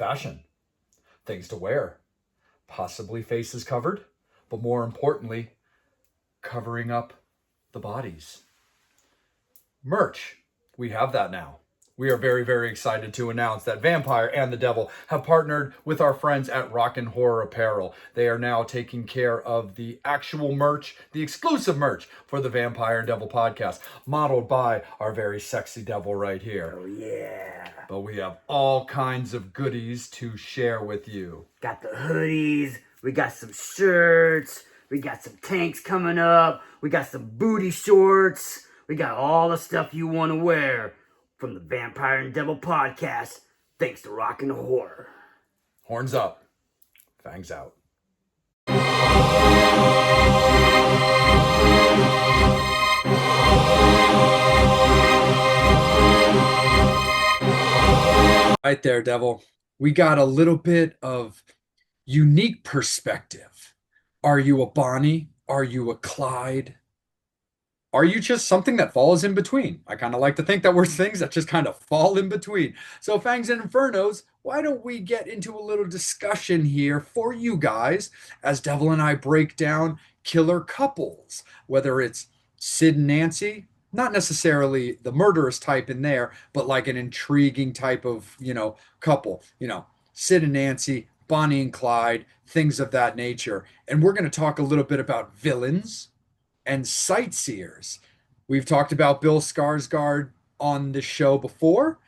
fashion, things to wear, possibly faces covered, but more importantly, covering up the bodies. Merch. We have that now. We are very, very excited to announce that Vampire and the Devil have partnered with our friends at Rock and Horror Apparel. They are now taking care of the actual merch, the exclusive merch for the Vampire and Devil podcast, modeled by our very sexy devil right here. Oh, yeah. But we have all kinds of goodies to share with you. Got the hoodies. We got some shirts. We got some tanks coming up. We got some booty shorts. We got all the stuff you want to wear from the Vampire and Devil podcast, thanks to Rock and Horror. Horns up. Fangs out. Right there, Devil. We got a little bit of unique perspective. Are you a Bonnie? Are you a Clyde? Are you just something that falls in between? I kind of like to think that we're things that just kind of fall in between. So, Fangs and Infernos, why don't we get into a little discussion here for you guys as Devil and I break down killer couples, whether it's Sid and Nancy, not necessarily the murderous type in there, but like an intriguing type of, couple, Sid and Nancy, Bonnie and Clyde, things of that nature. And we're going to talk a little bit about villains and sightseers. We've talked about Bill Skarsgård on the show before.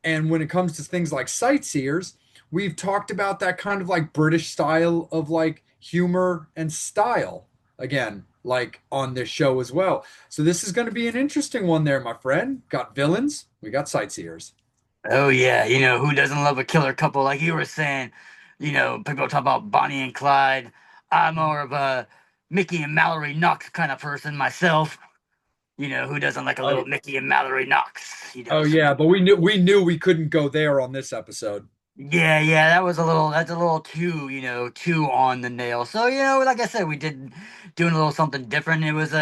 And when it comes to things like sightseers, we've talked about that kind of like British style of like humor and style. Again, like on this show as well. So this is going to be an interesting one there, my friend. Got villains, we got sightseers. Oh, yeah. Who doesn't love a killer couple like you were saying? People talk about Bonnie and Clyde. I'm more of a Mickey and Mallory Knox kind of person myself. Who doesn't like a little Mickey and Mallory Knox? Oh yeah, but we knew we couldn't go there on this episode. Yeah, that's a little too on the nail. So, like I said, we did doing a little something different. It was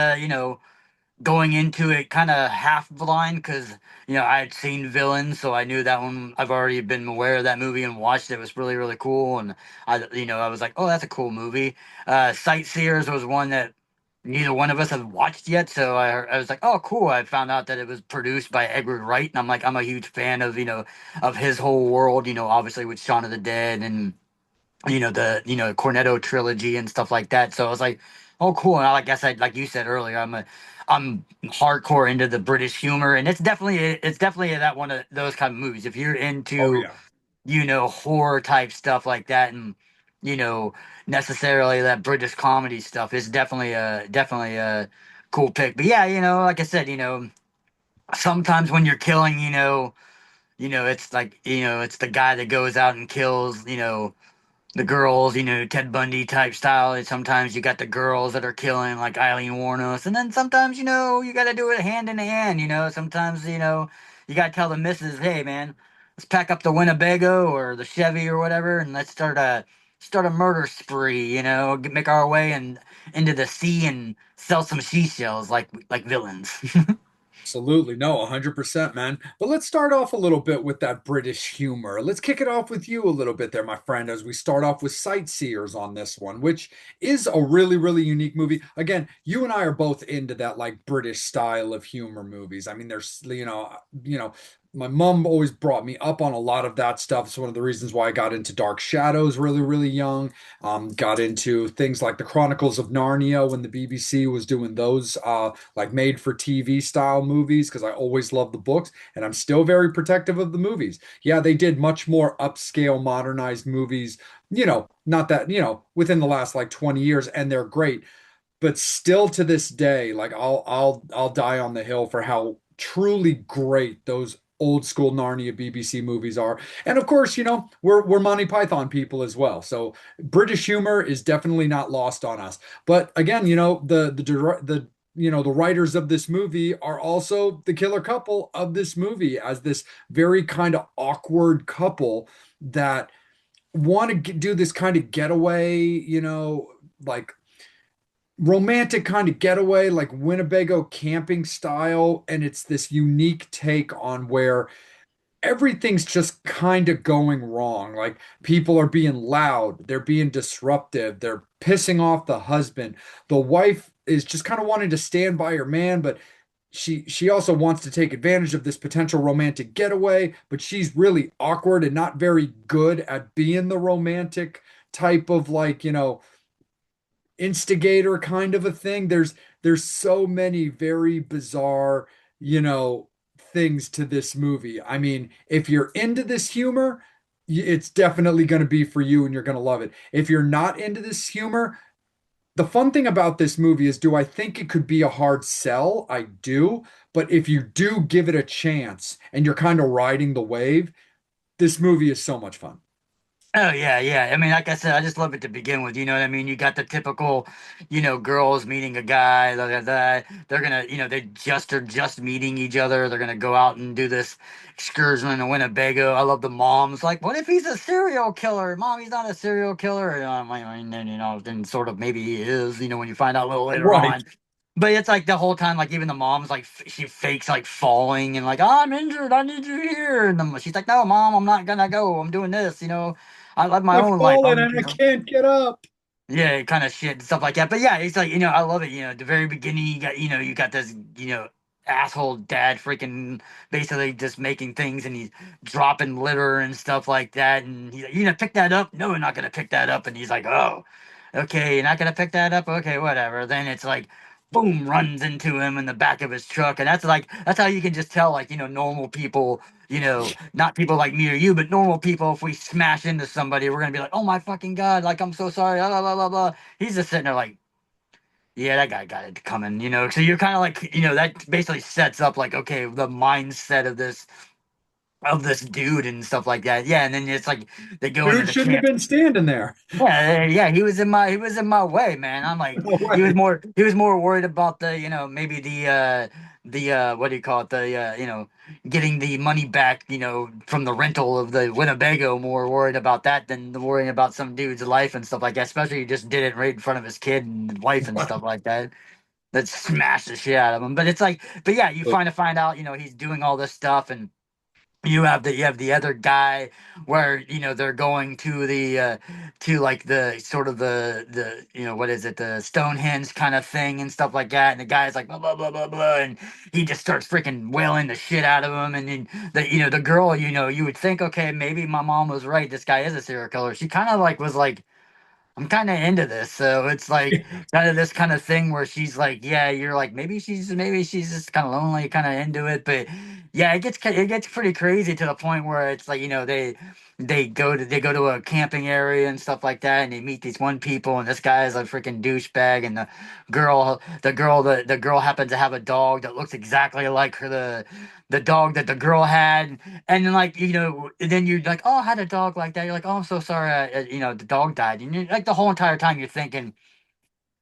going into it kind of half blind because I had seen Villains, so I knew that one. I've already been aware of that movie and watched it. It was really, really cool, and I was like, oh, that's a cool movie. Sightseers was one that neither one of us have watched yet, so I was like, oh, cool. I found out that it was produced by Edgar Wright, and I'm like, I'm a huge fan of of his whole world. Obviously with Shaun of the Dead and the Cornetto trilogy and stuff like that. So I was like, oh, cool. And I guess like you said earlier, I'm hardcore into the British humor, and it's definitely that one of those kind of movies. If you're into horror type stuff like that, and necessarily that British comedy stuff, it's definitely a cool pick. But yeah, like I said, sometimes when you're killing, it's like it's the guy that goes out and kills, the girls, Ted Bundy type style. And sometimes you got the girls that are killing like Eileen Warnos. And then sometimes, you got to do it hand in hand. Sometimes, you got to tell the missus, hey, man, let's pack up the Winnebago or the Chevy or whatever, and let's start a murder spree, make our way into the sea and sell some seashells like villains. Absolutely. No, 100%, man. But let's start off a little bit with that British humor. Let's kick it off with you a little bit there, my friend, as we start off with Sightseers on this one, which is a really, really unique movie. Again, you and I are both into that like British style of humor movies. I mean, there's, my mom always brought me up on a lot of that stuff. It's one of the reasons why I got into Dark Shadows really, really young. Got into things like the Chronicles of Narnia when the BBC was doing those like made for TV style movies because I always loved the books and I'm still very protective of the movies. Yeah, they did much more upscale, modernized movies, not that, within the last like 20 years, and they're great. But still to this day, like I'll die on the hill for how truly great those old school Narnia BBC movies are. And of course, we're Monty Python people as well. So British humor is definitely not lost on us. But again, the writers of this movie are also the killer couple of this movie as this very kind of awkward couple that want to do this kind of getaway, like romantic kind of getaway, like Winnebago camping style. And it's this unique take on where everything's just kind of going wrong. Like people are being loud, they're being disruptive, they're pissing off the husband. The wife is just kind of wanting to stand by her man, but she also wants to take advantage of this potential romantic getaway, but she's really awkward and not very good at being the romantic type of like, instigator kind of a thing. There's so many very bizarre, you know, things to this movie. I mean, if you're into this humor, it's definitely going to be for you and you're going to love it. If you're not into this humor, the fun thing about this movie is, do I think it could be a hard sell? I do. But if you do give it a chance and you're kind of riding the wave, this movie is so much fun. Oh yeah, yeah. I mean, like I said, I just love it to begin with. You know what I mean? You got the typical, girls meeting a guy. They're gonna, are just meeting each other. They're gonna go out and do this excursion in Winnebago. I love the moms. Like, what if he's a serial killer? Mom, he's not a serial killer. Then sort of maybe he is. When you find out a little later Right. on. But it's like the whole time, like even the mom's like she fakes like falling and like, oh, I'm injured, I need you here, and she's like, no, mom, I'm not gonna go. I'm doing this. I love my I've own life. fallen and I can't get up. Yeah, kind of shit and stuff like that. But yeah, it's like, I love it. At the very beginning, you got this, asshole dad freaking basically just making things and he's dropping litter and stuff like that. And he's like, you gonna pick that up? No, we're not gonna pick that up. And he's like, oh, okay, you're not gonna pick that up? Okay, whatever. Then it's like, boom, runs into him in the back of his truck. And that's how you can just tell, like, normal people, not people like me or you, but normal people, if we smash into somebody, we're gonna be like, oh my fucking God, like, I'm so sorry, blah, blah, blah, blah, blah. He's just sitting there like, yeah, that guy got it coming. So you're kind of like, that basically sets up like, okay, the mindset of this dude and stuff like that. Yeah, and then it's like they go into Dude the shouldn't have camp. been standing there. Yeah, yeah, he was in my way, man. I'm like, No he was way. more he was more worried about maybe the what do you call it, getting the money back, from the rental of the Winnebago, more worried about that than worrying about some dude's life and stuff like that. Especially he just did it right in front of his kid and wife and stuff like that. That smashed the shit out of him. But it's like, but yeah, you find out, he's doing all this stuff. And you have the other guy where they're going to the to like the sort of the what is it, the Stonehenge kind of thing and stuff like that, and the guy's like blah blah blah blah blah, and he just starts freaking wailing the shit out of him. And then the girl, you would think, okay, maybe my mom was right, this guy is a serial killer. She kind of like was like, I'm kind of into this. So it's like kind of this kind of thing where she's like, yeah, you're like, maybe she's just kind of lonely, kind of into it. But yeah, it gets pretty crazy to the point where it's like, they go to a camping area and stuff like that, and they meet these one people, and this guy is a freaking douchebag, and the girl happens to have a dog that looks exactly like the dog that the girl had. And then, like, then you're like, oh, I had a dog like that. You're like, oh, I'm so sorry. The dog died. And you're like, the whole entire time you're thinking,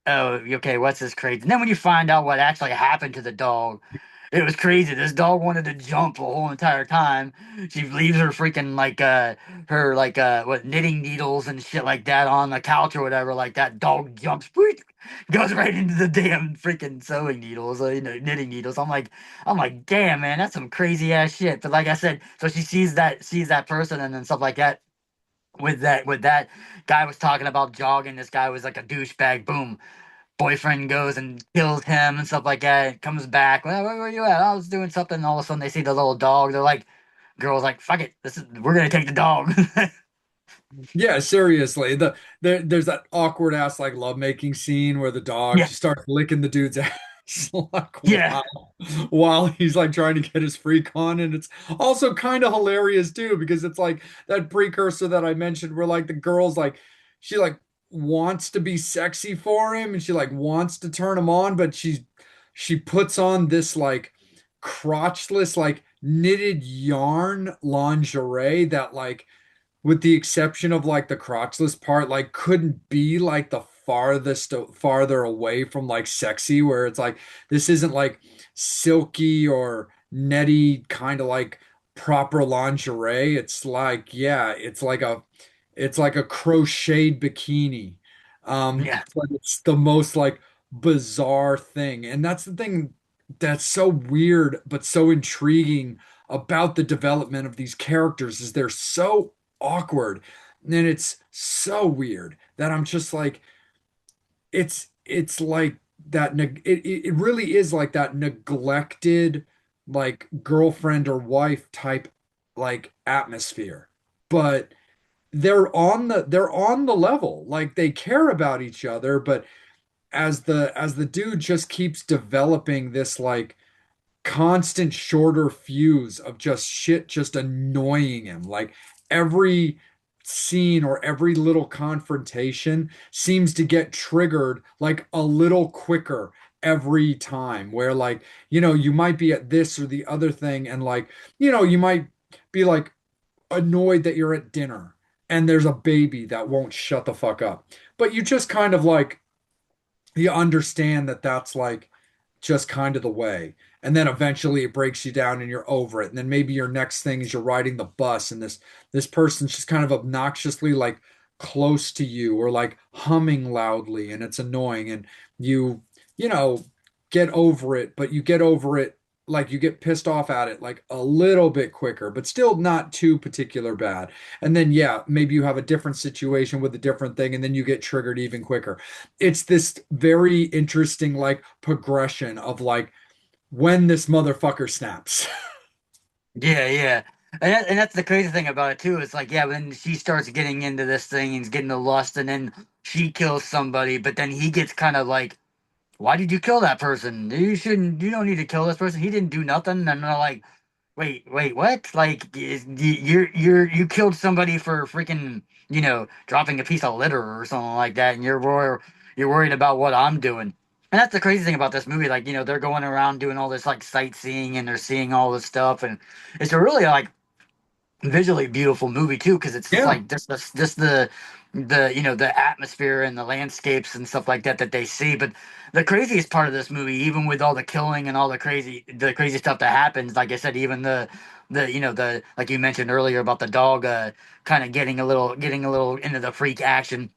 oh, okay, what's this crazy? And then when you find out what actually happened to the dog, it was crazy. This dog wanted to jump the whole entire time. She leaves her freaking what, knitting needles and shit like that on the couch or whatever. Like that dog jumps, goes right into the damn freaking sewing needles, knitting needles. I'm like, damn, man, that's some crazy ass shit. But like I said, so she sees that person and then stuff like that. With that guy was talking about jogging. This guy was like a douchebag. Boom, boyfriend goes and kills him and stuff like that. Comes back. Well, where were you at? I was doing something. And all of a sudden, they see the little dog. They're like, girl's like, fuck it. We're gonna take the dog. Yeah, seriously. There's that awkward ass like lovemaking scene where the dog Yeah, just starts licking the dude's ass like yeah, while he's like trying to get his freak on. And it's also kind of hilarious too, because it's like that precursor that I mentioned where like the girl's like she like wants to be sexy for him and she like wants to turn him on, but she puts on this like crotchless like knitted yarn lingerie that like, with the exception of like the crotchless part, like couldn't be like the farther away from like sexy, where it's like this isn't like silky or netty kind of like proper lingerie. It's like, yeah, it's like a crocheted bikini. yeah. But it's the most like bizarre thing. And that's the thing that's so weird but so intriguing about the development of these characters is they're so awkward and it's so weird that I'm just like it's like that it really is like that neglected like girlfriend or wife type like atmosphere. But they're on the level. Like they care about each other, but as the dude just keeps developing this like constant shorter fuse of just shit just annoying him. Like every scene or every little confrontation seems to get triggered like a little quicker every time. Where like, you might be at this or the other thing, and like, you might be like annoyed that you're at dinner and there's a baby that won't shut the fuck up. But you just kind of like, you understand that that's like just kind of the way. And then eventually it breaks you down and you're over it. And then maybe your next thing is you're riding the bus and this person's just kind of obnoxiously like close to you or like humming loudly and it's annoying and you you know get over it, but you get over it like you get pissed off at it like a little bit quicker, but still not too particular bad. And then yeah, maybe you have a different situation with a different thing and then you get triggered even quicker. It's this very interesting like progression of like when this motherfucker snaps. Yeah, yeah. And that's the crazy thing about it too. It's like, yeah, when she starts getting into this thing and getting the lust, and then she kills somebody, but then he gets kind of like, why did you kill that person? You shouldn't, you don't need to kill this person. He didn't do nothing. And they're like, wait, what? Like, you killed somebody for freaking, dropping a piece of litter or something like that, and you're worried about what I'm doing. And that's the crazy thing about this movie. Like, they're going around doing all this like sightseeing, and they're seeing all this stuff, and it's a really like visually beautiful movie too, because it's just Yeah. like just the atmosphere and the landscapes and stuff like that that they see. But the craziest part of this movie, even with all the killing and all the crazy stuff that happens, like I said, even the like you mentioned earlier about the dog kind of getting a little into the freak action.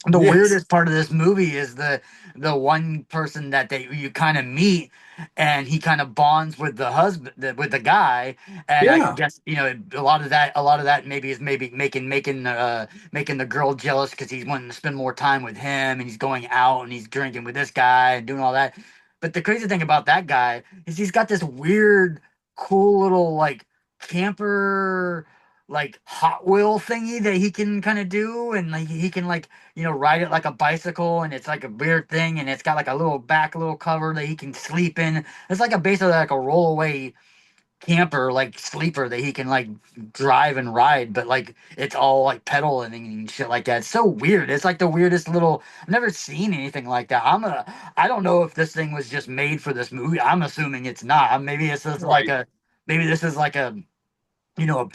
The Yes. weirdest part of this movie is the one person that you kind of meet, and he kind of bonds with the husband, with the guy. And I Yeah. guess a lot of that maybe is maybe making the girl jealous because he's wanting to spend more time with him, and he's going out and he's drinking with this guy and doing all that. But the crazy thing about that guy is he's got this weird cool little like camper like Hot Wheel thingy that he can kind of do, and like he can like ride it like a bicycle, and it's like a weird thing, and it's got like a little cover that he can sleep in. It's like basically like a rollaway camper, like sleeper that he can like drive and ride, but like it's all like pedal and shit like that. It's so weird. It's like the weirdest little. I've never seen anything like that. I don't know if this thing was just made for this movie. I'm assuming it's not. Maybe it's just like Right. a. Maybe this is like a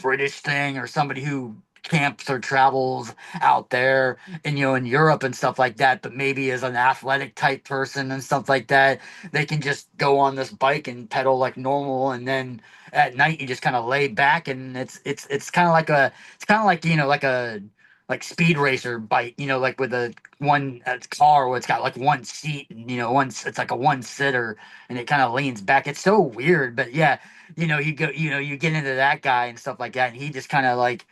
British thing or somebody who camps or travels out there and in Europe and stuff like that, but maybe as an athletic type person and stuff like that, they can just go on this bike and pedal like normal, and then at night you just kind of lay back, and it's kind of like like a like speed racer bike, like with a one car where it's got like one seat, and it's like a one sitter, and it kind of leans back. It's so weird, but yeah, you get into that guy and stuff like that, and he just kind of like,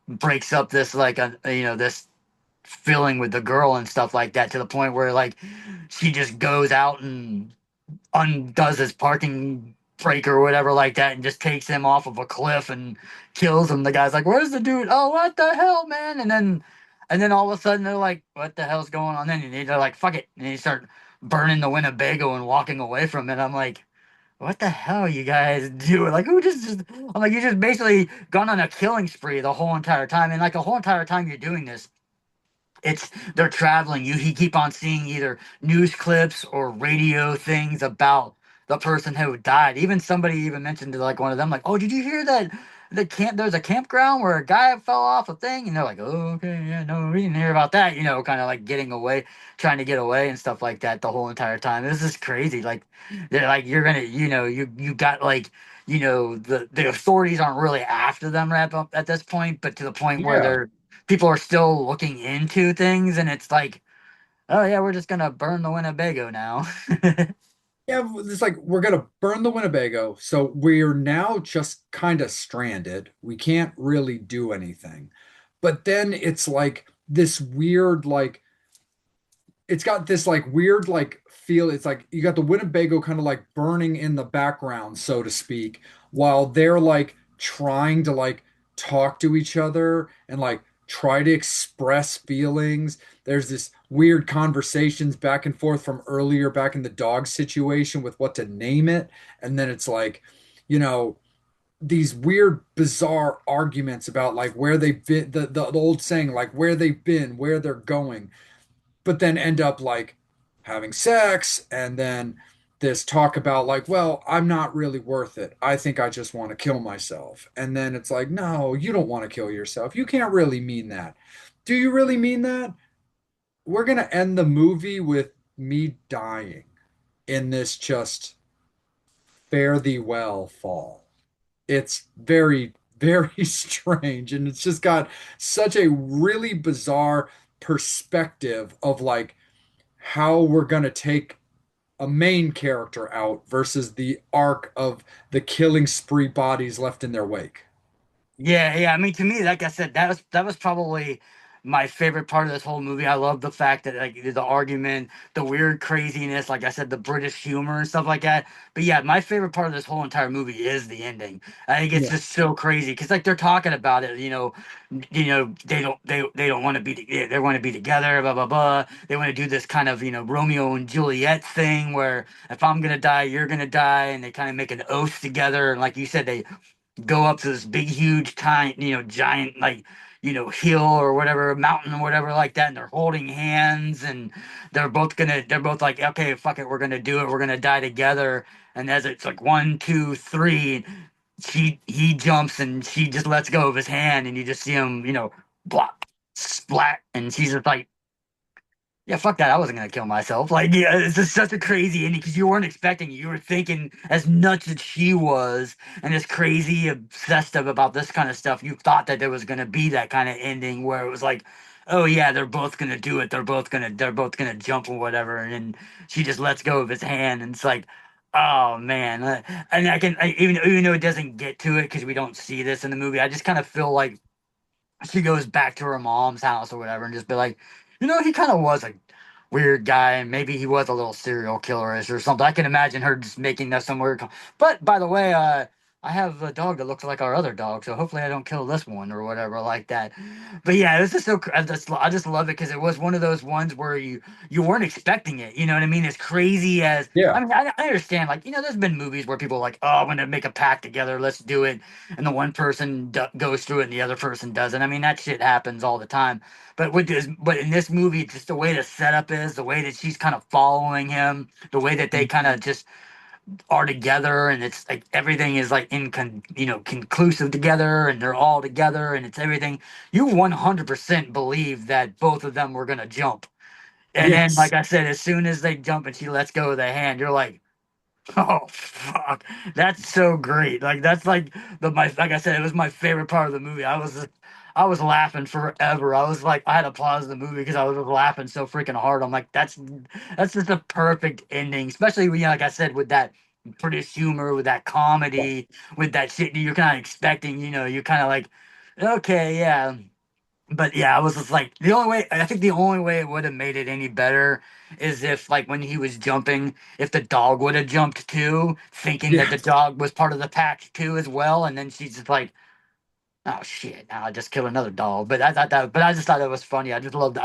breaks up this like this feeling with the girl and stuff like that, to the point where like she just goes out and undoes his parking brake or whatever like that, and just takes him off of a cliff and kills him. The guy's like, "Where's the dude? Oh, what the hell, man?" And then all of a sudden they're like, "What the hell's going on?" Then and they're like, "Fuck it," and they start burning the Winnebago and walking away from it. I'm like, what the hell you guys do? Like, I'm like, you just basically gone on a killing spree the whole entire time. And like the whole entire time you're doing this, it's they're traveling. You keep on seeing either news clips or radio things about the person who died. Even somebody even mentioned to like one of them, like, "Oh, did you hear that there's a campground where a guy fell off a thing?" And they're like, "Oh, okay, yeah, no, we didn't hear about that." Kind of like getting away, trying to get away and stuff like that the whole entire time. This is crazy. Like they're like, you're gonna, you got like. The authorities aren't really after them wrap up at this point, but to the point where Yeah. people are still looking into things, and it's like, oh yeah, we're just gonna burn the Winnebago now. Yeah, it's like we're gonna burn the Winnebago, so we're now just kind of stranded. We can't really do anything. But then it's like this weird, like it's got this like weird like feel. It's like you got the Winnebago kind of like burning in the background, so to speak, while they're like trying to like talk to each other and like try to express feelings. There's this weird conversations back and forth from earlier back in the dog situation with what to name it. And then it's like, you know, these weird, bizarre arguments about like where they've been, the old saying, like where they've been, where they're going, but then end up like having sex and then this talk about like, well, I'm not really worth it. I think I just want to kill myself. And then it's like, no, you don't want to kill yourself. You can't really mean that. Do you really mean that? We're gonna end the movie with me dying in this just fare thee well fall. It's very, very strange. And it's just got such a really bizarre perspective of like how we're going to take a main character out versus the arc of the killing spree bodies left in their wake. Yeah, yeah. I mean, to me, like I said, that was probably my favorite part of this whole movie. I love the fact that like the argument, the weird craziness, like I said, the British humor and stuff like that. But yeah, my favorite part of this whole entire movie is the ending. I think it's Yeah. just so crazy because like they're talking about it, they don't want to be they want to be together, blah blah blah. They want to do this kind of Romeo and Juliet thing where if I'm gonna die, you're gonna die, and they kind of make an oath together. And like you said, they go up to this big, huge, giant, like, hill or whatever, mountain or whatever like that, and they're holding hands, and they're both like, okay, fuck it, we're gonna do it, we're gonna die together. And as it's like one, two, three, he jumps and she just lets go of his hand, and you just see him, blop, splat, and she's just like, yeah, fuck that. I wasn't gonna kill myself. Like, yeah, it's just such a crazy ending because you weren't expecting it. You were thinking as nuts as she was and as crazy obsessive about this kind of stuff. You thought that there was gonna be that kind of ending where it was like, oh yeah, they're both gonna do it. They're both gonna jump or whatever. And then she just lets go of his hand, and it's like, oh man. And even though it doesn't get to it because we don't see this in the movie, I just kind of feel like she goes back to her mom's house or whatever and just be like, he kind of was a weird guy and maybe he was a little serial killerish or something. I can imagine her just making that some weird. But by the way, I have a dog that looks like our other dog, so hopefully I don't kill this one or whatever like that. But yeah, it was just so I just love it because it was one of those ones where you weren't expecting it. You know what I mean? As crazy as I Yeah. mean, I understand. Like there's been movies where people are like, oh, I'm gonna make a pact together, let's do it, and the one person goes through it and the other person doesn't. I mean, that shit happens all the time. But in this movie, just the way the setup is, the way that she's kind of following him, the way that they kind of just are together, and it's like everything is like conclusive together, and they're all together, and it's everything. You 100% believe that both of them were gonna jump, and then Yes. like I said, as soon as they jump and she lets go of the hand, you're like, oh fuck, that's so great. Like that's like like I said, it was my favorite part of the movie. I was laughing forever. I was like, I had to pause the movie because I was laughing so freaking hard. I'm like, that's just a perfect ending, especially when like I said, with that British humor, with that comedy, with that shit you're kind of expecting. You're kind of like, okay, yeah. But yeah, I was just like I think the only way it would have made it any better is if like when he was jumping, if the dog would have jumped too, thinking that Yeah. the dog was part of the pack too as well, and then she's just like, oh shit, now I just killed another dog. But I just thought it was funny. I just loved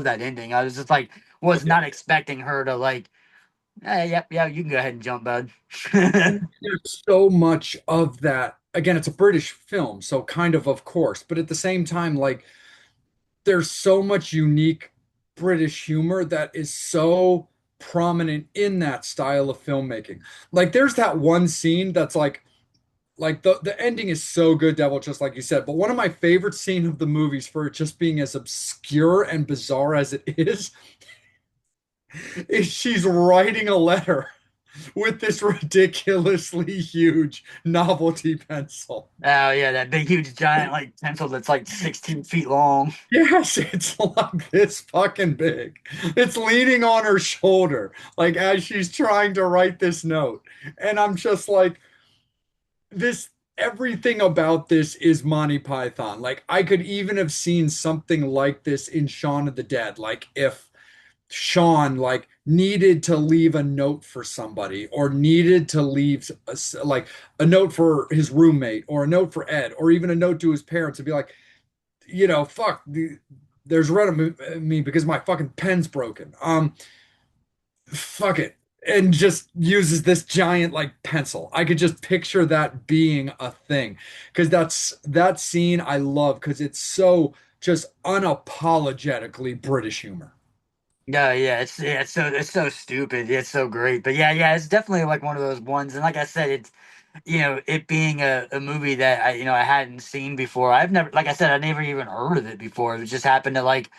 that ending. I was just like, Oh, was yeah. not expecting her to like, yep, yeah, you can go ahead and jump, bud. And there's so much of that. Again, it's a British film, so kind of course, but at the same time, like there's so much unique British humor that is so prominent in that style of filmmaking. Like there's that one scene that's like the ending is so good, Devil, just like you said. But one of my favorite scene of the movies for it just being as obscure and bizarre as it is she's writing a letter. with this ridiculously huge novelty pencil. Oh yeah, that big huge giant like pencil that's like 16 feet long. Yes, it's like this fucking big. It's leaning on her shoulder, like as she's trying to write this note. And I'm just like, this, everything about this is Monty Python. Like, I could even have seen something like this in Shaun of the Dead. Like, if Sean like needed to leave a note for somebody or needed to leave like a note for his roommate or a note for Ed or even a note to his parents and be like, fuck, there's red of me because my fucking pen's broken. Fuck it. And just uses this giant like pencil. I could just picture that being a thing. Because that scene I love because it's so just unapologetically British humor. No, yeah, it's so stupid. It's so great. But yeah, it's definitely like one of those ones. And like I said, it's it being a movie that I hadn't seen before. I've never, like I said, I never even heard of it before. It just happened to like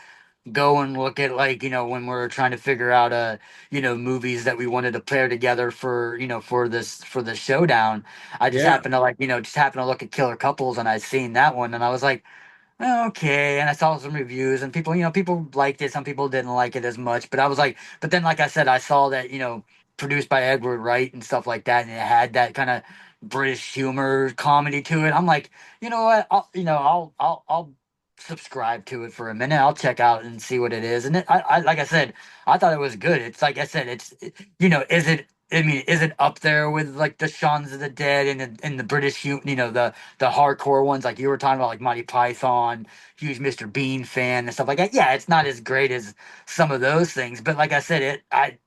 go and look at like when we're trying to figure out movies that we wanted to pair together for for the showdown. I just Yeah. happened to like just happened to look at Killer Couples, and I'd seen that one, and I was like, "Oh, okay." And I saw some reviews, and people people liked it, some people didn't like it as much, but I was like, but then like I said, I saw that produced by Edward Wright and stuff like that, and it had that kind of British humor comedy to it. I'm like, you know what, I'll subscribe to it for a minute. I'll check out and see what it is. And I like I said, I thought it was good. It's like I said, is it? I mean, is it up there with like the Shawns of the Dead and the British, the hardcore ones like you were talking about, like Monty Python, huge Mr. Bean fan and stuff like that? Yeah, it's not as great as some of those things, but like I said, I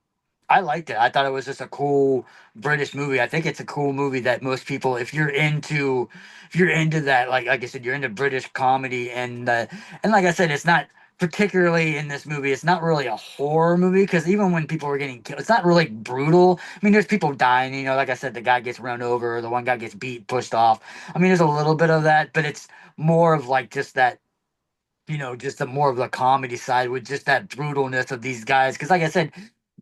liked it. I thought it was just a cool British movie. I think it's a cool movie that most people, if you're into that, like I said, you're into British comedy, and like I said, it's not particularly in this movie. It's not really a horror movie because even when people were getting killed, it's not really brutal. I mean, there's people dying. Like I said, the guy gets run over, the one guy gets beat, pushed off. I mean, there's a little bit of that, but it's more of like just that just the more of the comedy side with just that brutalness of these guys. Because, like I said,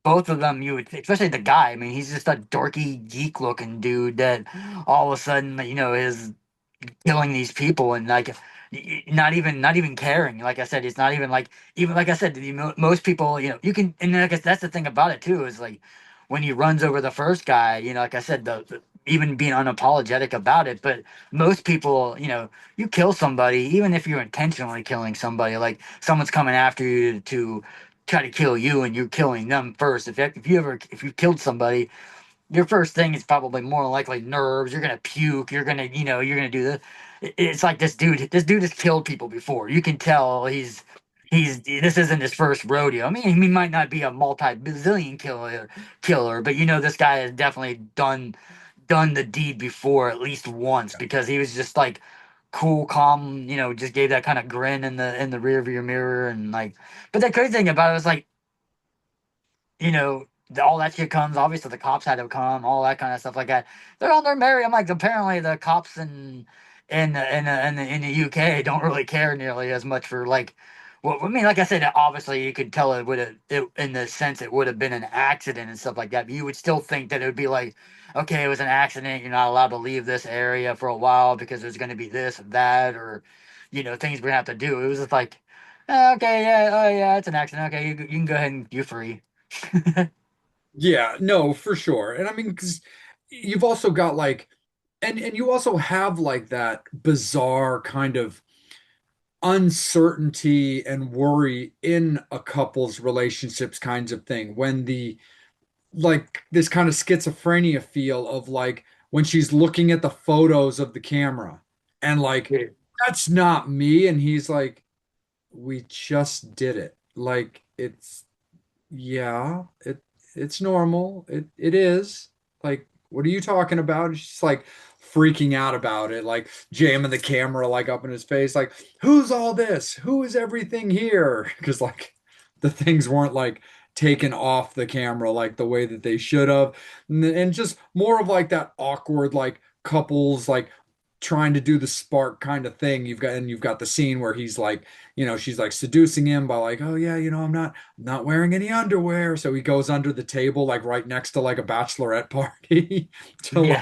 both of them, you would, especially the guy. I mean, he's just a dorky geek looking dude that all of a sudden, is killing these people and like not even caring. Like I said, it's not even like even like I said, most people, you can, and I guess that's the thing about it too is like when he runs over the first guy, like I said, even being unapologetic about it. But most people, you kill somebody, even if you're intentionally killing somebody, like someone's coming after you to try to kill you and you're killing them first. If you killed somebody, your first thing is probably more likely nerves. You're gonna puke. You're gonna do this. It's like this dude. This dude has killed people before. You can tell he's. This isn't his first rodeo. I mean, he might not be a multi-bazillion killer, but this guy has definitely done the deed before at least once because he was just like cool, calm. Just gave that kind of grin in the rear view mirror and like. But the crazy thing about it was like all that shit comes. Obviously, the cops had to come, all that kind of stuff like that. They're on their merry. I'm like, apparently, the cops in the UK don't really care nearly as much for like. Well, I mean, like I said, obviously you could tell it would have, in the sense it would have been an accident and stuff like that. But you would still think that it would be like, okay, it was an accident. You're not allowed to leave this area for a while because there's going to be this and that, or things we're gonna have to do. It was just like, okay, yeah, oh yeah, it's an accident. Okay, you can go ahead and you're free. Yeah, no, for sure. And I mean, because you've also got like, and you also have like that bizarre kind of uncertainty and worry in a couple's relationships kinds of thing when the like this kind of schizophrenia feel of like when she's looking at the photos of the camera and like Yeah. that's not me and he's like we just did it like yeah, it's normal. It is. Like, what are you talking about? And she's like freaking out about it, like jamming the camera like up in his face, like, who's all this? Who is everything here? Because like the things weren't like taken off the camera like the way that they should have. And just more of like that awkward like couples like trying to do the spark kind of thing. You've got the scene where he's like, she's like seducing him by like, oh yeah, I'm not wearing any underwear. So he goes under the table, like right next to like a bachelorette party to Yeah.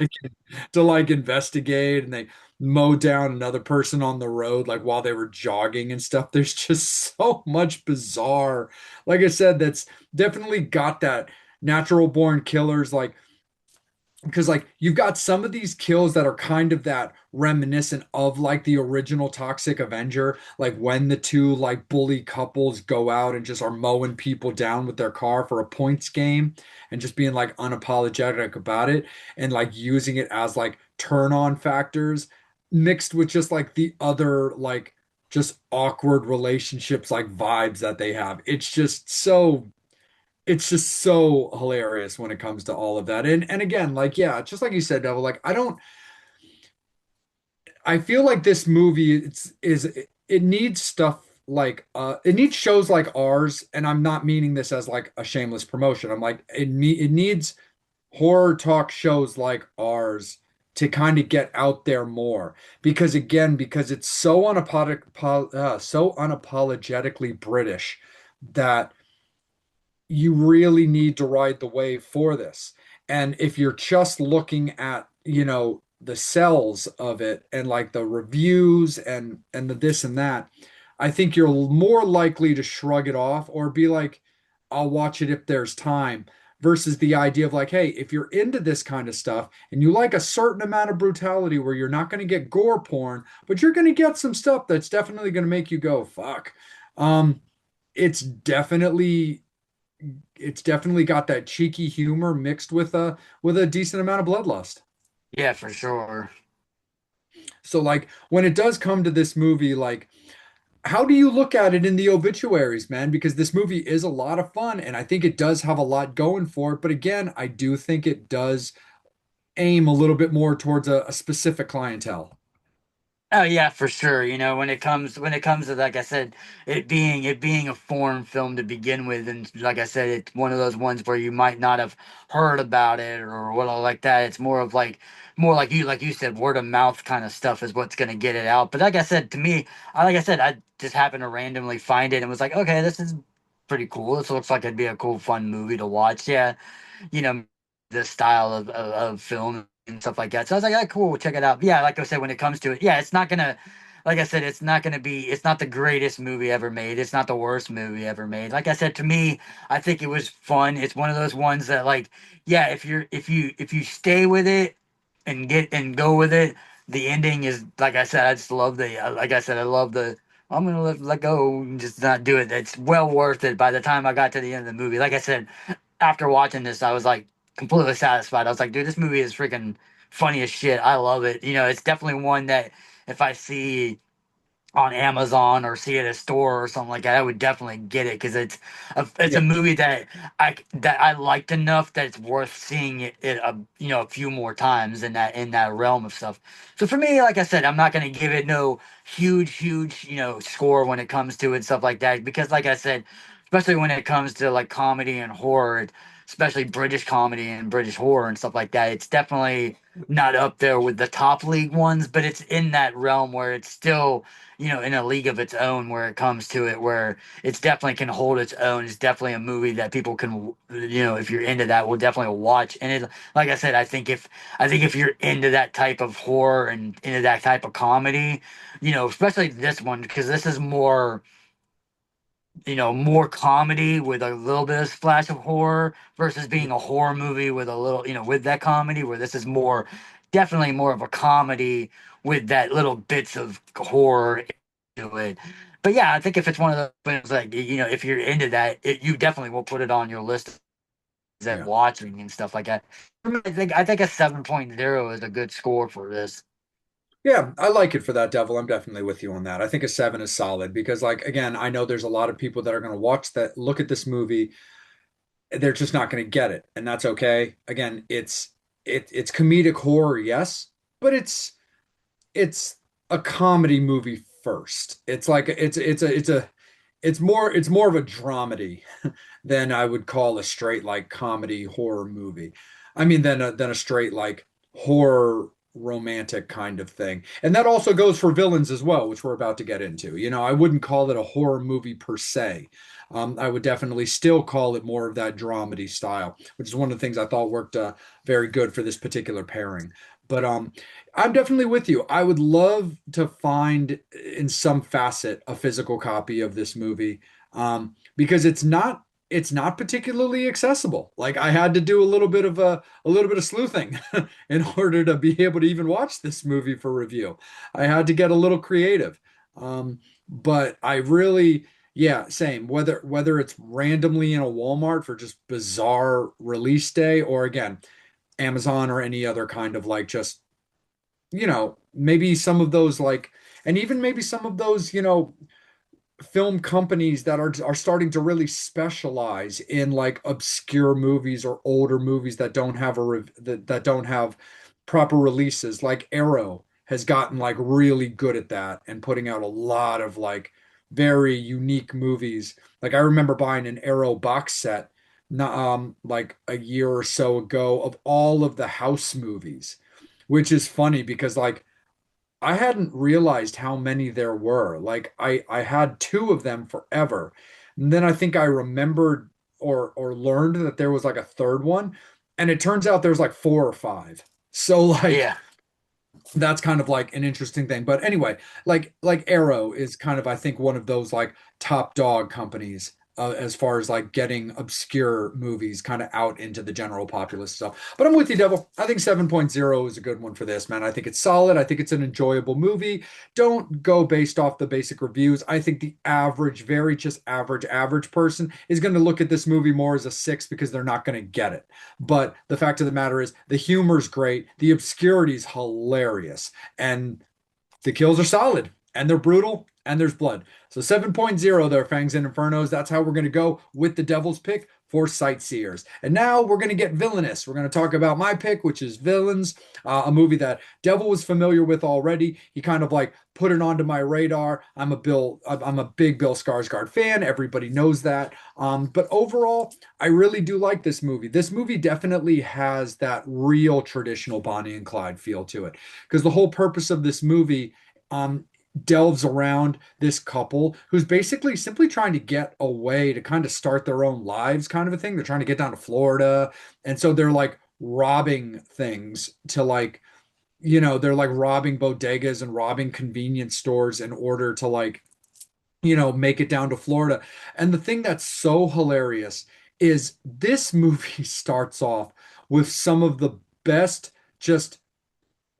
like investigate, and they mow down another person on the road like while they were jogging and stuff. There's just so much bizarre. Like I said, that's definitely got that natural born killers like because like you've got some of these kills that are kind of that reminiscent of like the original Toxic Avenger, like when the two like bully couples go out and just are mowing people down with their car for a points game and just being like unapologetic about it and like using it as like turn on factors mixed with just like the other like just awkward relationships like vibes that they have. It's just so hilarious when it comes to all of that. And again, like yeah, just like you said, Devil, like I feel like this movie it needs stuff like it needs shows like ours, and I'm not meaning this as like a shameless promotion. I'm like it needs horror talk shows like ours to kind of get out there more because again, because it's so unapologetically British that you really need to ride the wave for this. And if you're just looking at, the cells of it and like the reviews and the this and that, I think you're more likely to shrug it off or be like, I'll watch it if there's time, versus the idea of like, hey, if you're into this kind of stuff and you like a certain amount of brutality where you're not going to get gore porn, but you're going to get some stuff that's definitely going to make you go, fuck. Um, it's definitely it's definitely got that cheeky humor mixed with a decent amount of bloodlust. Yeah, for sure. So like when it does come to this movie, like how do you look at it in the obituaries, man? Because this movie is a lot of fun and I think it does have a lot going for it. But again, I do think it does aim a little bit more towards a specific clientele. Oh yeah, for sure. When it comes to like I said, it being a foreign film to begin with, and like I said, it's one of those ones where you might not have heard about it or what like that. It's more like you said, word of mouth kind of stuff is what's gonna get it out. But like I said, to me, I just happened to randomly find it and was like, okay, this is pretty cool. This looks like it'd be a cool, fun movie to watch. Yeah, you know, the style of film and stuff like that. So I was like, ah, cool, check it out. But yeah, like I said, when it comes to it, yeah, it's not gonna, like I said, it's not the greatest movie ever made. It's not the worst movie ever made. Like I said, to me, I think it was fun. It's one of those ones that, like, yeah, if you stay with it and go with it, the ending is like I said. I just love like I said, I love the. I'm gonna let go and just not do it. It's well worth it by the time I got to the end of the movie. Like I said, after watching this, I was like completely satisfied. I was like, dude, this movie is freaking funny as shit. I love it. It's definitely one that if I see on Amazon or see it at a store or something like that, I would definitely get it because it's a Yeah. movie that I liked enough that it's worth seeing it a few more times in that realm of stuff. So for me, like I said, I'm not gonna give it no huge score when it comes to it and stuff like that because like I said, especially when it comes to like comedy and horror, especially British comedy and British horror and stuff like that, it's definitely not up there with the top league ones, but it's in that realm where it's still in a league of its own where it comes to it, where it's definitely can hold its own. It's definitely a movie that people can, if you're into that, will definitely watch. And like I said, I think if you're into that type of horror and into that type of comedy, especially this one, because this is more comedy with a little bit of splash of horror versus being a horror movie with a little, with that comedy, where this is definitely more of a comedy with that little bits of horror into it. But yeah, I think if it's one of those films like, if you're into that, you definitely will put it on your list of Yeah. watching and stuff like that. I think a 7.0 is a good score for this. Yeah, I like it for that, Devil. I'm definitely with you on that. I think a seven is solid because, like, again, I know there's a lot of people that are going to watch that, look at this movie, they're just not going to get it, and that's okay. Again, it's comedic horror, yes, but it's a comedy movie first. It's like it's more of a dramedy than I would call a straight like comedy horror movie. I mean, than a straight like horror romantic kind of thing. And that also goes for Villains as well, which we're about to get into. I wouldn't call it a horror movie per se. I would definitely still call it more of that dramedy style, which is one of the things I thought worked very good for this particular pairing. But I'm definitely with you. I would love to find in some facet a physical copy of this movie, because it's not particularly accessible. Like I had to do a little bit of sleuthing in order to be able to even watch this movie for review. I had to get a little creative. But I really, yeah, same. Whether it's randomly in a Walmart for just bizarre release day, or again, Amazon or any other kind of like just, maybe some of those like, and even maybe some of those, film companies that are starting to really specialize in like obscure movies or older movies that don't have that don't have proper releases. Like Arrow has gotten like really good at that and putting out a lot of like very unique movies. Like I remember buying an Arrow box set like a year or so ago of all of the House movies, which is funny because like I hadn't realized how many there were. Like I had two of them forever. And then I think I remembered or learned that there was like a third one, and it turns out there's like four or five. So like Yeah. that's kind of like an interesting thing. But anyway, like Arrow is kind of I think one of those like top dog companies as far as like getting obscure movies kind of out into the general populace stuff. But I'm with you, Devil. I think 7.0 is a good one for this, man. I think it's solid. I think it's an enjoyable movie. Don't go based off the basic reviews. I think the average, very just average person is going to look at this movie more as a six because they're not going to get it. But the fact of the matter is, the humor's great, the obscurity's hilarious, and the kills are solid, and they're brutal, and there's blood. So 7.0 there, Fangs and Infernos. That's how we're going to go with the Devil's pick for Sightseers. And now we're going to get villainous. We're going to talk about my pick, which is Villains, a movie that Devil was familiar with already. He kind of like put it onto my radar. I'm a big Bill Skarsgård fan. Everybody knows that. But overall, I really do like this movie. This movie definitely has that real traditional Bonnie and Clyde feel to it, because the whole purpose of this movie um, delves around this couple who's basically simply trying to get away to kind of start their own lives, kind of a thing. They're trying to get down to Florida. And so they're like robbing things to like, they're like robbing bodegas and robbing convenience stores in order to like, make it down to Florida. And the thing that's so hilarious is this movie starts off with some of the best, just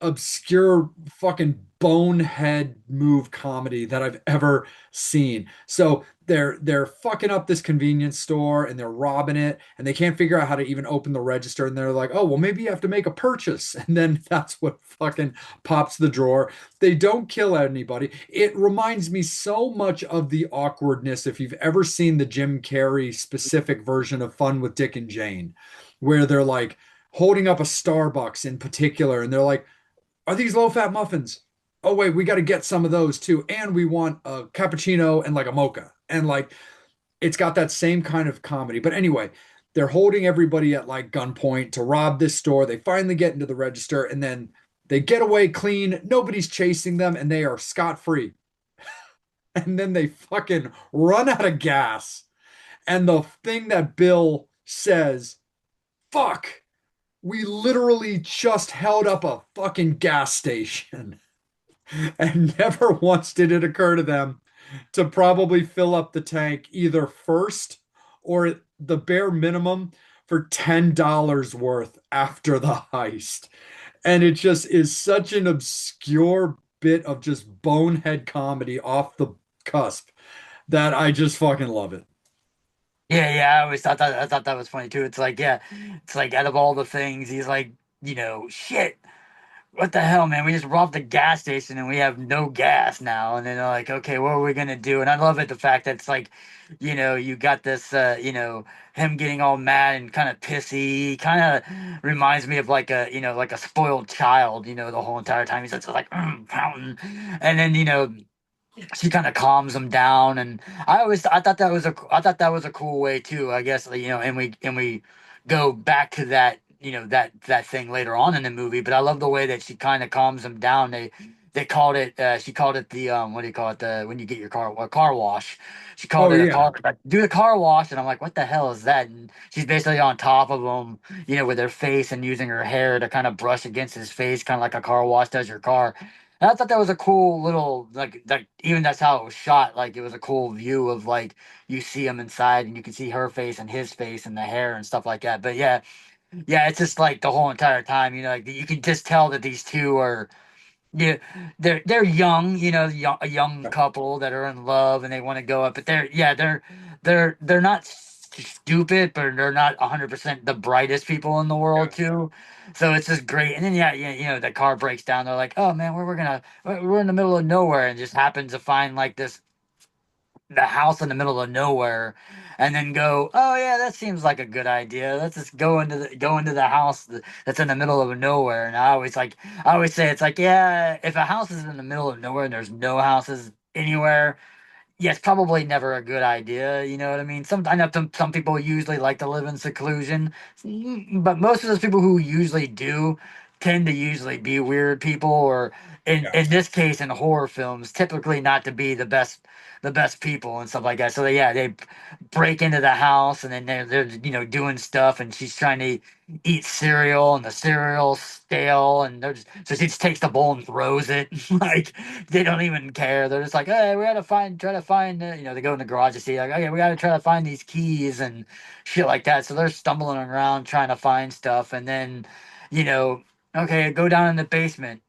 obscure fucking bonehead move comedy that I've ever seen. So they're fucking up this convenience store and they're robbing it and they can't figure out how to even open the register, and they're like, "Oh, well maybe you have to make a purchase." And then that's what fucking pops the drawer. They don't kill anybody. It reminds me so much of the awkwardness if you've ever seen the Jim Carrey specific version of Fun with Dick and Jane, where they're like holding up a Starbucks in particular and they're like, "Are these low fat muffins? Oh wait, we got to get some of those too, and we want a cappuccino and like a mocha." And like it's got that same kind of comedy. But anyway, they're holding everybody at like gunpoint to rob this store. They finally get into the register and then they get away clean. Nobody's chasing them and they are scot-free. And then they fucking run out of gas. And the thing that Bill says, "Fuck, we literally just held up a fucking gas station." And never once did it occur to them to probably fill up the tank either first or the bare minimum for $10 worth after the heist. And it just is such an obscure bit of just bonehead comedy off the cusp that I just fucking love it. Yeah, yeah, I thought that was funny too. It's like, yeah, it's like out of all the things, he's like, shit, what the hell, man? We just robbed the gas station and we have no gas now. And then they're like, okay, what are we gonna do? And I love it, the fact that it's like, you got this, him getting all mad and kind of pissy. Kind of reminds me of like like a spoiled child. The whole entire time he's just like, fountain, and then she kind of calms him down. And I thought that was a cool way too, I guess. And we go back to that, that thing later on in the movie. But I love the way that she kind of calms him down. They called it she called it the what do you call it, the when you get your car, a car wash. She called Oh it a yeah. car, like, do the car wash, and I'm like, what the hell is that? And she's basically on top of him, with her face and using her hair to kind of brush against his face, kind of like a car wash does your car. And I thought that was a cool little, like even that's how it was shot. Like, it was a cool view of, like, you see him inside and you can see her face and his face and the hair and stuff like that. But yeah, yeah, it's just like the whole entire time, like you can just tell that these two are, yeah, they're young, a young couple that are in love and they want to go up, but they're not stupid, but they're not 100% the brightest people in the world Yeah. too. So it's just great. And then yeah, yeah, the car breaks down. They're like, oh man, we're in the middle of nowhere, and just happens to find like the house in the middle of nowhere, and then go, oh yeah, that seems like a good idea, let's just go into the house that's in the middle of nowhere. And I always say, it's like, yeah, if a house is in the middle of nowhere and there's no houses anywhere, yeah, it's probably never a good idea. You know what I mean? I know some people usually like to live in seclusion, but most of those people who usually do tend to usually be weird people, or Yeah. in this case, in horror films, typically not to be the best people and stuff like that. So they break into the house, and then they're doing stuff, and she's trying to eat cereal, and the cereal's stale, and so she just takes the bowl and throws it. Like, they don't even care. They're just like, hey, we gotta try to find, they go in the garage to see, like, okay, we gotta try to find these keys and shit like that. So they're stumbling around trying to find stuff, and then, you know, okay, go down in the basement.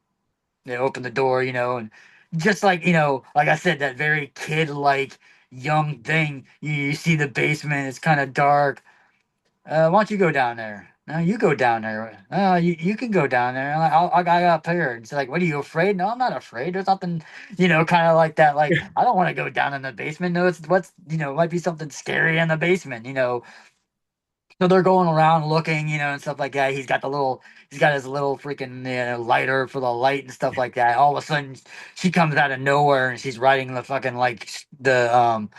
They open the door, and just like I said, that very kid-like young thing. You see the basement; it's kind of dark. Why don't you go down there? No, you go down there. You can go down there. I got up here. It's like, what, are you afraid? No, I'm not afraid. There's nothing, kind of like that. Like, I don't want to go down in the basement. No, might be something scary in the basement. So they're going around looking, and stuff like that. He's got his little freaking, lighter for the light and stuff like that. All of a sudden, she comes out of nowhere and she's riding the fucking, like, the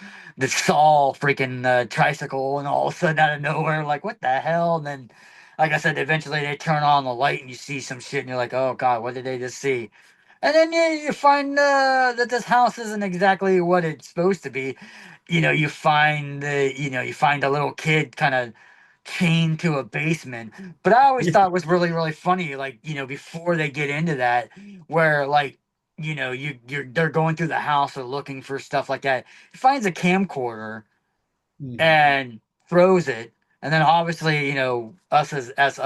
Saw freaking tricycle, and all of a sudden out of nowhere, like, what the hell? And then, like I said, eventually they turn on the light and you see some shit, and you're like, oh god, what did they just see? And then you find that this house isn't exactly what it's supposed to be. You find a little kid kind of chained to a basement. But I always Yeah. thought was really, really funny, like, before they get into that, where, like, they're going through the house or looking for stuff like that. He finds a camcorder Mm. and throws it. And then obviously, us as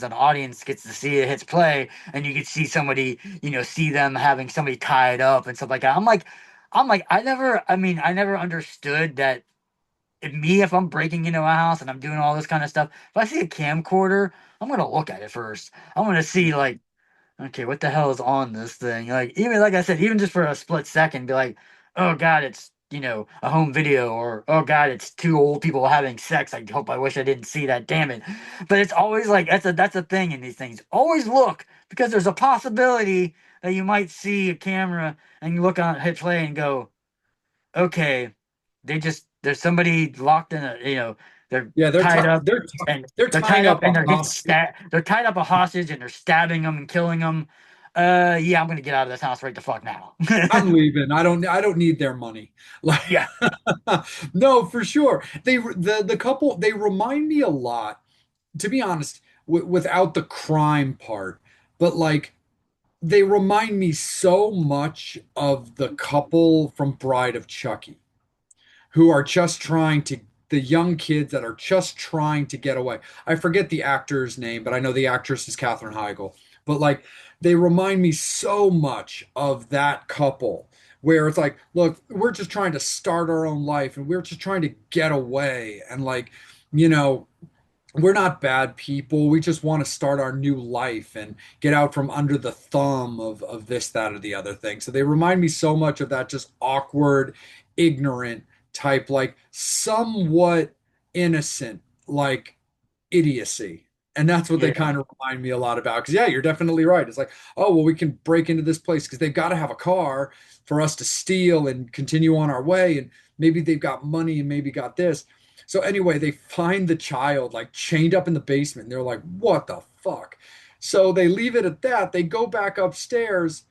an audience gets to see it hits play, and you can see somebody, see them having somebody tied up and stuff like that. I'm like, I never understood that. If I'm breaking into a house and I'm doing all this kind of stuff, if I see a camcorder, I'm gonna look at it first. I'm gonna see, like, okay, what the hell is on this thing? Like, even like I said, even just for a split second, be like, oh god, it's, a home video, or oh god, it's two old people having sex. I wish I didn't see that. Damn it! But it's always like, that's a thing in these things. Always look, because there's a possibility that you might see a camera and you look on hit play and go, okay, there's somebody locked in they're Yeah, tied up, and they're they're tying tied up up a and they're getting hostage. they're tied up a hostage, and they're stabbing them and killing them. Yeah, I'm gonna get out of this house right the fuck now. I'm leaving. I don't need their money. Like, Yeah, no, for sure. The couple, they remind me a lot, to be honest, without the crime part, but like they remind me so much of the couple from Bride of Chucky, who are just trying to, the young kids that are just trying to get away. I forget the actor's name, but I know the actress is Katherine Heigl. But like, they remind me so much of that couple, where it's like, look, we're just trying to start our own life and we're just trying to get away. And like, you know, we're not bad people. We just want to start our new life and get out from under the thumb of this, that, or the other thing. So they remind me so much of that just awkward, ignorant type, like somewhat innocent, like idiocy. And that's what they Yeah. kind of remind me a lot about. Because, yeah, you're definitely right. It's like, oh, well, we can break into this place because they've got to have a car for us to steal and continue on our way. And maybe they've got money and maybe got this. So, anyway, they find the child like chained up in the basement. And they're like, what the fuck? So they leave it at that. They go back upstairs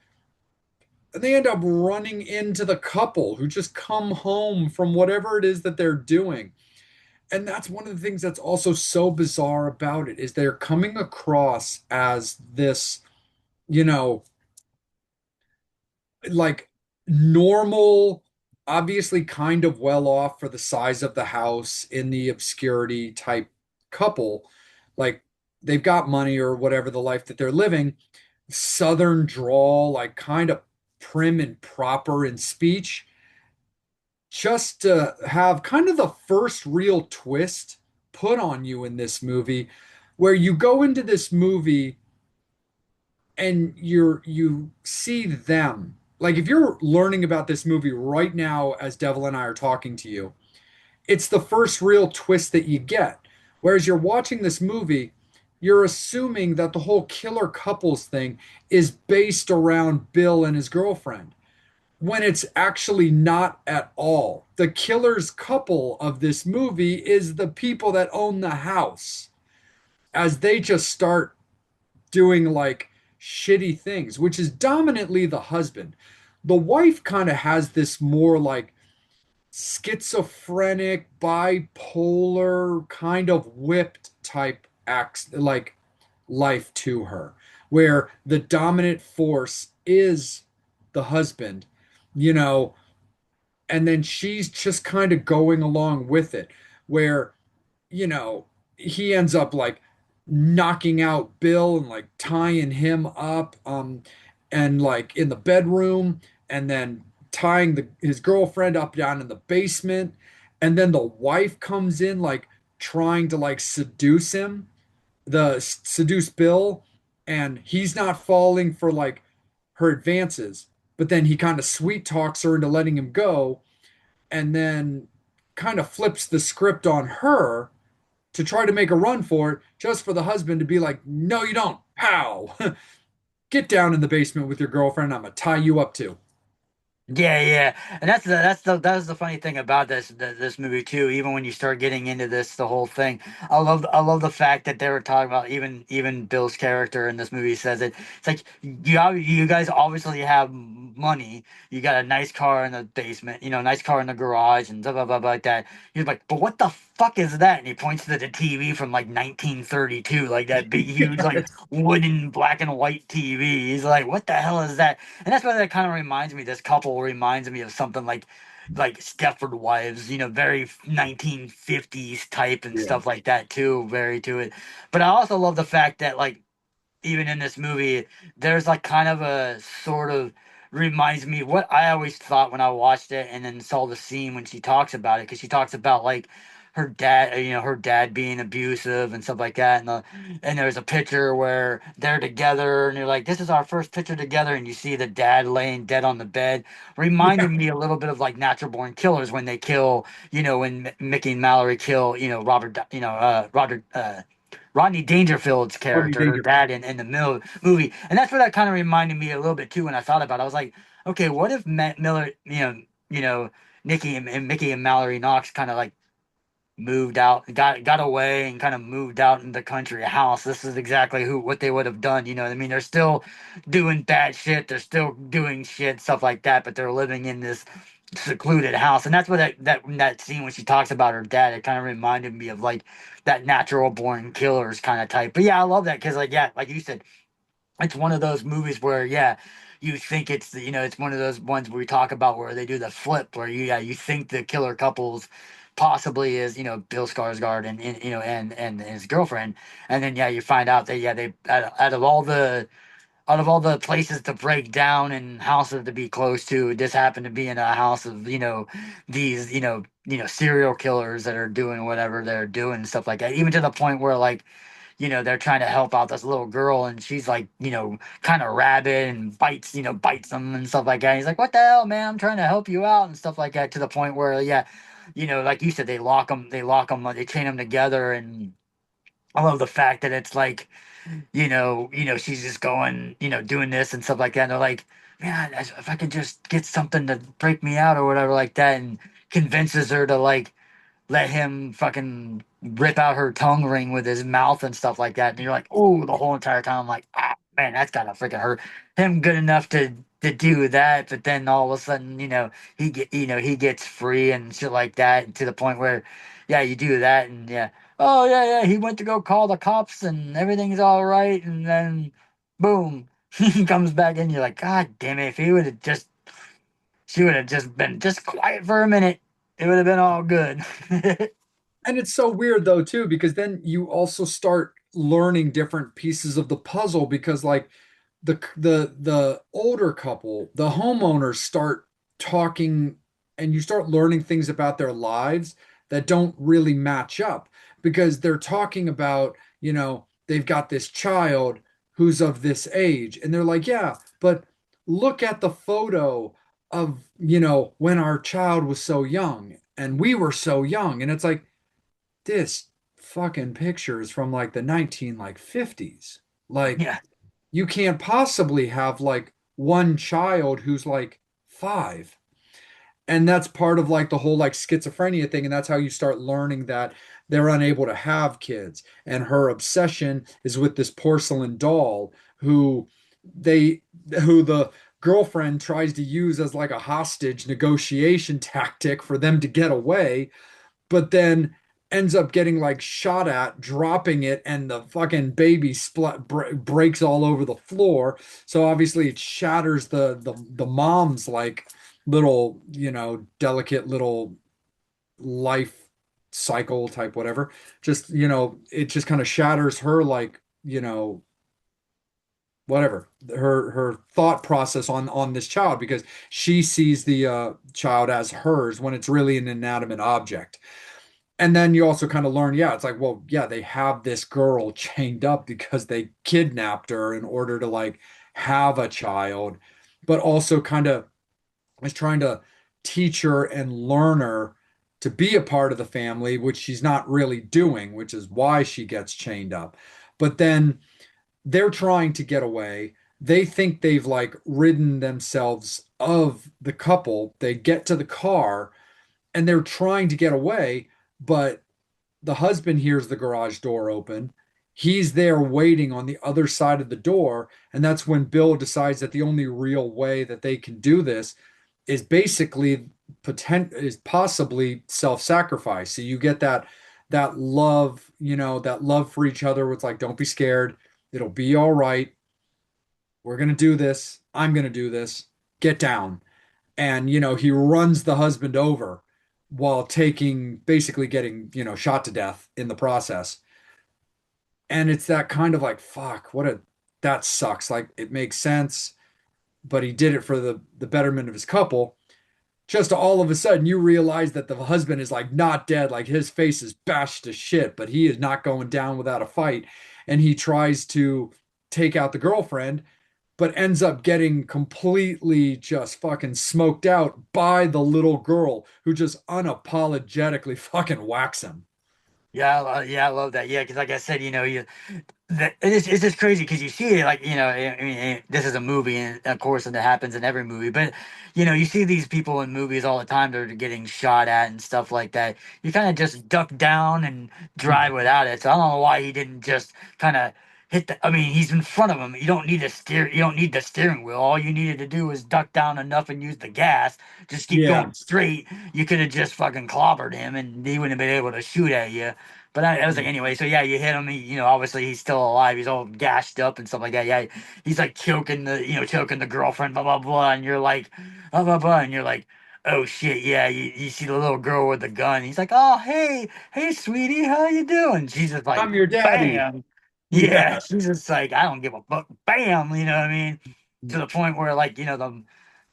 and they end up running into the couple who just come home from whatever it is that they're doing. And that's one of the things that's also so bizarre about it is they're coming across as this, you know, like normal, obviously kind of well off for the size of the house in the obscurity type couple. Like they've got money or whatever the life that they're living, southern drawl, like kind of prim and proper in speech, just to have kind of the first real twist put on you in this movie, where you go into this movie and you see them. Like if you're learning about this movie right now as Devil and I are talking to you, it's the first real twist that you get. Whereas you're watching this movie, you're assuming that the whole killer couples thing is based around Bill and his girlfriend when it's actually not at all. The killer's couple of this movie is the people that own the house as they just start doing like shitty things, which is dominantly the husband. The wife kind of has this more like schizophrenic, bipolar, kind of whipped type acts like life to her, where the dominant force is the husband, you know, and then she's just kind of going along with it, where, you know, he ends up like knocking out Bill and like tying him up, and like in the bedroom, and then tying his girlfriend up down in the basement, and then the wife comes in like trying to like seduce Bill, and he's not falling for like her advances, but then he kind of sweet talks her into letting him go, and then kind of flips the script on her to try to make a run for it, just for the husband to be like, no, you don't. Pow. Get down in the basement with your girlfriend. I'm going to tie you up too. Yeah, yeah, and that's the funny thing about this movie too. Even when you start getting into the whole thing, I love the fact that they were talking about even Bill's character in this movie says it. It's like you guys obviously have money. You got a nice car in the basement, nice car in the garage, and blah blah blah, blah like that. He's like, but what the fuck is that? And he points to the TV from like 1932, like that big huge like Yes. wooden black and white TV. He's like, what the hell is that? And that's why that kind of reminds me. This couple reminds me of something like Stepford Wives, very 1950s type and Yeah. stuff like that too. Very to it. But I also love the fact that like even in this movie, there's like kind of a sort of reminds me what I always thought when I watched it and then saw the scene when she talks about it because she talks about like her dad being abusive and stuff like that and there's a picture where they're together and they're like this is our first picture together and you see the dad laying dead on the bed reminded Yeah. me a little bit of like Natural Born Killers when they kill when Mickey and Mallory kill Robert Rodney Dangerfield's Rodney character, her Danger. dad in the movie, and that's what that kind of reminded me a little bit too when I thought about it. I was like, okay, what if Miller, Nikki and Mickey and Mallory Knox kind of like moved out, got away, and kind of moved out in the country, a house. This is exactly what they would have done. You know what I mean? They're still doing bad shit. They're still doing shit, stuff like that, but they're living in this secluded house. And that's what that scene when she talks about her dad, it kind of reminded me of like that Natural Born Killers kind of type. But yeah, I love that because like yeah, like you said, it's one of those movies where yeah you think it's one of those ones where we talk about where they do the flip where you think the killer couples possibly is Bill Skarsgård and his girlfriend and then yeah you find out that yeah they out of all the places to break down and houses to be close to, this happened to be in a house of these serial killers that are doing whatever they're doing and stuff like that even to the point where like they're trying to help out this little girl and she's like, kind of rabid and bites them and stuff like that. And he's like, what the hell, man? I'm trying to help you out and stuff like that to the point where, yeah, like you said, they lock them, they chain them together I love the fact that it's like, she's just going, doing this and stuff like that. And they're like, man, if I could just get something to break me out or whatever like that, and convinces her to like let him fucking rip out her tongue ring with his mouth and stuff like that. And you're like, oh, the whole entire time I'm like, ah, man, that's gotta freaking hurt him good enough to do that. But then all of a sudden, he gets free and shit like that to the point where, yeah, you do that and yeah, oh yeah, yeah, he went to go call the cops and everything's all right, and then boom, he comes back in. You're like, God damn it! If he would have just, she would have just been just quiet for a minute. It would have been all good. And it's so weird though too, because then you also start learning different pieces of the puzzle because like the older couple, the homeowners start talking and you start learning things about their lives that don't really match up because they're talking about, they've got this child who's of this age and they're like, yeah, but look at the photo of, when our child was so young and we were so young and it's like this fucking picture is from like the 19 like 50s. Like Yeah, you can't possibly have like one child who's like 5. And that's part of like the whole like schizophrenia thing and that's how you start learning that they're unable to have kids and her obsession is with this porcelain doll they who the girlfriend tries to use as like a hostage negotiation tactic for them to get away but then ends up getting like shot at, dropping it, and the fucking baby breaks all over the floor. So obviously it shatters the mom's like little, delicate little life cycle type whatever. Just, it just kind of shatters her like, whatever her thought process on this child because she sees the child as hers when it's really an inanimate object. And then you also kind of learn, yeah, it's like, well, yeah, they have this girl chained up because they kidnapped her in order to like have a child, but also kind of is trying to teach her and learn her to be a part of the family, which she's not really doing, which is why she gets chained up. But then they're trying to get away. They think they've like ridden themselves of the couple. They get to the car and they're trying to get away, but the husband hears the garage door open. He's there waiting on the other side of the door. And that's when Bill decides that the only real way that they can do this is basically is possibly self-sacrifice. So you get that love, that love for each other. It's like, don't be scared. It'll be all right. We're gonna do this. I'm gonna do this. Get down. And he runs the husband over while taking basically getting shot to death in the process and it's that kind of like fuck that sucks like it makes sense but he did it for the betterment of his couple just all of a sudden you realize that the husband is like not dead like his face is bashed to shit but he is not going down without a fight and he tries to take out the girlfriend but ends up getting completely just fucking smoked out by the little girl who just unapologetically fucking whacks him. yeah, yeah, I love that. Yeah, because like I said, it's just crazy because you see it like I mean this is a movie and of course and it happens in every movie but you see these people in movies all the time that are getting shot at and stuff like that you kind of just duck down and drive without it so I don't know why he didn't just kind of hit the I mean he's in front of him you don't need the steering wheel all you needed to do was duck down enough and use the gas just keep Yeah. going straight you could have just fucking clobbered him and he wouldn't have been able to shoot at you but I was like, anyway, so yeah, you hit him. Obviously he's still alive. He's all gashed up and stuff like that. Yeah, he's like choking the girlfriend, blah blah blah, and you're like, blah blah blah, and you're like, oh shit, yeah. You see the little girl with the gun. He's like, oh hey sweetie, how you doing? She's just like, I'm your daddy. bam, yeah. Yeah. She's just like, I don't give a fuck, bam. You know what I mean? To the point where like the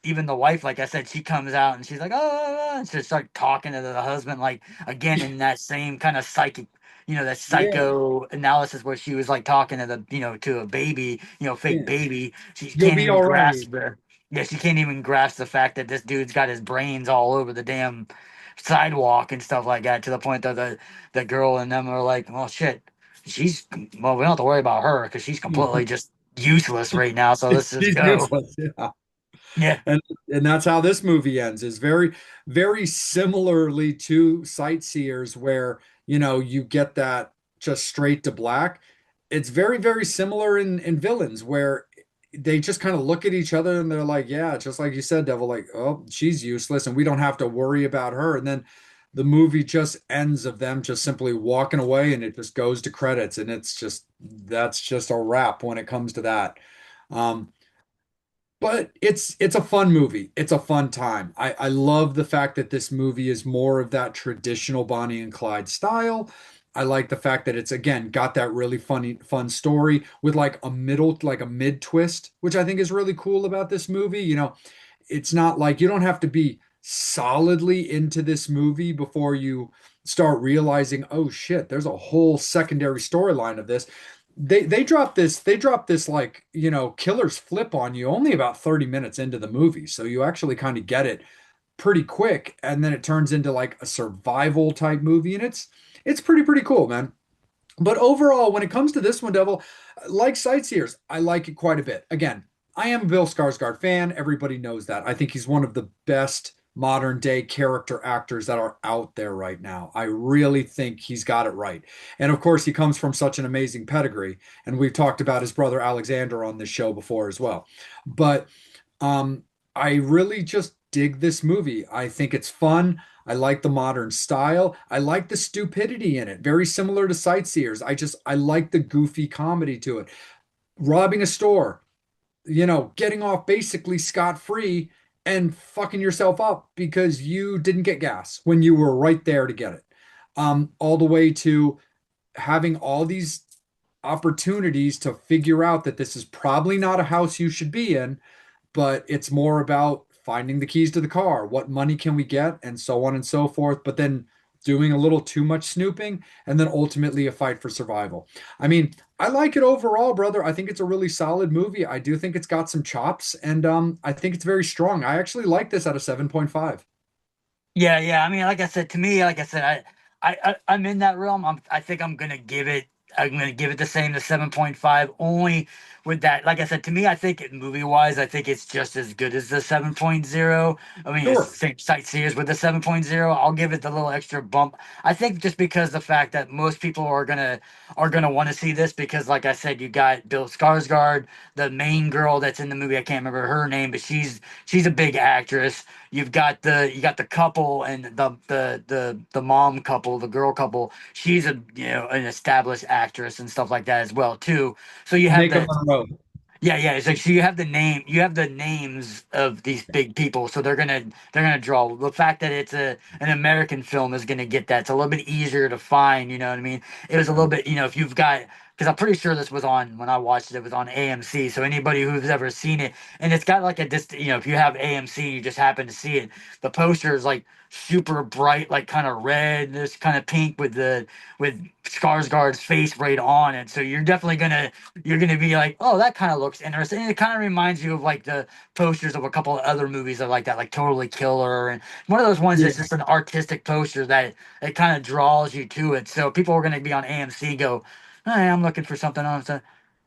even the wife, like I said, she comes out and she's like, oh, and she start talking to the husband, like again in that same kind of psychic, that Yeah. psycho analysis where she was like talking to to a baby, fake Yeah. baby. She You'll can't be even all right. grasp the, yeah, she can't even grasp the fact that this dude's got his brains all over the damn sidewalk and stuff like that. To the point that the girl and them are like, well, shit. she's well, we don't have to worry about her because she's completely just useless right now. So let's just She's go. useless. Yeah. Yeah. and and that's how this movie ends, is very very similarly to Sightseers, where you get that just straight to black. It's very very similar in Villains, where they just kind of look at each other and they're like, yeah, just like you said, Devil, like, oh, she's useless and we don't have to worry about her. And then the movie just ends of them just simply walking away, and it just goes to credits, and that's just a wrap when it comes to that. um but it's a fun movie. It's a fun time. I love the fact that this movie is more of that traditional Bonnie and Clyde style. I like the fact that it's again got that really funny fun story with like a mid twist, which I think is really cool about this movie. It's not like you don't have to be solidly into this movie before you start realizing, oh shit, there's a whole secondary storyline of this. They drop this like, killer's flip on you only about 30 minutes into the movie. So you actually kind of get it pretty quick, and then it turns into like a survival type movie, and it's pretty cool, man. But overall, when it comes to this one, Devil, like Sightseers, I like it quite a bit. Again, I am a Bill Skarsgård fan. Everybody knows that. I think he's one of the best modern day character actors that are out there right now. I really think he's got it right. And of course, he comes from such an amazing pedigree. And we've talked about his brother Alexander on this show before as well. But I really just dig this movie. I think it's fun. I like the modern style. I like the stupidity in it. Very similar to Sightseers. I like the goofy comedy to it. Robbing a store, getting off basically scot-free and fucking yourself up because you didn't get gas when you were right there to get it. All the way to having all these opportunities to figure out that this is probably not a house you should be in, but it's more about finding the keys to the car. What money can we get? And so on and so forth. But then doing a little too much snooping, and then ultimately a fight for survival. I mean, I like it overall, brother. I think it's a really solid movie. I do think it's got some chops, and I think it's very strong. I actually like this at a 7.5. Yeah, yeah. I mean, like I said, to me, like I said, I'm in that realm. I think I'm gonna give it the same, the 7.5, only with that. Like I said, to me, I think movie wise, I think it's just as good as the 7.0. I mean, it's the Sure. same Sightseers with the 7.0. I'll give it the little extra bump. I think just because the fact that most people are gonna want to see this because, like I said, you got Bill Skarsgård, the main girl that's in the movie. I can't remember her name, but she's a big actress. You got the couple and the mom couple, the girl couple. She's an established actress and stuff like that as well too. So you have Jacob the Monroe. yeah, yeah. It's like so you have the names of these big people, so they're gonna draw. The fact that it's an American film is gonna get that. It's a little bit easier to find. You know what I mean? It was a little bit, if you've got because I'm pretty sure this was on when I watched it. It was on AMC. So anybody who's ever seen it, and it's got like if you have AMC, you just happen to see it. The poster is like super bright, like kind of red, this kind of pink with Skarsgård's face right on it. So you're gonna be like, oh, that kind of looks interesting. And it kind of reminds you of like the posters of a couple of other movies that like that, like Totally Killer, and one of those ones Yeah. that's just an artistic poster that it kind of draws you to it. So people are gonna be on AMC go, hey, I'm looking for something on. So,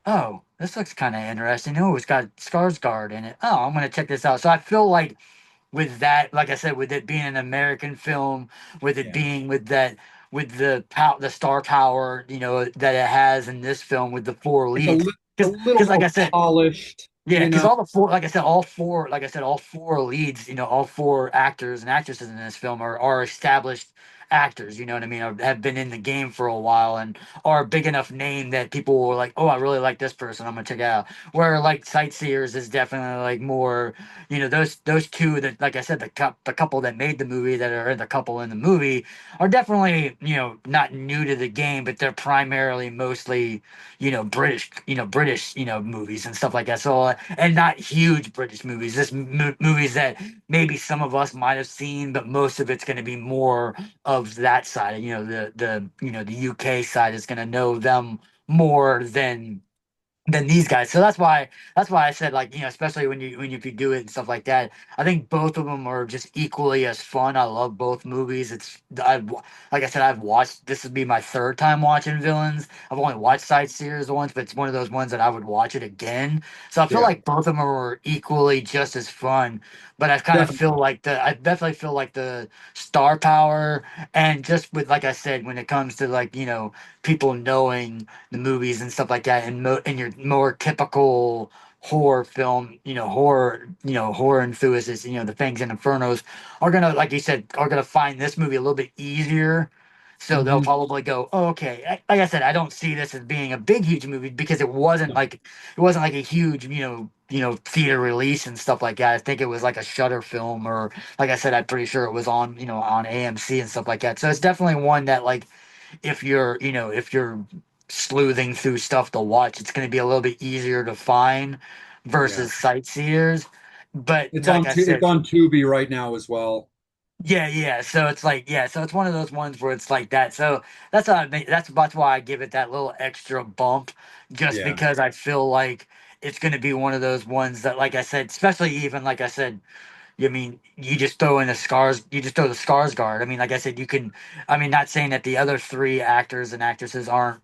oh, this looks kind of interesting. Oh, it's got Skarsgård in it. Oh, I'm gonna check this out. So I feel like with that, like I said, with it being an American film, with it Yeah. being with the star power, that it has in this film with the four It's leads, a little because like I more said, polished, yeah, because all the four, like I said, all four leads, all four actors and actresses in this film are established actors. You know what I mean? Or have been in the game for a while and are a big enough name that people were like, oh, I really like this person. I'm gonna check it out. Where like Sightseers is definitely like more, those two that, like I said, the couple that made the movie that are the couple in the movie are definitely not new to the game, but they're primarily mostly British, movies and stuff like that. So, and not huge British movies, just movies that maybe some of us might have seen, but most of it's going to be more of that side. The UK side is going to know them more than. than these guys. So that's why I said, like, especially when you could do it and stuff like that. I think both of them are just equally as fun. I love both movies. Like I said, I've watched, this would be my third time watching Villains. I've only watched Sightseers once, but it's one of those ones that I would watch it again. So I feel Yeah, like both of them are equally just as fun. But definitely. I definitely feel like the star power, and just with, like I said, when it comes to, like, people knowing the movies and stuff like that, and and your more typical horror film, horror enthusiasts, the Fangs and Infernos are gonna, like you said, are gonna find this movie a little bit easier. So they'll Hmm. probably go, oh, okay. Like I said, I don't see this as being a big, huge movie because it wasn't like a huge, theater release and stuff like that. I think it was like a Shutter film, or like I said, I'm pretty sure it was on, on AMC and stuff like that. So it's definitely one that, like, if you're sleuthing through stuff to watch, it's going to be a little bit easier to find Yeah, versus Sightseers. But like I It's said, on Tubi right now as well. yeah, yeah. So it's like, yeah, so it's one of those ones where it's like that. So that's why I give it that little extra bump, just Yeah. because I feel like it's going to be one of those ones that, like I said, especially even like I said, I mean, you just throw in the scars. You just throw the scars guard. I mean, like I said, you can. I mean, not saying that the other three actors and actresses aren't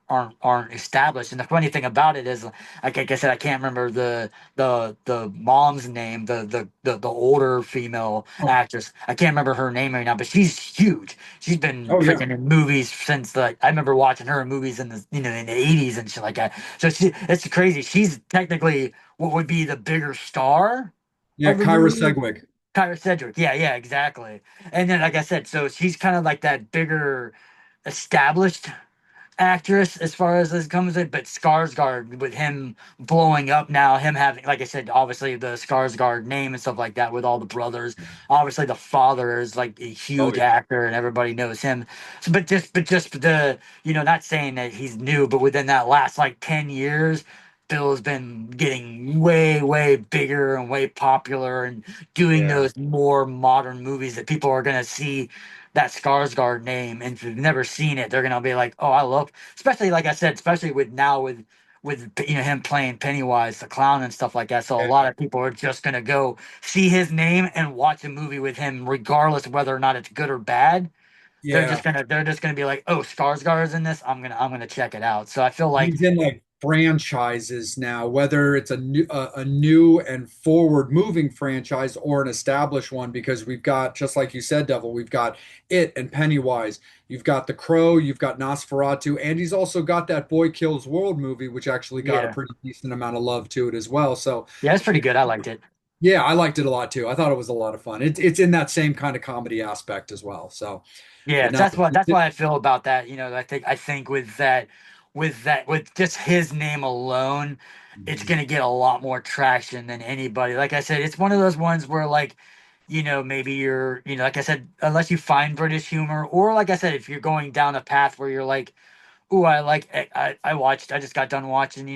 established. And the funny thing about it is, like I said, I can't remember the mom's name, the older female Oh, actress. I can't remember her name right now, but she's huge. She's been oh yeah. freaking in movies since, like, I remember watching her in movies in the in the 80s and shit like that. So it's crazy. She's technically what would be the bigger star Yeah, of the Kyra movie. Sedgwick. Kyra Cedric. Yeah, yeah, exactly. And then, like I said, so she's kind of like that bigger established actress as far as this comes in, but Skarsgård, with him blowing up now, him having, like I said, obviously the Skarsgård name and stuff like that with all the brothers. Obviously, the father is like a Oh huge yeah. actor, and everybody knows him. So, but just the, not saying that he's new, but within that last like 10 years. Bill has been getting way, way bigger and way popular, and doing Yeah. those more modern movies that people are gonna see that Skarsgård name, and if you've never seen it, they're gonna be like, "Oh, I love." Especially, like I said, especially with now with him playing Pennywise the clown and stuff like that. So a lot Yeah. of people are just gonna go see his name and watch a movie with him, regardless of whether or not it's good or bad. Yeah. They're just gonna be like, "Oh, Skarsgård's in this. I'm gonna check it out." So I feel like, He's in like franchises now, whether it's a new and forward moving franchise or an established one, because we've got, just like you said, Devil, we've got It and Pennywise. You've got The Crow, you've got Nosferatu, and he's also got that Boy Kills World movie, which actually got a yeah, pretty decent amount of love to it as well. So, yeah, it's pretty you good. I liked it. yeah, I liked it a lot too. I thought it was a lot of fun. It's in that same kind of comedy aspect as well. So, Yeah, but no, that's why I feel about that. I think with just his name alone, it's Mhm. gonna get a lot more traction than anybody. Like I said, it's one of those ones where, like, maybe you're, like I said, unless you find British humor, or like I said, if you're going down a path where you're like, ooh, I just got done watching,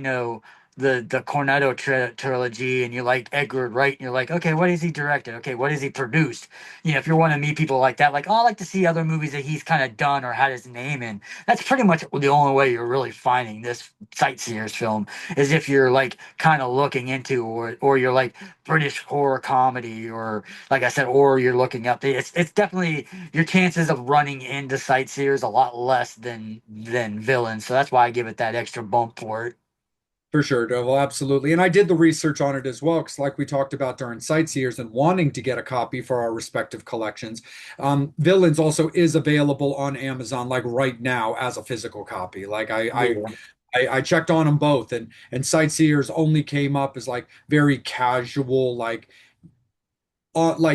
the Cornetto trilogy, and you like Edgar Wright, and you're like, okay, what has he directed? Okay, what has he produced? If you want to meet people like that, like, oh, I like to see other movies that he's kind of done or had his name in. That's pretty much the only way you're really finding this Sightseers film, is if you're like kind of looking into, or you're like British horror comedy, or like I said, or you're looking up. It's definitely, your chances of running into Sightseers a lot less than Villains. So that's why I give it that extra bump for it. For sure, Devil, absolutely. And I did the research on it as well, because like we talked about during Sightseers and wanting to get a copy for our respective collections, Villains also is available on Amazon, like right now as a physical copy. Like Yeah, I checked on them both, and Sightseers only came up as like very casual, like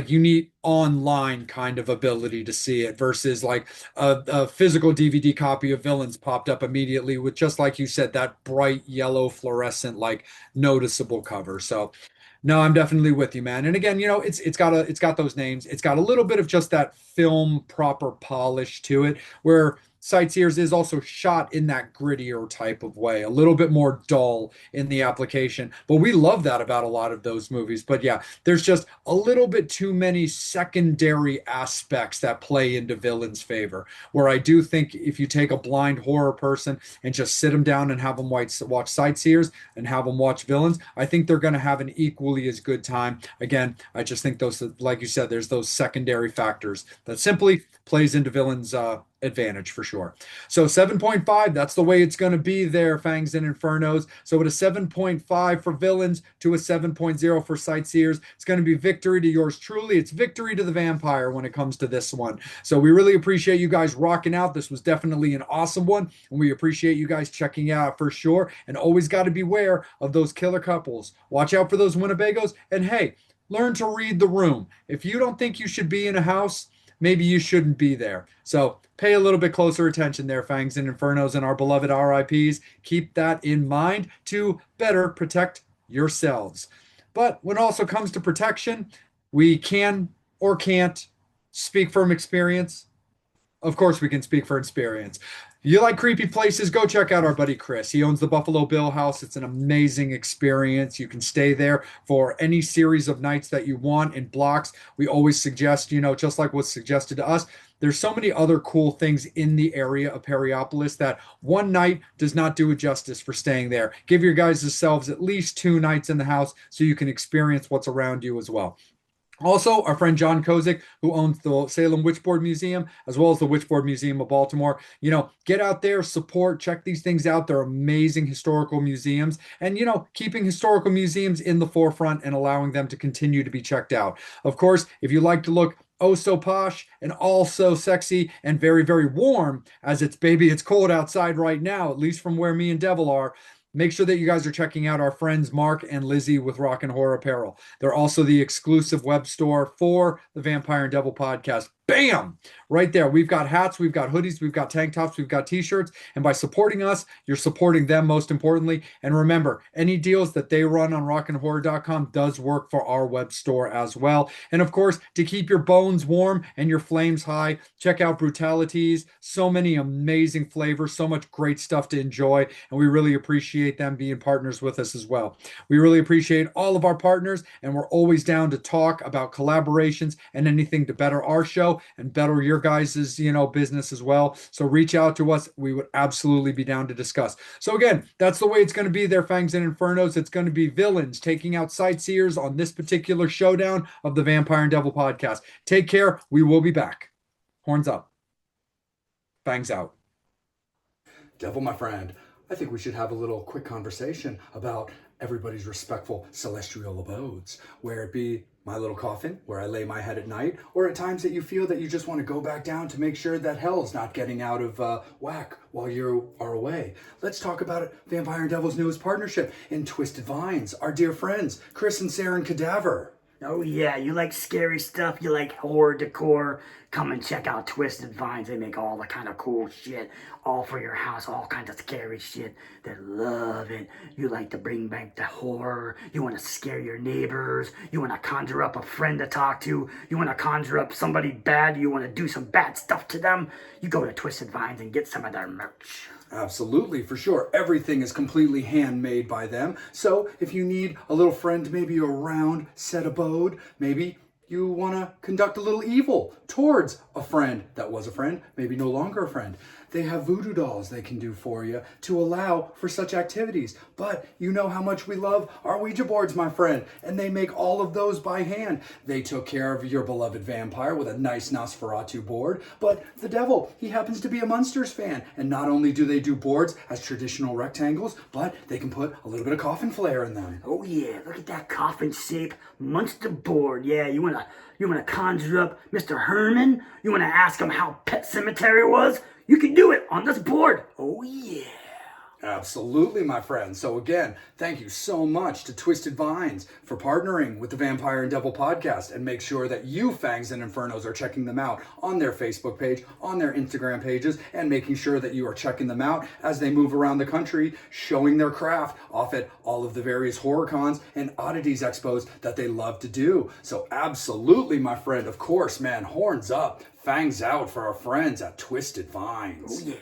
you need online kind of ability to see it versus like a physical DVD copy of Villains popped up immediately with, just like you said, that bright yellow fluorescent like noticeable cover. So no, I'm definitely with you, man. And again, it's got those names. It's got a little bit of just that film proper polish to it, where Sightseers is also shot in that grittier type of way, a little bit more dull in the application. But we love that about a lot of those movies. But yeah, there's just a little bit too many secondary aspects that play into Villains' favor. Where I do think if you take a blind horror person and just sit them down and have them watch Sightseers and have them watch Villains, I think they're going to have an equally as good time. Again, I just think those, like you said, there's those secondary factors that simply plays into Villains' advantage for sure. So 7.5, that's the way it's going to be there, Fangs and Infernos. So at a 7.5 for Villains to a 7.0 for Sightseers, it's going to be victory to yours truly. It's victory to the vampire when it comes to this one. So we really appreciate you guys rocking out. This was definitely an awesome one, and we appreciate you guys checking out for sure. And always got to beware of those killer couples. Watch out for those Winnebagos. And hey, learn to read the room. If you don't think you should be in a house, maybe you shouldn't be there. So pay a little bit closer attention there, Fangs and Infernos and our beloved RIPs. Keep that in mind to better protect yourselves. But when it also comes to protection, we can or can't speak from experience. Of course, we can speak for experience. You like creepy places? Go check out our buddy Chris. He owns the Buffalo Bill House. It's an amazing experience. You can stay there for any series of nights that you want in blocks. We always suggest, just like what's suggested to us, there's so many other cool things in the area of Periopolis that one night does not do it justice for staying there. Give your guys yourselves at least 2 nights in the house so you can experience what's around you as well. Also, our friend John Kozik, who owns the Salem Witchboard Museum, as well as the Witchboard Museum of Baltimore. Get out there, support, check these things out. They're amazing historical museums. And, keeping historical museums in the forefront and allowing them to continue to be checked out. Of course, if you like to look oh so posh and also sexy and very, very warm, as it's cold outside right now, at least from where me and Devil are, make sure that you guys are checking out our friends Mark and Lizzie with Rock and Horror Apparel. They're also the exclusive web store for the Vampire and Devil podcast. Bam! Right there. We've got hats, we've got hoodies, we've got tank tops, we've got t-shirts. And by supporting us, you're supporting them most importantly. And remember, any deals that they run on rockandhorror.com does work for our web store as well. And of course, to keep your bones warm and your flames high, check out Brutalities. So many amazing flavors, so much great stuff to enjoy. And we really appreciate them being partners with us as well. We really appreciate all of our partners, and we're always down to talk about collaborations and anything to better our show and better your guys' business as well. So reach out to us. We would absolutely be down to discuss. So again, that's the way it's going to be there, Fangs and Infernos. It's going to be Villains taking out Sightseers on this particular showdown of the Vampire and Devil podcast. Take care. We will be back. Horns up. Fangs out. Devil, my friend, I think we should have a little quick conversation about everybody's respectful celestial abodes, where it be my little coffin where I lay my head at night, or at times that you feel that you just want to go back down to make sure that hell's not getting out of whack while you are away. Let's talk about Vampire and Devil's newest partnership in Twisted Vines, our dear friends, Chris and Sarah and Cadaver. Oh yeah, you like scary stuff, you like horror decor, come and check out Twisted Vines. They make all the kind of cool shit, all for your house, all kinds of scary shit. They love it. You like to bring back the horror, you want to scare your neighbors, you want to conjure up a friend to talk to, you want to conjure up somebody bad, you want to do some bad stuff to them, you go to Twisted Vines and get some of their merch. Absolutely, for sure. Everything is completely handmade by them. So if you need a little friend, maybe a round set abode, maybe you want to conduct a little evil towards a friend that was a friend, maybe no longer a friend. They have voodoo dolls they can do for you to allow for such activities. But you know how much we love our Ouija boards, my friend, and they make all of those by hand. They took care of your beloved vampire with a nice Nosferatu board, but the devil, he happens to be a Munsters fan. And not only do they do boards as traditional rectangles, but they can put a little bit of coffin flair in them. Oh yeah, look at that coffin shape Munster board. Yeah, you wanna conjure up Mr. Herman? You wanna ask him how Pet Cemetery was? You can do it on this board. Oh yeah. Absolutely, my friend. So again, thank you so much to Twisted Vines for partnering with the Vampire and Devil podcast, and make sure that you, Fangs and Infernos, are checking them out on their Facebook page, on their Instagram pages, and making sure that you are checking them out as they move around the country, showing their craft off at all of the various horror cons and oddities expos that they love to do. So absolutely, my friend, of course, man, horns up. fangs out for our friends at Twisted Oh Vines. yeah.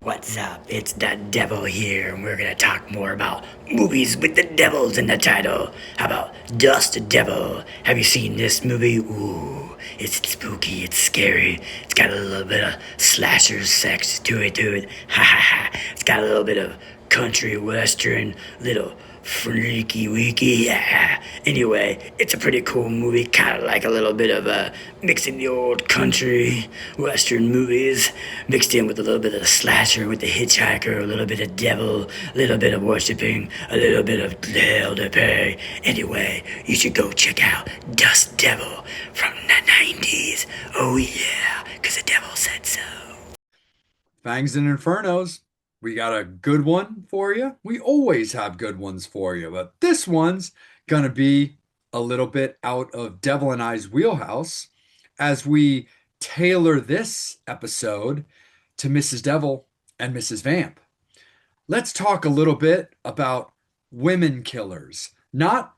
What's up? It's the devil here, and we're gonna talk more about movies with the devils in the title. How about Dust Devil? Have you seen this movie? Ooh, it's spooky, it's scary. It's got a little bit of slasher sex to it. Ha ha ha. It's got a little bit of country western, little freaky weaky, yeah. Anyway, it's a pretty cool movie, kind of like a little bit of a mixing the old country western movies, mixed in with a little bit of the slasher with the hitchhiker, a little bit of devil, a little bit of worshiping, a little bit of hell to pay. Anyway, you should go check out Dust Devil from the 90s. Oh yeah, because the devil said so. Fangs and Infernos. We got a good one for you. We always have good ones for you, but this one's gonna be a little bit out of Devil and I's wheelhouse as we tailor this episode to Mrs. Devil and Mrs. Vamp. Let's talk a little bit about women killers, not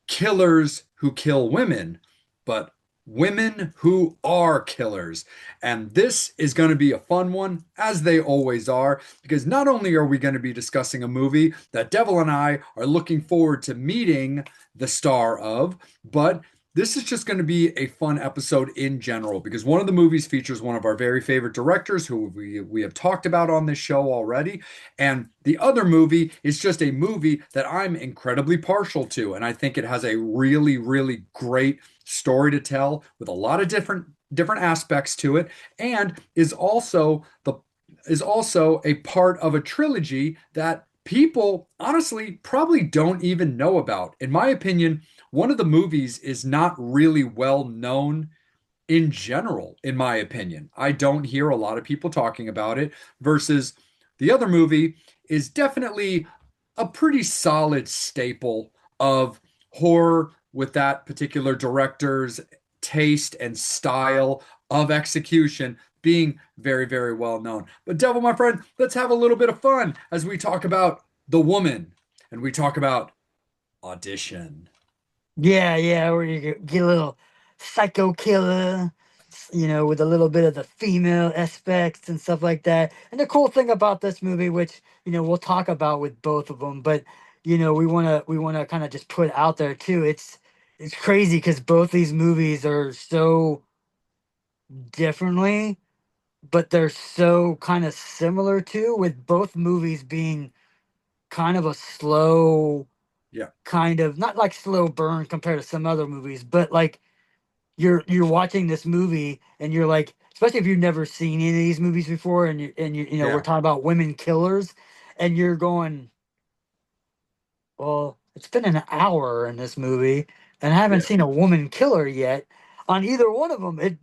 killers who kill women, but women who are killers. And this is going to be a fun one, as they always are, because not only are we going to be discussing a movie that Devil and I are looking forward to meeting the star of, but this is just going to be a fun episode in general because one of the movies features one of our very favorite directors who we have talked about on this show already. And the other movie is just a movie that I'm incredibly partial to. And I think it has a really, really great story to tell with a lot of different aspects to it, and is also a part of a trilogy that people honestly probably don't even know about. In my opinion, one of the movies is not really well known in general, in my opinion. I don't hear a lot of people talking about it, versus the other movie is definitely a pretty solid staple of horror with that particular director's taste and style of execution being very, very well known. But Devil, my friend, let's have a little bit of fun as we talk about The Woman and we talk about Audition. Yeah, yeah, where you get a little psycho killer, with a little bit of the female aspects and stuff like that. And the cool thing about this movie, which we'll talk about with both of them, but we wanna kind of just put out there too. It's crazy because both these movies are so differently, but they're so kind of similar too. With both movies being kind of a slow, Yeah. kind of not like slow burn compared to some other movies, but like you're watching this movie and you're like, especially if you've never seen any of these movies before, and we're Yeah. talking about women killers, and you're going, well, it's been an hour in this movie, and I haven't Yeah. seen a woman killer yet on either one of them. It's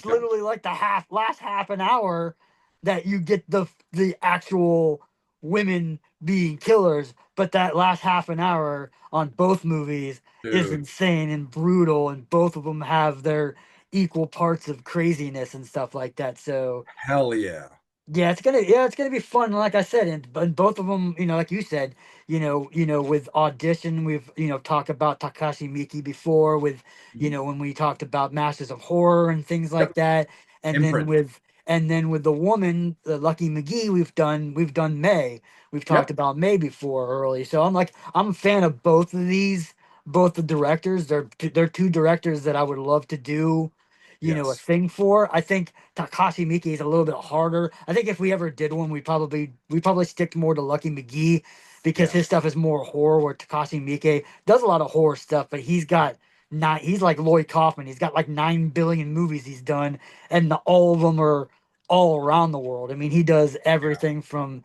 Yeah. literally like the last half an hour that you get the actual women being killers, but that last half an hour on both movies is Dude. insane and brutal, and both of them have their equal parts of craziness and stuff like that. So Hell yeah. yeah, it's gonna be fun. Like I said, and both of them, like you said, with Audition, we've talked about Takashi Miki before. With Mhm. when we talked about Masters of Horror and things like Yep. that, and then Imprint. with the woman, the Lucky McGee, we've done May. We've talked Yep. about May before early. So I'm a fan of both of these, both the directors. They're two directors that I would love to do a Yes. thing for. I think Takashi Miki is a little bit harder. I think if we ever did one, we probably stick more to Lucky McGee because Yeah. his stuff is more horror. Where Takashi Miike does a lot of horror stuff, but he's like Lloyd Kaufman. He's got like 9 billion movies he's done, and all of them are all around the world. I mean, he does everything from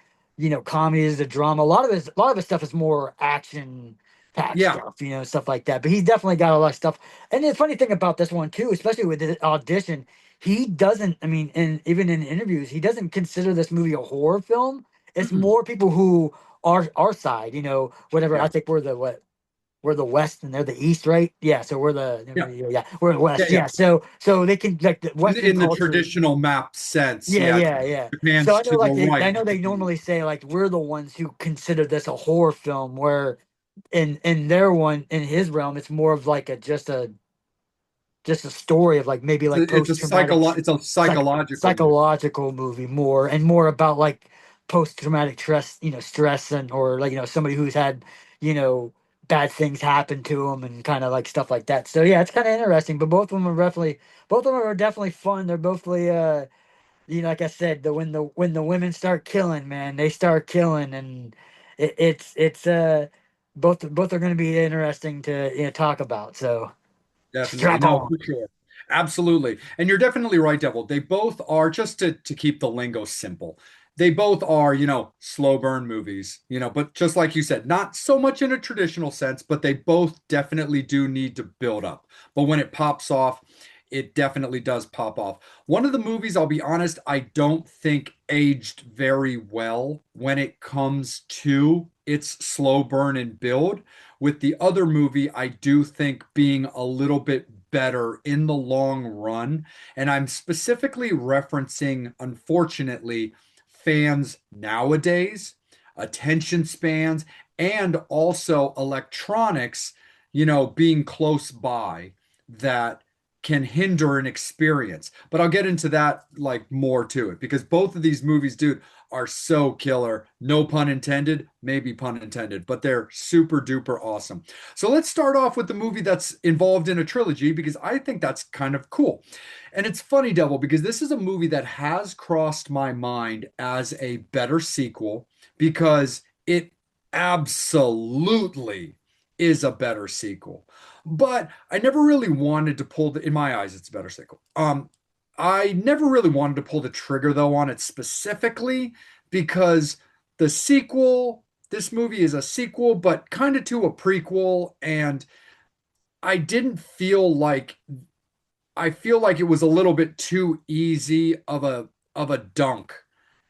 comedies to drama. A lot of his stuff is more action packed Yeah. stuff, stuff like that. But he's definitely got a lot of stuff. And the funny thing about this one too, especially with the Audition, he doesn't. I mean, and even in interviews, he doesn't consider this movie a horror film. It's Mm-mm. more people who are our side, whatever. I Yeah. think we're the West and they're the East, right? Yeah, so Yeah. we're the Yeah. West. Yeah. Yeah, so they can like the Western In the culture. traditional map sense, Yeah, yeah. yeah, yeah. So Japan's I know, to the like I right. know they normally say like we're the ones who consider this a horror film, where in their one in his realm, it's more of like a just a story of like maybe like It's a post-traumatic it's a psychological movie. psychological movie more and more about like post-traumatic stress, stress and or like somebody who's had you know bad things happen to them and kind of like stuff like that. So yeah, it's kind of interesting. But both of them are definitely fun. They're both really like I said, when the women start killing, man, they start killing, and it's both are going to be interesting to talk about. So Definitely. strap No, on. for sure. Absolutely. And you're definitely right, Devil. They both are, just to keep the lingo simple, they both are, slow burn movies, but just like you said, not so much in a traditional sense, but they both definitely do need to build up. But when it pops off, it definitely does pop off. One of the movies, I'll be honest, I don't think aged very well when it comes to its slow burn and build. With the other movie, I do think being a little bit better in the long run. And I'm specifically referencing, unfortunately, fans nowadays, attention spans, and also electronics, being close by that can hinder an experience. But I'll get into that like more to it because both of these movies, dude, are so killer. No pun intended, maybe pun intended, but they're super duper awesome. So let's start off with the movie that's involved in a trilogy because I think that's kind of cool. And it's funny, Devil, because this is a movie that has crossed my mind as a better sequel because it absolutely is a better sequel. But I never really wanted to pull in my eyes, it's a better sequel. I never really wanted to pull the trigger though on it specifically because the sequel, this movie is a sequel, but kind of to a prequel, and I didn't feel like I feel like it was a little bit too easy of a dunk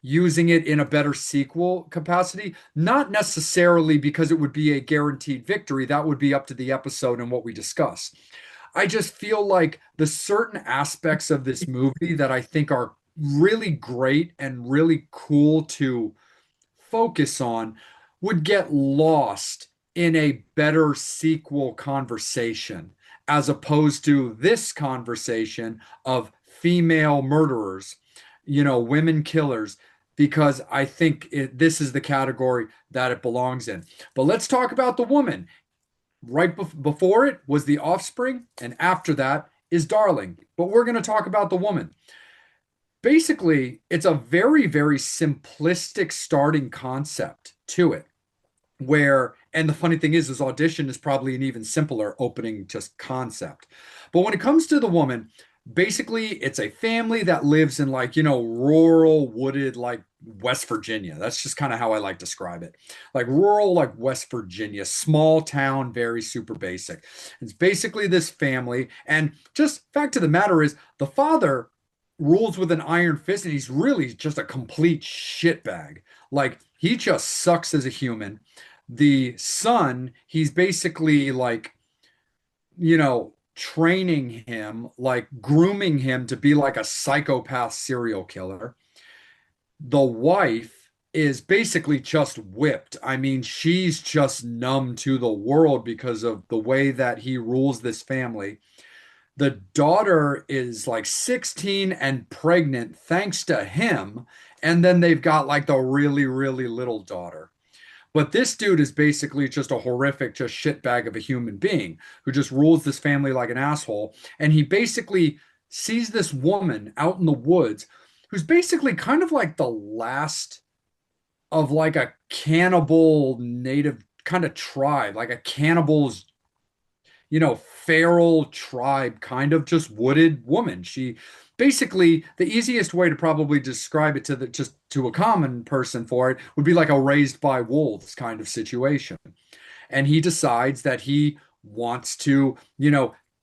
using it in a better sequel capacity, not necessarily because it would be a guaranteed victory. That would be up to the episode and what we discuss. I just feel like the certain aspects of this movie that I think are really great and really cool to focus on would get lost in a better sequel conversation as opposed to this conversation of female murderers, women killers, because I think this is the category that it belongs in. But let's talk about the woman. Right before it was The Offspring, and after that is Darling. But we're going to talk about the woman. Basically, it's a very, very simplistic starting concept to it, where, and the funny thing is Audition is probably an even simpler opening just concept. But when it comes to the woman, basically it's a family that lives in like, rural, wooded, like West Virginia. That's just kind of how I like to describe it. Like rural, like West Virginia, small town, very super basic. It's basically this family. And just fact of the matter is, the father rules with an iron fist, and he's really just a complete shitbag. Like he just sucks as a human. The son, he's basically like, training him, like grooming him to be like a psychopath serial killer. The wife is basically just whipped. I mean, she's just numb to the world because of the way that he rules this family. The daughter is like 16 and pregnant thanks to him. And then they've got like the really, really little daughter. But this dude is basically just a horrific, just shitbag of a human being who just rules this family like an asshole. And he basically sees this woman out in the woods who's basically kind of like the last of like a cannibal native kind of tribe, like a cannibal's, feral tribe, kind of just wooded woman. She basically, the easiest way to probably describe it to the just to a common person for it would be like a raised by wolves kind of situation. And he decides that he wants to,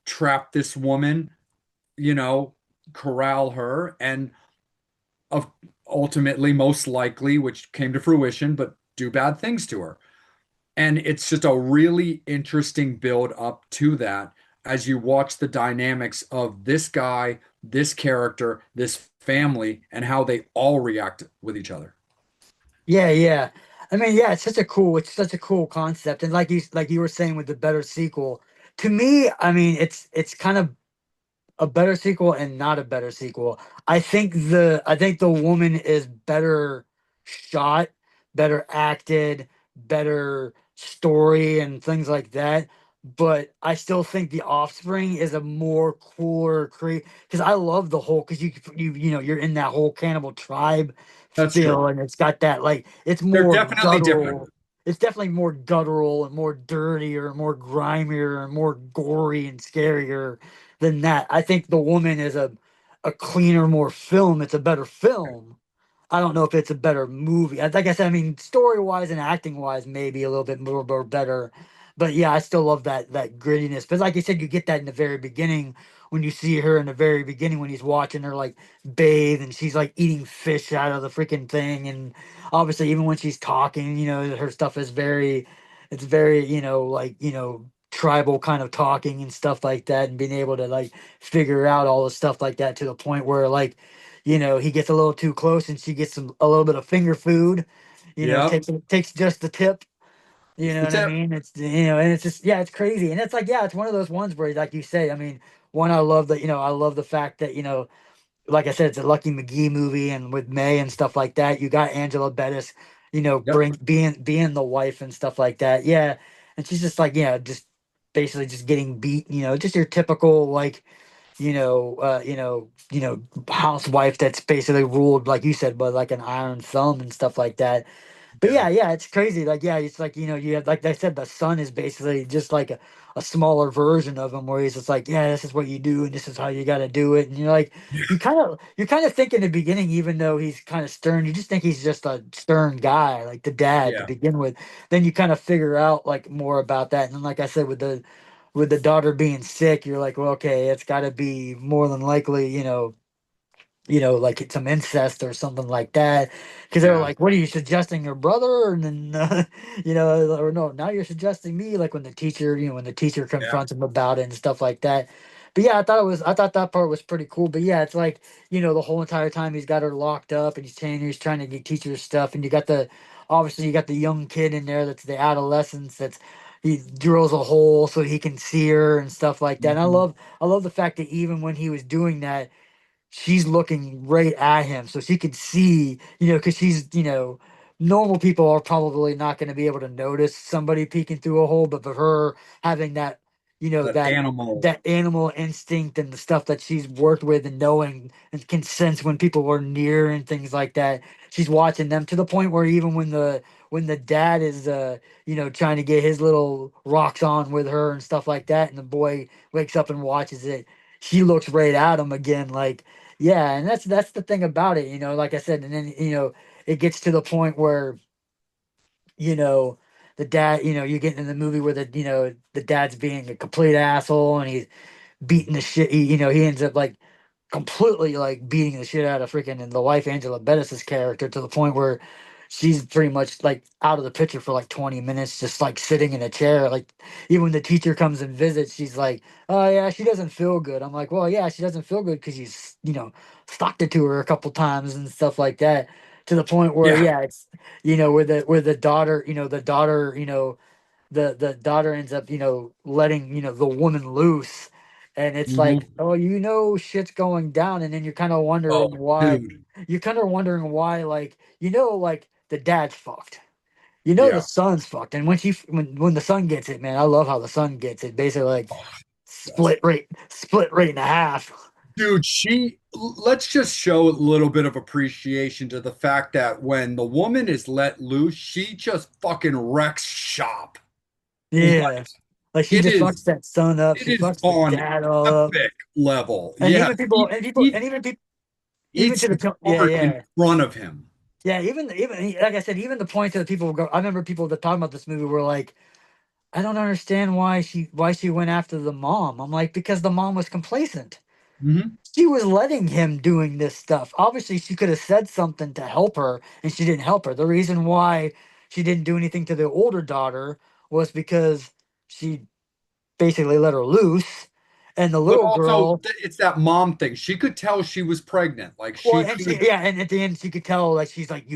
trap this woman, you know, corral her, and of ultimately, most likely, which came to fruition, but do bad things to her. And it's just a really interesting build up to that as you watch the dynamics of this guy, this character, this family, and how they all react with each other. Yeah, yeah. I mean, yeah, it's such a cool concept, and like you were saying with the better sequel, to me, I mean, it's kind of a better sequel and not a better sequel. I think the woman is better shot, better acted, better story and things like that. But I still think the Offspring is a more cooler create because I love the whole because you know you're in that whole cannibal tribe That's true. feel and it's got that like it's They're more definitely different. guttural. It's definitely more guttural and more dirtier, more grimier, and more gory and scarier than that. I think The Woman is a cleaner, more film. It's a better film. I don't know if it's a better movie. Like I said, I mean, story wise and acting wise, maybe a little bit more better. But yeah, I still love that grittiness. But like you said, you get that in the very beginning when you see her in the very beginning when he's watching her like bathe and she's like eating fish out of the freaking thing. And obviously, even when she's talking, you know, her stuff is it's very, you know, like, you know, tribal kind of talking and stuff like that and being able to like figure out all the stuff like that to the point where like you know he gets a little too close and she gets a little bit of finger food, you know, Yep. takes just the tip, you Just know the what I tip. mean? It's you know, and it's just yeah, it's crazy. And it's like yeah, it's one of those ones where like you say, I mean, one I love that, you know, I love the fact that, you know, like I said, it's a Lucky McGee movie, and with May and stuff like that, you got Angela Bettis, you know, Yep. being the wife and stuff like that. Yeah, and she's just like yeah, just basically just getting beat. You know, just your typical like you know housewife that's basically ruled like you said, but like an iron thumb and stuff like that. But Yeah. yeah, it's crazy. Like, yeah, it's like, you know, you have, like I said, the son is basically just like a smaller version of him where he's just like, yeah, this is what you do and this is how you got to do it. And you're like, you kind of think in the beginning, even though he's kind of stern, you just think he's just a stern guy, like the dad to Yeah. begin with. Then you kind of figure out like more about that. And then, like I said, with the daughter being sick, you're like, well, okay, it's got to be more than likely, you know, like it's some incest or something like that. Because they were Yeah. like, "What are you suggesting, your brother?" And then, you know, or no, now you're suggesting me. Like when the teacher, you know, when the teacher Yeah. confronts him about it and stuff like that. But yeah, I thought that part was pretty cool. But yeah, it's like you know, the whole entire time he's got her locked up and he's trying to get teach her stuff, and you got obviously you got the young kid in there that's the adolescence that's. He drills a hole so he can see her and stuff like that. And Mhm. I love the fact that even when he was doing that, she's looking right at him so she can see, you know, because she's, you know, normal people are probably not going to be able to notice somebody peeking through a hole, but for her having that, you know, That animal. that animal instinct and the stuff that she's worked with and knowing and can sense when people are near and things like that, she's watching them to the point where even when the dad is you know trying to get his little rocks on with her and stuff like that and the boy wakes up and watches it, she looks right at him again like yeah, and that's the thing about it, you know, like I said, and then you know, it gets to the point where, you know, the dad, you know, you get in the movie where the you know, the dad's being a complete asshole and he's beating the shit you know, he ends up like completely like beating the shit out of freaking and the wife Angela Bettis's character to the point where she's pretty much like out of the picture for like 20 minutes, just like sitting in a chair. Like even when the teacher comes and visits, she's like, "Oh yeah, she doesn't feel good." I'm like, "Well, yeah, she doesn't feel good because you know, stuck it to her a couple times and stuff like that." To the point where, Yeah. yeah, it's you know, where the daughter, you know, the daughter, you know, the daughter ends up, you know, letting, you know, the woman loose. And it's Hmm. like, oh, you know, shit's going down. And then you're kind of Oh, wondering why, dude. like, you know, like the dad's fucked. You know, the Yeah. son's fucked. And when the son gets it, man, I love how the son gets it. Basically, like, Oh, yes. split right in half. Dude, let's just show a little bit of appreciation to the fact that when the woman is let loose, she just fucking wrecks shop. Like Yeah. Like, she it just is, fucks that son up. it She is fucks the on dad all up. epic level. And Yeah. even people, even Eats to the yeah, card in yeah. front of him. Yeah, even like I said, even the point that people go. I remember people that talking about this movie were like, "I don't understand why she went after the mom." I'm like, because the mom was complacent. Hmm. She was letting him doing this stuff. Obviously, she could have said something to help her, and she didn't help her. The reason why she didn't do anything to the older daughter was because she basically let her loose, and the But little also, girl. it's that mom thing. She could tell she was pregnant. Like Well, she and she could, yeah, and at the end she could tell like she's like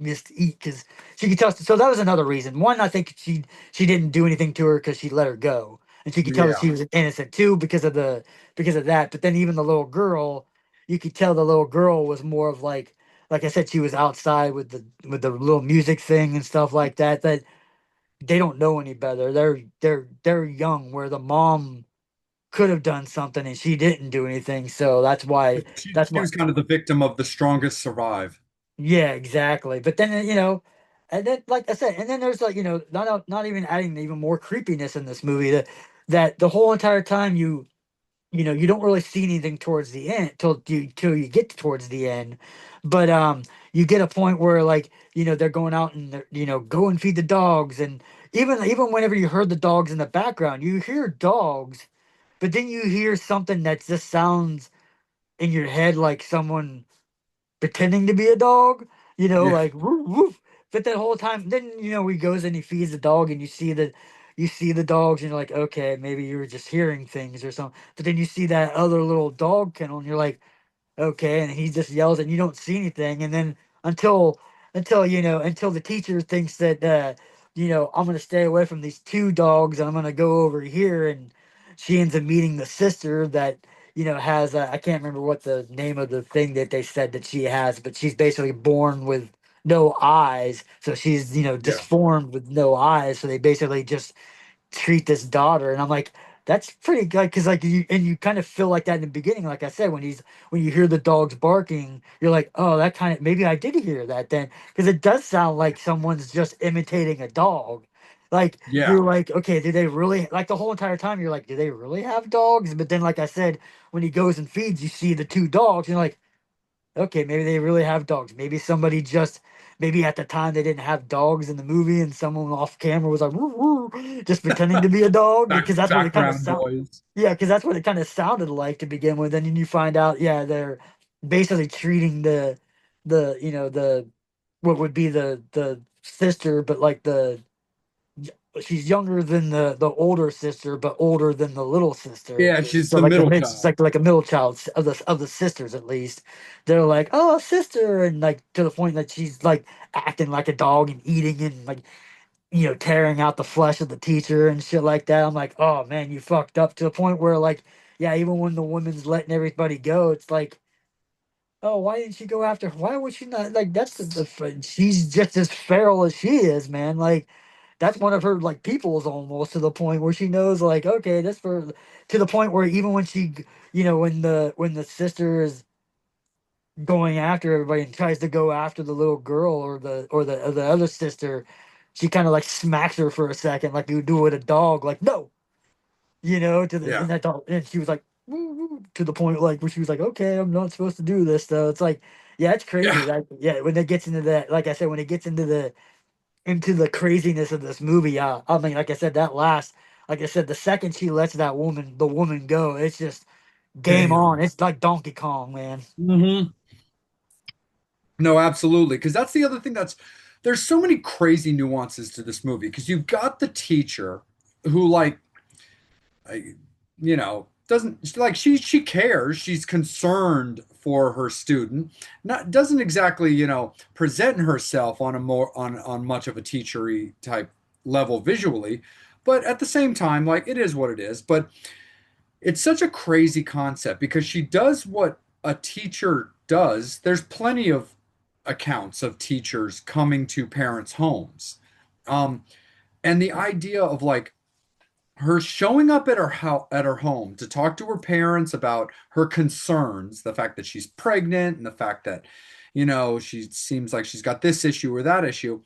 missed eat because she could tell. So that was another reason. One, I think she didn't do anything to her because she let her go, and she could tell that Yeah. she was innocent too because of that. But then even the little girl, you could tell the little girl was more of like I said, she was outside with the little music thing and stuff like that. That they don't know any better. They're young. Where the mom could have done something and she didn't do anything. So that's why She, that's she why was kind of the victim of the strongest survive. yeah, exactly. But then and then like I said, and then there's like not even adding even more creepiness in this movie that the whole entire time you don't really see anything towards the end till you get towards the end, but you get a point where like they're going out and they're, go and feed the dogs, and even whenever you heard the dogs in the background, you hear dogs, but then you hear something that just sounds in your head like someone pretending to be a dog, Yeah. like woof woof. But that whole time, then he goes and he feeds the dog, and you see the dogs, and you're like, okay, maybe you were just hearing things or something. But then you see that other little dog kennel, and you're like, okay, and he just yells and you don't see anything, and then until until the teacher thinks that I'm gonna stay away from these two dogs and I'm gonna go over here, and she ends up meeting the sister that has I can't remember what the name of the thing that they said that she has, but she's basically born with no eyes, so she's Yeah. disformed with no eyes, so they basically just treat this daughter, and I'm like, that's pretty good because like you kind of feel like that in the beginning, like I said, when you hear the dogs barking, you're like, oh, that kind of maybe I did hear that then, because it does sound like someone's just imitating a dog. Like Yeah. you're like, okay, do they really, like the whole entire time you're like, do they really have dogs? But then like I said, when he goes and feeds, you see the two dogs, and you're like, okay, maybe they really have dogs. Maybe at the time they didn't have dogs in the movie, and someone off camera was like, woo, woo, just pretending to be a dog because that's what it kind of Background sound. noise. Yeah, because that's what it kind of sounded like to begin with. And then you find out, yeah, they're basically treating the what would be the sister, but like she's younger than the older sister, but older than the little sister. Yeah, she's So the like middle it's child. like a middle child of the sisters at least. They're like, oh, sister, and like to the point that she's like acting like a dog and eating and like tearing out the flesh of the teacher and shit like that. I'm like, oh man, you fucked up to the point where like, yeah, even when the woman's letting everybody go, it's like, oh, why didn't she go after? Why would she not? Like, that's she's just as feral as she is, man. Like, that's one of her like peoples almost to the point where she knows, like, okay, that's for to the point where even when when the sister is going after everybody and tries to go after the little girl or the other sister, she kind of like smacks her for a second, like you would do with a dog, like no, to the Yeah. and that dog, and she was like "Woo, woo," to the point like where she was like, okay, I'm not supposed to do this though. It's like, yeah, it's crazy. Yeah. Like, yeah, when it gets into that, like I said, when it gets into the craziness of this movie, I mean, like I said, like I said, the second she lets the woman go, it's just game Damn. on. It's like Donkey Kong, man. Hmm. No, absolutely. Because that's the other thing there's so many crazy nuances to this movie. Because you've got the teacher who, like, I- doesn't like she cares. She's concerned for her student. Not doesn't exactly, present herself on a more on much of a teachery type level visually, but at the same time, like it is what it is. But it's such a crazy concept because she does what a teacher does. There's plenty of accounts of teachers coming to parents' homes. Um, and the idea of like her showing up at her home to talk to her parents about her concerns, the fact that she's pregnant and the fact that, she seems like she's got this issue or that issue.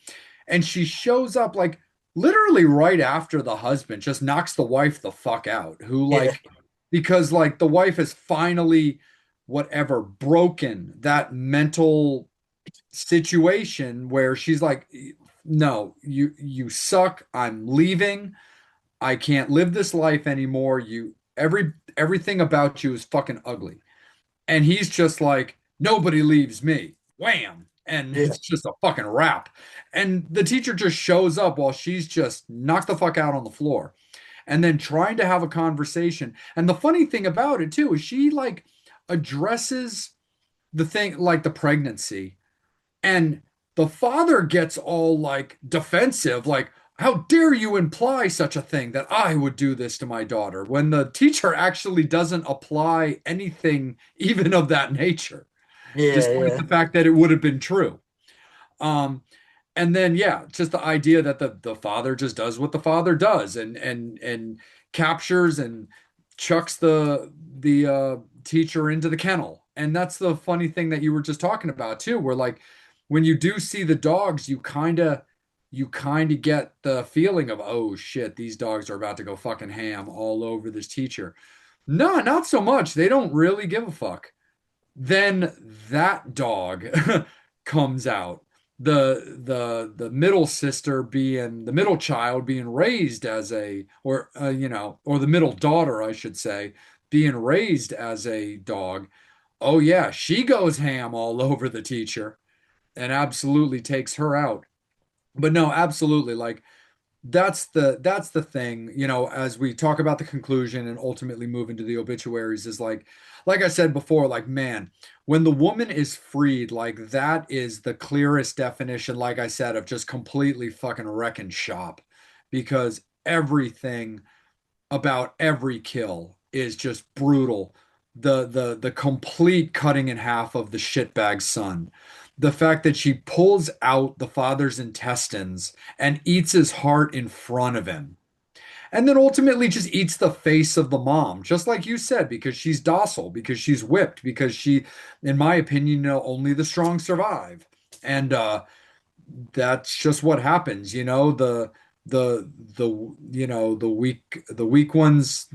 And she shows up like literally right after the husband just knocks the wife the fuck out, who Yeah, like, because like the wife has finally, whatever, broken that mental situation where she's like, no, you suck. I'm leaving. I can't live this life anymore. Everything about you is fucking ugly. And he's just like, nobody leaves me. Wham. And yeah, it's just a fucking wrap. And the teacher just shows up while she's just knocked the fuck out on the floor and then trying to have a conversation. And the funny thing about it too is she like addresses the thing like the pregnancy and the father gets all like defensive, like, how dare you imply such a thing that I would do this to my daughter when the teacher actually doesn't apply anything even of that nature, Yeah, despite yeah. the fact that it would have been true. Um, and then yeah, just the idea that the father just does what the father does and captures and chucks the teacher into the kennel. And that's the funny thing that you were just talking about too, where like when you do see the dogs, you kind of get the feeling of, oh shit, these dogs are about to go fucking ham all over this teacher. No, not so much. They don't really give a fuck. Then that dog comes out. The middle sister being the middle child being raised as a or the middle daughter, I should say, being raised as a dog. Oh yeah, she goes ham all over the teacher and absolutely takes her out. But no, absolutely, like that's the thing, as we talk about the conclusion and ultimately move into the obituaries is like I said before, like man, when the woman is freed, like that is the clearest definition, like I said, of just completely fucking wrecking shop because everything about every kill is just brutal. The complete cutting in half of the shitbag son. The fact that she pulls out the father's intestines and eats his heart in front of him. And then ultimately just eats the face of the mom, just like you said, because she's docile, because she's whipped, because in my opinion, only the strong survive. And that's just what happens, the weak ones,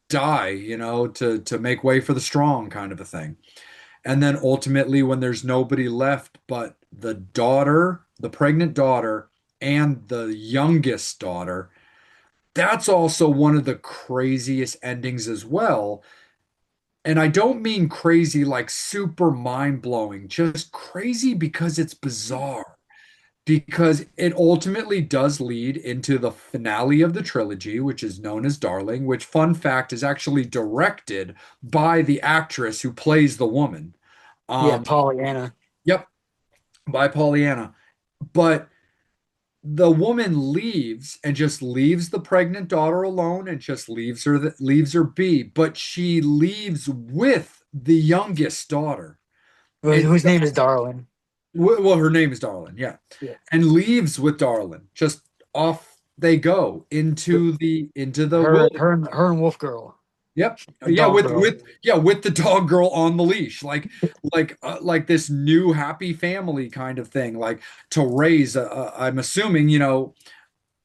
die, to make way for the strong kind of a thing. And then ultimately when there's nobody left but the daughter, the pregnant daughter, and the youngest daughter, that's also one of the craziest endings as well. And I don't mean crazy like super mind-blowing, just crazy because it's bizarre because it ultimately does lead into the finale of the trilogy, which is known as Darling, which, fun fact, is actually directed by the actress who plays the woman. Yeah, Um, Pollyanna. yep, by Pollyanna. But the woman leaves and just leaves the pregnant daughter alone and just leaves her be, but she leaves with the youngest daughter. And Whose name is Darwin. well, her name is Darlin, yeah, Yeah. and leaves with Darlin. Just off they go into the Her, wilderness. her, and- her and Wolf Girl, Yep. the Yeah, dog with girl. with the dog girl on the leash, like this new happy family kind of thing, like to raise. I'm assuming,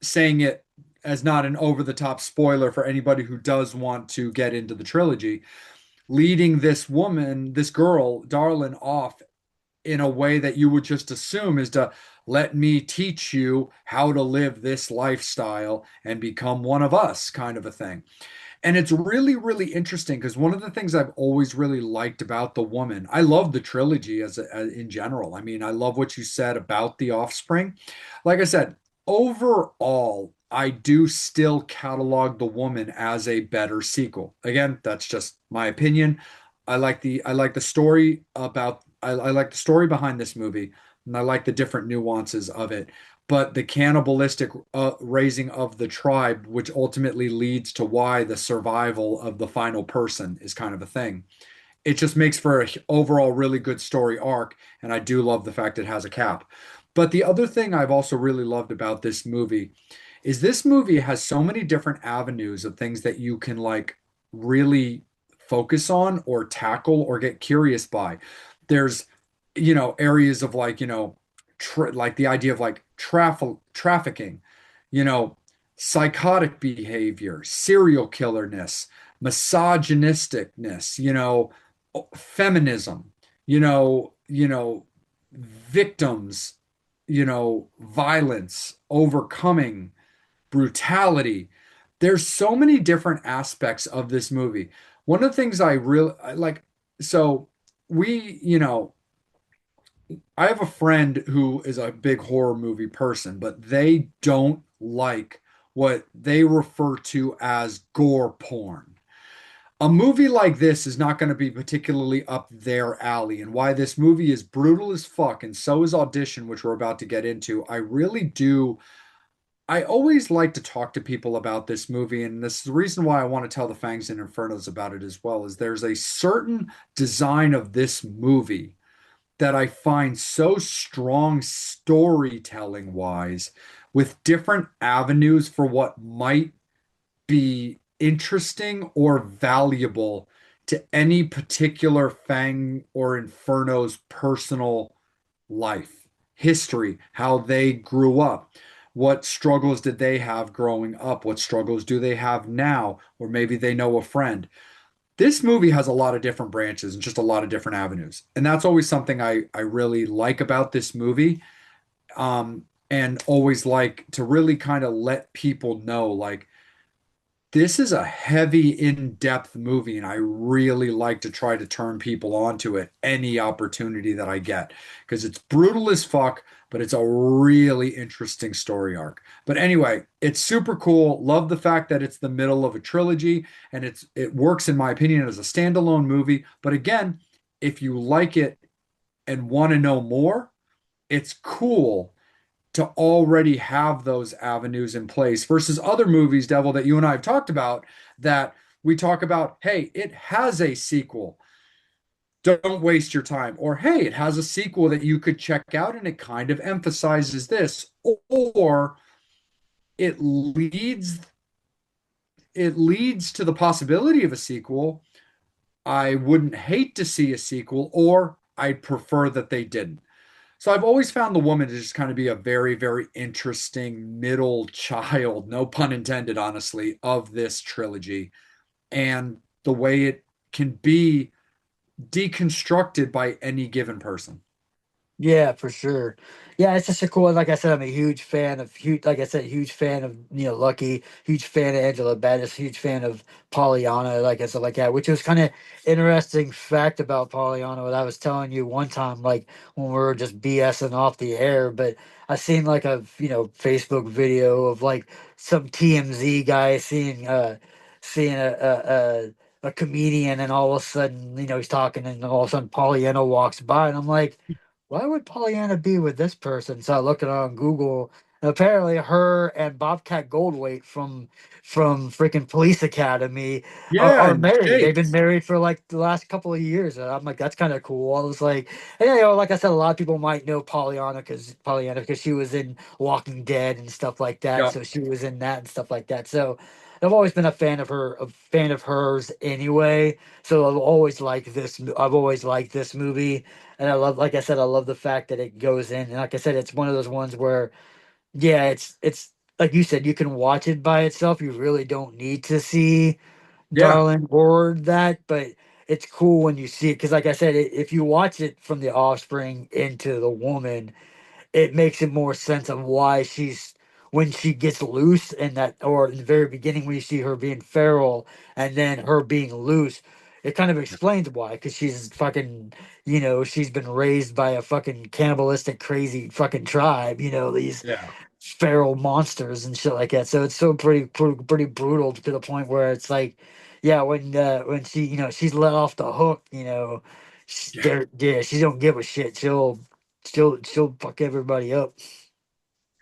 saying it as not an over the top spoiler for anybody who does want to get into the trilogy, leading this woman, this girl, Darlin, off in a way that you would just assume is to let me teach you how to live this lifestyle and become one of us kind of a thing. And it's really, really interesting because one of the things I've always really liked about The Woman, I love the trilogy as in general. I mean, I love what you said about The Offspring. Like I said, overall, I do still catalog The Woman as a better sequel. Again, that's just my opinion. I like the story I like the story behind this movie, and I like the different nuances of it. But the cannibalistic raising of the tribe, which ultimately leads to why the survival of the final person is kind of a thing. It just makes for an overall really good story arc, and I do love the fact it has a cap. But the other thing I've also really loved about this movie has so many different avenues of things that you can like really focus on or tackle or get curious by. There's, areas of like, like the idea of like trafficking, you know, psychotic behavior, serial killerness, misogynisticness, feminism, victims, violence, overcoming brutality. There's so many different aspects of this movie. One of the things I really like, so we, I have a friend who is a big horror movie person, but they don't like what they refer to as gore porn. A movie like this is not going to be particularly up their alley. And why this movie is brutal as fuck, and so is Audition, which we're about to get into. I really do. I always like to talk to people about this movie, and this is the reason why I want to tell the Fangs and Infernos about it as well, is there's a certain design of this movie that I find so strong storytelling wise with different avenues for what might be interesting or valuable to any particular Fang or Inferno's personal life, history, how they grew up. What struggles did they have growing up? What struggles do they have now? Or maybe they know a friend. This movie has a lot of different branches and just a lot of different avenues. And that's always something I really like about this movie. And always like to really kind of let people know, like, this is a heavy, in-depth movie, and I really like to try to turn people onto it any opportunity that I get because it's brutal as fuck, but it's a really interesting story arc. But anyway, it's super cool. Love the fact that it's the middle of a trilogy, and it works, in my opinion, as a standalone movie. But again, if you like it and want to know more, it's cool to already have those avenues in place versus other movies, Devil, that you and I have talked about, that we talk about, hey, it has a sequel. Don't waste your time. Or, hey, it has a sequel that you could check out and it kind of emphasizes this. Or it leads it leads to the possibility of a sequel. I wouldn't hate to see a sequel, or I'd prefer that they didn't. So I've always found The Woman to just kind of be a very, very interesting middle child, no pun intended, honestly, of this trilogy and the way it can be deconstructed by any given person. Yeah, for sure. Yeah, it's just a cool. Like I said, I'm a huge fan of huge. Like I said, huge fan of Lucky. Huge fan of Angela Bettis. Huge fan of Pollyanna. Like I said, like that. Which was kind of interesting fact about Pollyanna. What I was telling you one time, like when we were just BSing off the air. But I seen like a Facebook video of like some TMZ guy seeing a comedian, and all of a sudden he's talking, and all of a sudden Pollyanna walks by, and I'm like, why would Pollyanna be with this person? So I looked it up on Google. And apparently, her and Bobcat Goldthwait from freaking Police Academy Yeah, are and married. They've been Shakes. married for like the last couple of years. And I'm like, that's kind of cool. I was like, and, like I said, a lot of people might know Pollyanna because she was in Walking Dead and stuff like that. Yeah, So she was in that and stuff like that. So I've always been a fan of her, a fan of hers anyway. So I've always liked this. I've always liked this movie. And I love, like I said, I love the fact that it goes in. And like I said, it's one of those ones where, yeah, it's like you said, you can watch it by itself. You really don't need to see yeah, Darling or that, but it's cool when you see it because, like I said, if you watch it from the offspring into the woman, it makes it more sense of why she's when she gets loose, and that, or in the very beginning when you see her being feral and then her being loose, it kind of explains why, because she's fucking, she's been raised by a fucking cannibalistic crazy fucking tribe, these yeah, feral monsters and shit like that. So it's so pretty brutal to the point where it's like, yeah, when she, she's let off the hook, yeah. yeah, she don't give a shit. She'll fuck everybody up.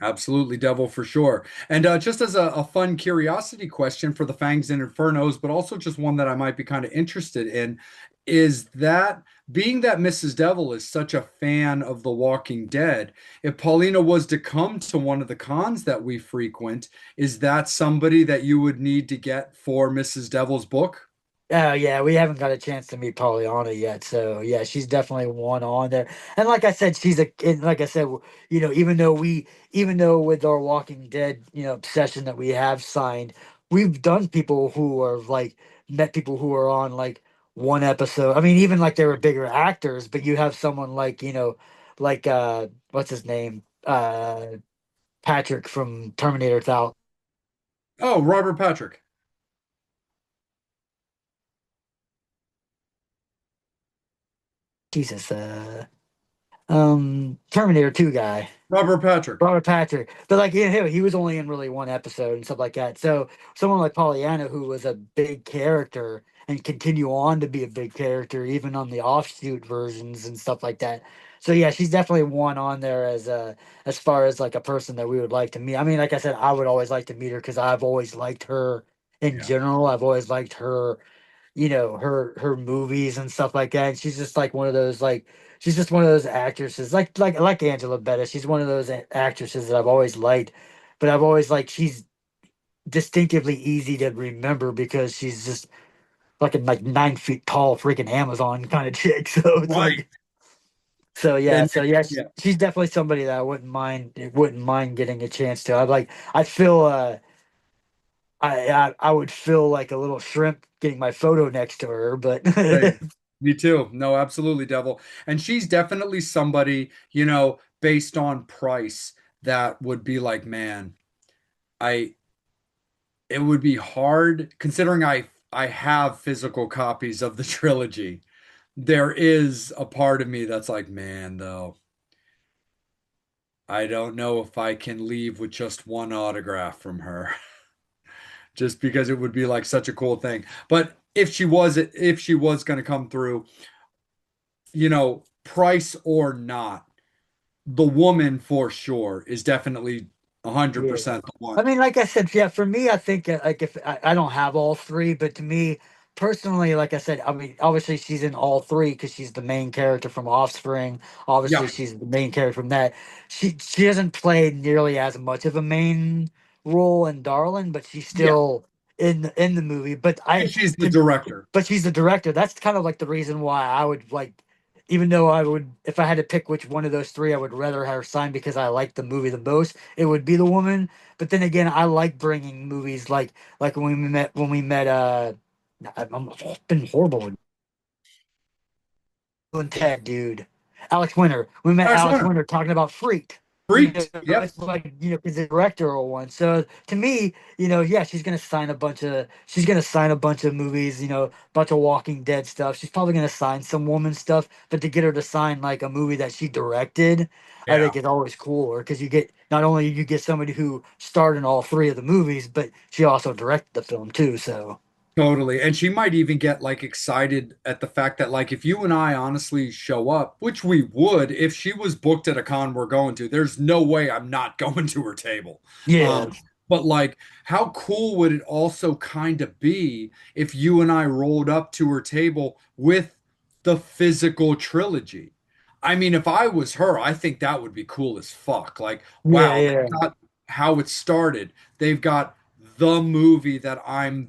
Absolutely, Devil, for sure. And just as a fun curiosity question for the Fangs and Infernos, but also just one that I might be kind of interested in, is that being that Mrs. Devil is such a fan of The Walking Dead, if Paulina was to come to one of the cons that we frequent, is that somebody that you would need to get for Mrs. Devil's book? Oh yeah, we haven't got a chance to meet Pollyanna yet, so yeah, she's definitely one on there. And like I said, and like I said, even though with our Walking Dead, obsession that we have signed, we've done people who are like met people who are on like one episode. I mean, even like they were bigger actors, but you have someone like like what's his name, Patrick from Terminator 1000. Oh, Robert Patrick. Jesus, Terminator 2 guy. Robert Patrick. Robert Patrick. But like he was only in really one episode and stuff like that. So someone like Pollyanna, who was a big character and continue on to be a big character, even on the offshoot versions and stuff like that. So yeah, she's definitely one on there as far as like a person that we would like to meet. I mean, like I said, I would always like to meet her because I've always liked her in Yeah. general. I've always liked her, her movies and stuff like that. And she's just like one of those like she's just one of those actresses like Angela Betta. She's one of those actresses that I've always liked, but I've always like she's distinctively easy to remember because she's just fucking like 9 feet tall, freaking Amazon kind of chick. So it's Right. like, And so yeah, yeah. she's definitely somebody that I wouldn't mind getting a chance to. I feel I would feel like a little shrimp getting my photo next to her, but Hey, me too. No, absolutely, Devil. And she's definitely somebody, based on price that would be like, man, I it would be hard considering I have physical copies of the trilogy. There is a part of me that's like, man, though, I don't know if I can leave with just one autograph from her, just because it would be like such a cool thing. But if she was going to come through, price or not, the woman for sure is definitely yeah. 100% the one. I mean, like I said, yeah, for me, I think like if I don't have all three, but to me personally, like I said, I mean, obviously she's in all three because she's the main character from Offspring. Obviously, Yeah, she's the main character from that. She hasn't played nearly as much of a main role in Darlin', but she's yeah. still in the movie. And she's the director. But she's the director. That's kind of like the reason why I would like, even though I would, if I had to pick which one of those three, I would rather have her sign because I like the movie the most. It would be the woman. But then again, I like bringing movies like when we met. I've been horrible and Ted, dude. Alex Winter. We met Alex Alex Winter. Winter talking about Freaked. Freaked. Yep. It's like because the director or one. So to me, yeah, she's gonna sign a bunch of movies, bunch of Walking Dead stuff. She's probably gonna sign some woman stuff, but to get her to sign like a movie that she directed, I Yeah. think it's always cooler because you get not only you get somebody who starred in all three of the movies, but she also directed the film too. So Totally. And she might even get like excited at the fact that like if you and I honestly show up, which we would if she was booked at a con we're going to, there's no way I'm not going to her table. yeah, Um, but like how cool would it also kind of be if you and I rolled up to her table with the physical trilogy? I mean, if I was her, I think that would be cool as fuck. Like, yeah, wow, yeah, they've got how it started. They've got the movie that I'm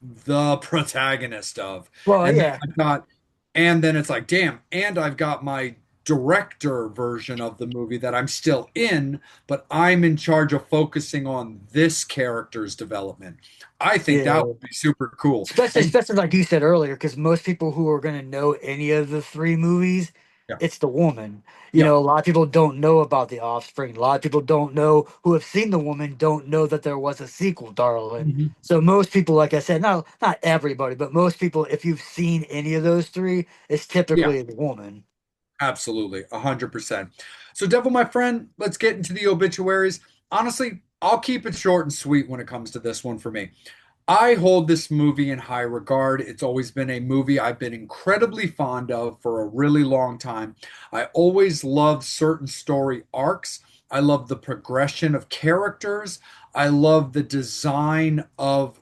the protagonist of. well, And then yeah. I've got, and then it's like, damn, and I've got my director version of the movie that I'm still in, but I'm in charge of focusing on this character's development. I think that Yeah. would be super cool. Especially, And especially like you said earlier, because most people who are going to know any of the three movies, yeah, it's the woman. yeah, A lot of people don't know about The Offspring. A lot of people don't know who have seen the woman don't know that there was a sequel, darling. mhm, So most people, like I said, not everybody, but most people, if you've seen any of those three, it's yeah, typically the woman. absolutely, 100%. So, Devil, my friend, let's get into the obituaries. Honestly, I'll keep it short and sweet when it comes to this one for me. I hold this movie in high regard. It's always been a movie I've been incredibly fond of for a really long time. I always loved certain story arcs. I love the progression of characters. I love the design of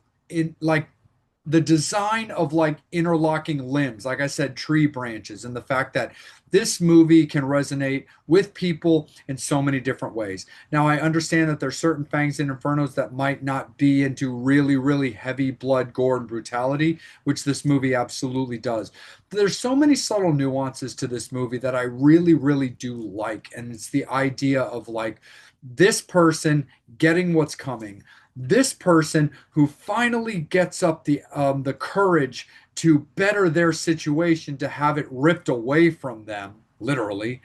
like interlocking limbs, like I said, tree branches, and the fact that this movie can resonate with people in so many different ways. Now, I understand that there's certain Fangs and Infernos that might not be into really, really heavy blood, gore, and brutality, which this movie absolutely does. There's so many subtle nuances to this movie that I really, really do like. And it's the idea of like this person getting what's coming, this person who finally gets up the courage to better their situation to have it ripped away from them, literally.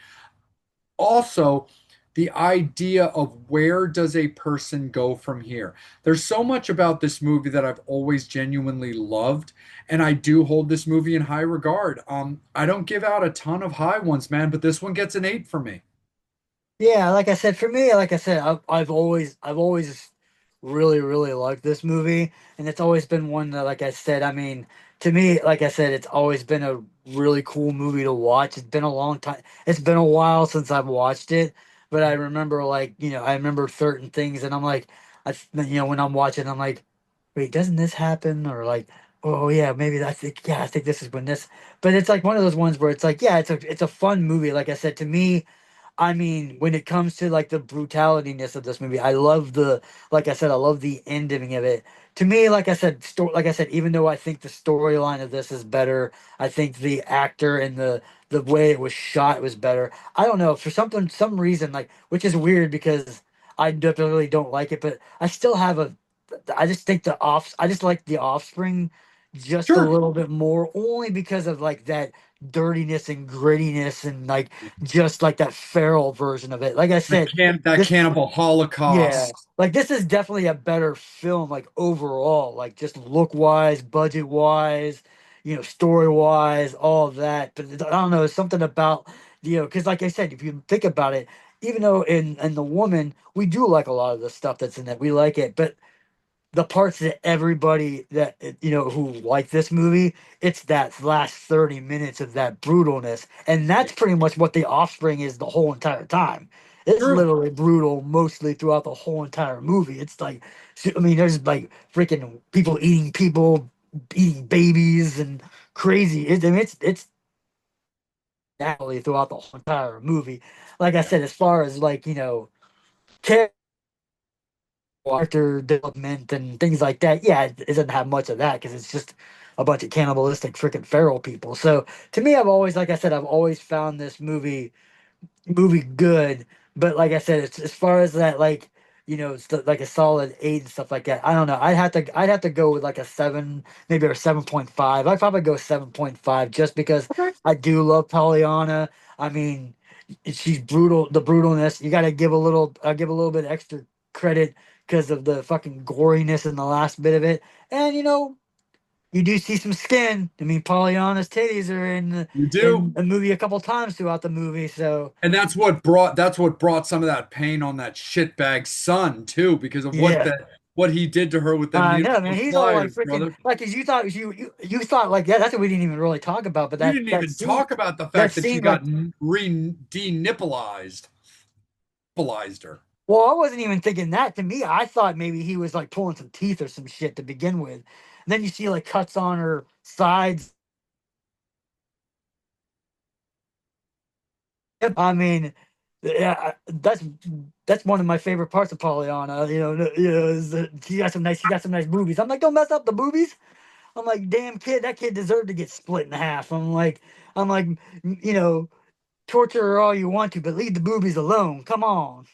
Also, the idea of where does a person go from here? There's so much about this movie that I've always genuinely loved, and I do hold this movie in high regard. I don't give out a ton of high ones, man, but this one gets an 8 for me. Yeah, like I said, for me, like I said, I've always really, really liked this movie, and it's always been one that, like I said, I mean, to me, like I said, it's always been a really cool movie to watch. It's been a long time. It's been a while since I've watched it, but I remember like, I remember certain things and I'm like, when I'm watching, I'm like, wait, doesn't this happen? Or like, oh yeah, maybe I think this is when this, but it's like one of those ones where it's like, yeah, it's a fun movie. Like I said, to me, I mean, when it comes to like the brutalityness of this movie, like I said, I love the ending of it. To me, like I said, even though I think the storyline of this is better, I think the actor and the way it was shot was better. I don't know, for some reason, like, which is weird because I definitely don't like it, but I just think I just like the Offspring just a Sure. little bit more, only because of like that dirtiness and grittiness and like just like that feral version of it. Like I said, That this cannibal yeah, holocaust. like this is definitely a better film, like overall, like just look wise, budget wise, story wise, all of that. But I don't know, something about because like I said, if you think about it, even though in the woman we do like a lot of the stuff that's in it, we like it, but the parts that everybody that who like this movie, it's that last 30 minutes of that brutalness, and that's pretty much what the Offspring is the whole entire time. It's True. literally brutal mostly throughout the whole entire movie. It's like, I mean, there's like freaking people eating babies and crazy. I mean, it's naturally throughout the whole entire movie. Like I Yeah. said, as far as like character development and things like that. Yeah, it doesn't have much of that because it's just a bunch of cannibalistic freaking feral people. So to me, like I said, I've always found this movie good. But like I said, it's as far as that, like it's like a solid 8 and stuff like that. I don't know. I'd have to go with like a 7, maybe a 7.5. I'd probably go 7.5 just because Okay. I do love Pollyanna. I mean, she's brutal. The brutalness, you got to give a little. Give a little bit extra credit because of the fucking goriness in the last bit of it. And you do see some skin. I mean, Pollyanna's titties are You in do. the movie a couple times throughout the movie. So And that's what brought some of that pain on that shitbag son too, because of yeah. what he did to her with them I needles know, man. and He's all like pliers, freaking brother. like, cause you thought like, yeah, that's what we didn't even really talk about. But We that didn't that even scene, talk about the that fact that she scene, got like, de-nipplized, nipplized her. well, I wasn't even thinking that. To me, I thought maybe he was like pulling some teeth or some shit to begin with. And then you see like cuts on her sides. Yep. I mean, yeah, that's one of my favorite parts of Pollyanna. Is that she got some nice boobies. I'm like, don't mess up the boobies. I'm like, damn kid, that kid deserved to get split in half. I'm like, you know, torture her all you want to, but leave the boobies alone. Come on.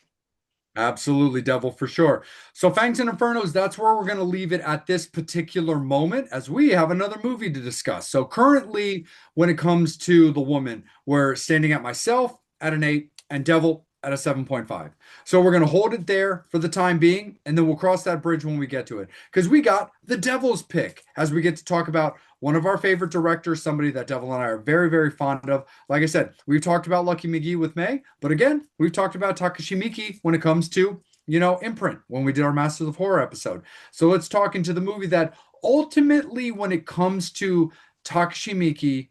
Absolutely, Devil, for sure. So, Fangs and Infernos, that's where we're going to leave it at this particular moment as we have another movie to discuss. So, currently, when it comes to The Woman, we're standing at myself at an 8 and Devil at a 7.5. So, we're going to hold it there for the time being, and then we'll cross that bridge when we get to it. Because we got the Devil's pick as we get to talk about one of our favorite directors, somebody that Devil and I are very, very fond of. Like I said, we've talked about Lucky McGee with May, but again, we've talked about Takashi Miike when it comes to, Imprint when we did our Masters of Horror episode. So let's talk into the movie that ultimately, when it comes to Takashi Miike,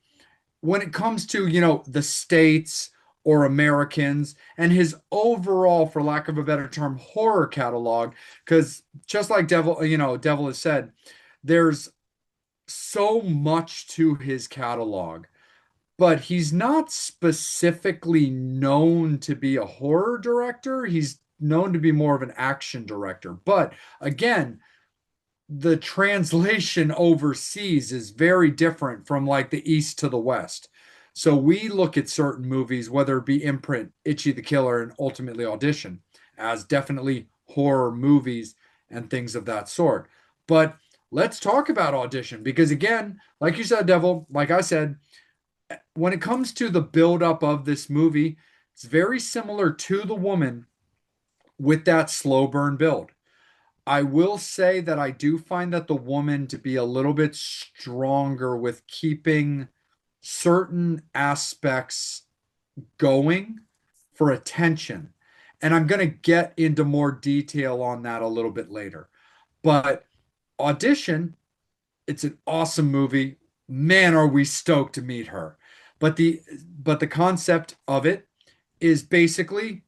when it comes to, the States or Americans and his overall, for lack of a better term, horror catalog, because just like Devil has said, there's so much to his catalog, but he's not specifically known to be a horror director. He's known to be more of an action director. But again, the translation overseas is very different from like the East to the West. So we look at certain movies, whether it be Imprint, Itchy the Killer, and ultimately Audition, as definitely horror movies and things of that sort. But let's talk about Audition because, again, like you said, Devil, like I said, when it comes to the buildup of this movie, it's very similar to The Woman with that slow burn build. I will say that I do find that The Woman to be a little bit stronger with keeping certain aspects going for attention. And I'm going to get into more detail on that a little bit later. But Audition, it's an awesome movie. man, are we stoked to meet her. But the concept of it is basically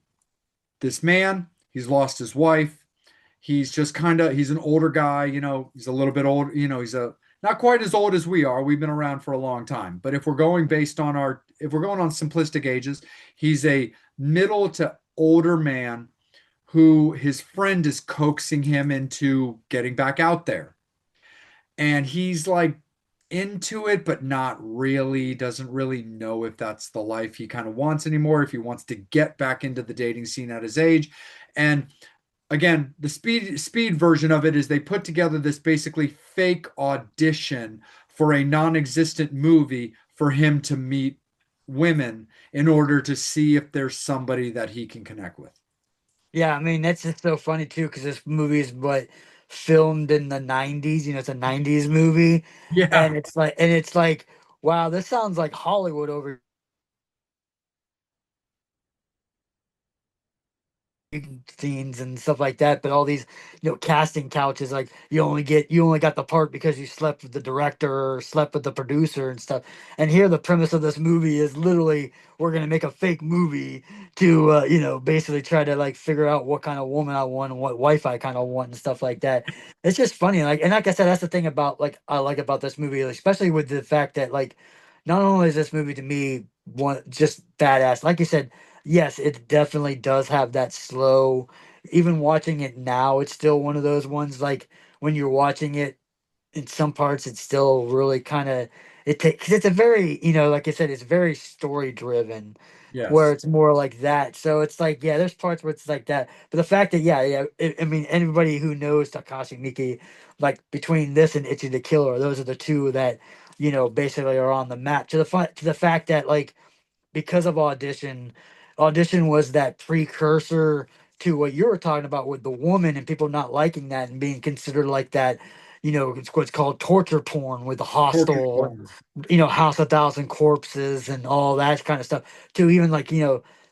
this man, he's lost his wife. He's just kind of he's an older guy, he's a little bit old, he's a not quite as old as we are. We've been around for a long time. But if we're going on simplistic ages, he's a middle to older man who his friend is coaxing him into getting back out there. And he's like into it, but not really, doesn't really know if that's the life he kind of wants anymore, if he wants to get back into the dating scene at his age. And again, the speed version of it is they put together this basically fake audition for a non-existent movie for him to meet women in order to see if there's somebody that he can connect with. Yeah, I mean that's just so funny too because this movie is what filmed in the '90s. It's a '90s movie, Yeah. and it's like, wow, this sounds like Hollywood over scenes and stuff like that, but all these, casting couches, like you only got the part because you slept with the director or slept with the producer and stuff. And here the premise of this movie is literally we're gonna make a fake movie to basically try to like figure out what kind of woman I want and what wife I kind of want and stuff like that. It's just funny, like I said, that's the thing about like I like about this movie, especially with the fact that like not only is this movie to me one just badass, like you said. Yes, it definitely does have that slow. Even watching it now, it's still one of those ones like when you're watching it in some parts, it's still really kind of it takes 'cause it's a very, like I said, it's very story driven where Yes. it's more like that. So it's like, yeah, there's parts where it's like that. But the fact that, yeah, I mean, anybody who knows Takashi Miike, like between this and Itchy the Killer, those are the two that, basically are on the map to the fact that like because of audition was that precursor to what you were talking about with the woman and people not liking that and being considered like that, it's what's called torture porn with the Torture hostel and porn. House of Thousand Corpses and all that kind of stuff. To even like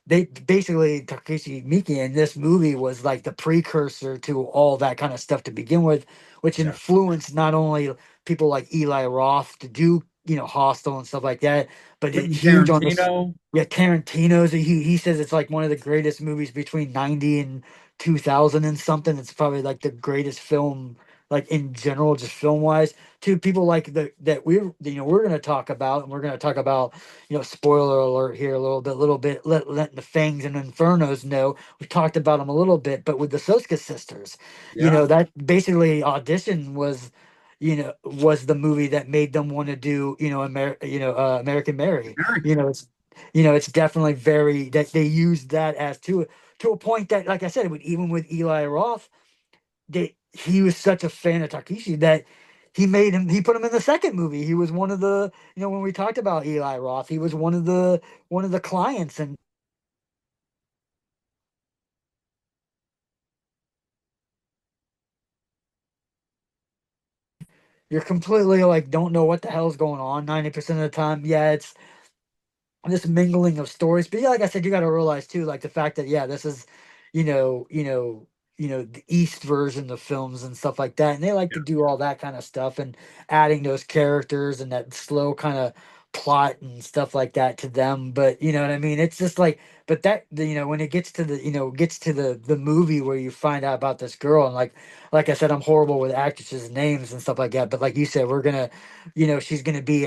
they basically Takeshi Miike in this movie was like the precursor to all that kind of stuff to begin with, which Yeah. influenced not only people like Eli Roth to do Hostel and stuff like that, but it Quentin huge on this. Tarantino. Yeah, Tarantino's. He says it's like one of the greatest movies between '90 and 2000 and something. It's probably like the greatest film, like in general, just film wise. To people like the that we're gonna talk about, and we're gonna talk about spoiler alert here a little bit. Letting the Fangs and Infernos know we talked about them a little bit, but with the Soska sisters, Yeah. that basically audition was the movie that made them want to do American Mary. you American. know it's it's definitely very that they used that as to a point that, like I said, even with Eli Roth, he was such a fan of Takeshi that he put him in the second movie. He was one of the, when we talked about Eli Roth, he was one of the clients. And you're completely like don't know what the hell's going on 90% of the time. Yeah, it's this mingling of stories. But yeah, like I said, you got to realize too, like the fact that yeah, this is, you know, you know, the East version of films and stuff like that, and they like to do all that kind of stuff and adding those characters and that slow kind of plot and stuff like that to them. But you know what I mean? It's just like, but when it gets to the movie where you find out about this girl and like I said, I'm horrible with actresses' names and stuff like that. But like you said, we're gonna she's gonna be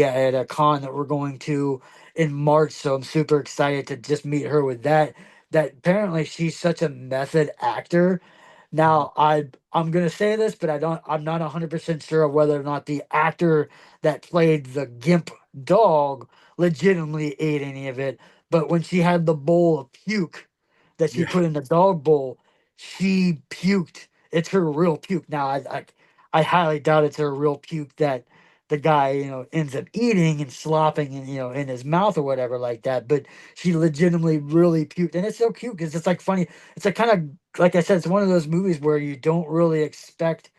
at a con that we're going to in March, so I'm super excited to just meet her with that. That apparently she's such a method actor. Now I'm gonna say this, but I'm not 100% sure of whether or not the actor that played the Gimp dog legitimately ate any of it. But when she had the bowl of puke that she Yeah. put in the dog bowl, she puked. It's her real puke. Now I highly doubt it's her real puke that the guy, ends up eating and slopping in, in his mouth or whatever like that. But she legitimately really puked. And it's so cute because it's like funny. It's like kind of, like I said, it's one of those movies where you don't really expect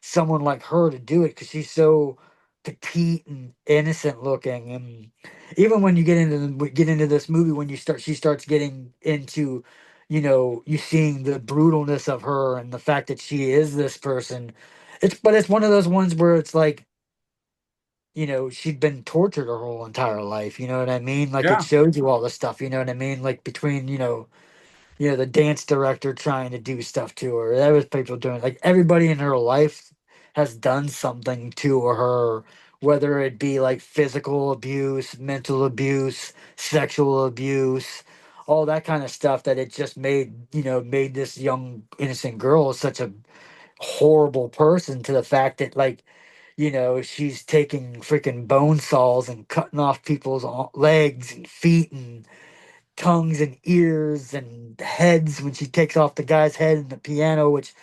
someone like her to do it because she's so petite and innocent looking. And even when you get into this movie, when she starts getting into, you seeing the brutalness of her and the fact that she is this person. But it's one of those ones where it's like she'd been tortured her whole entire life. You know what I mean? Like it Yeah. shows you all the stuff. You know what I mean? Like between the dance director trying to do stuff to her. That was people doing like everybody in her life has done something to her, whether it be like physical abuse, mental abuse, sexual abuse, all that kind of stuff that it just made this young innocent girl such a horrible person to the fact that she's taking freaking bone saws and cutting off people's legs and feet and tongues and ears and heads when she takes off the guy's head in the piano, which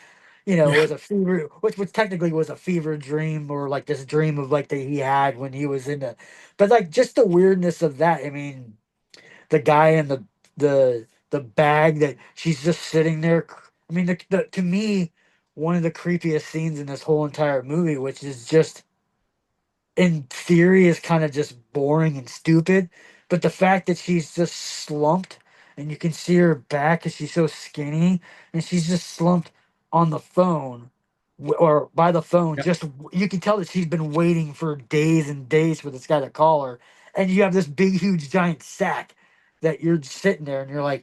Yeah. was a fever, which technically was a fever dream or like this dream of like that he had when he was in the, but like just the weirdness of that. I mean, the guy in the bag that she's just sitting there. I mean, to me, one of the creepiest scenes in this whole entire movie, which is just in theory is kind of just boring and stupid, but the fact that she's just slumped and you can see her back because she's so skinny and she's just slumped on the phone or by the phone, Yeah. just you can tell that she's been waiting for days and days for this guy to call her, and you have this big, huge, giant sack that you're sitting there and you're like,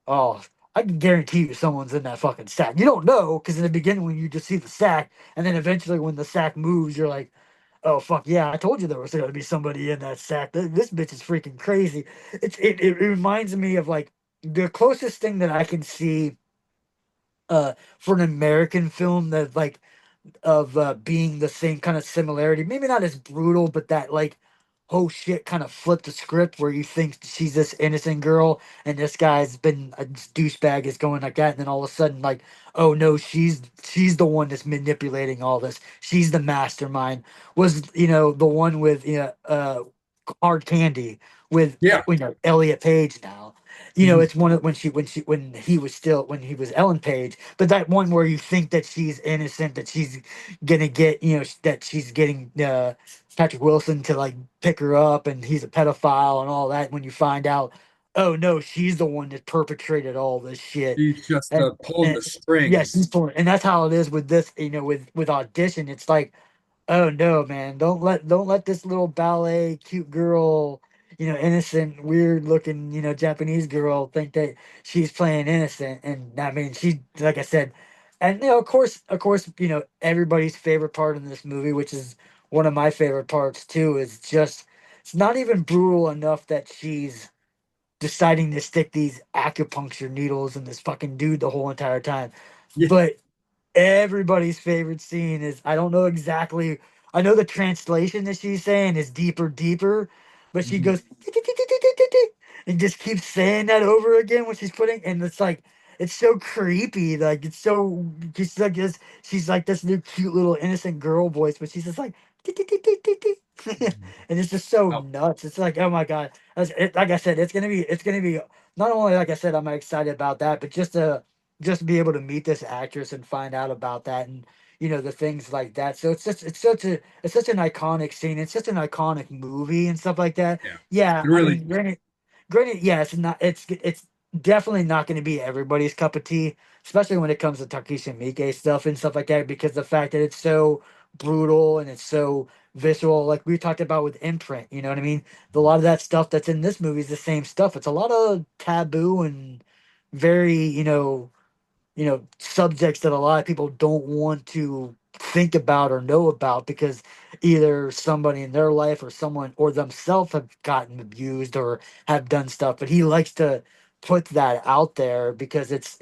oh, I can guarantee you someone's in that fucking sack. You don't know because in the beginning when you just see the sack, and then eventually when the sack moves, you're like, oh fuck yeah! I told you there was gonna be somebody in that sack. This bitch is freaking crazy. It reminds me of like the closest thing that I can see for an American film that like of being the same kind of similarity. Maybe not as brutal, but that like oh shit kind of flipped the script where you think she's this innocent girl and this guy's been a douchebag is going like that, and then all of a sudden like oh no, she's the one that's manipulating all this. She's the mastermind. Was the one with Hard Candy with Yeah. Elliot Page now. Mhm. It's one of when he was Ellen Page, but that one where you think that she's innocent, that she's gonna get, that she's getting Patrick Wilson to like pick her up, and he's a pedophile and all that. When you find out, oh no, she's the one that perpetrated all this shit, She's just and pulling the yeah, she's strings. pulling, and that's how it is with this, with audition. It's like, oh no, man! Don't let this little ballet cute girl, innocent, weird looking, Japanese girl think that she's playing innocent. And I mean, she, like I said, and of course, everybody's favorite part in this movie, which is one of my favorite parts too, is just it's not even brutal enough that she's deciding to stick these acupuncture needles in this fucking dude the whole entire time, Yeah. but everybody's favorite scene is I don't know exactly. I know the translation that she's saying is deeper, deeper, but she Mhm. goes and just keeps saying that over again when she's putting, and it's like it's so creepy. Like it's so she's like this new cute little innocent girl voice, but she's just like and it's just so Oh, nuts. It's like oh my god. Like I said, it's gonna be not only like I said I'm excited about that, but just be able to meet this actress and find out about that and the things like that. So it's such an iconic scene. It's such an iconic movie and stuff like that. yeah. Yeah, It I really. mean, granted, yeah, it's definitely not going to be everybody's cup of tea, especially when it comes to Takeshi Miike stuff and stuff like that, because the fact that it's so brutal and it's so visual, like we talked about with Imprint. You know what I mean? A lot of that stuff that's in this movie is the same stuff. It's a lot of taboo and very subjects that a lot of people don't want to think about or know about because either somebody in their life or someone or themselves have gotten abused or have done stuff. But he likes to put that out there because it's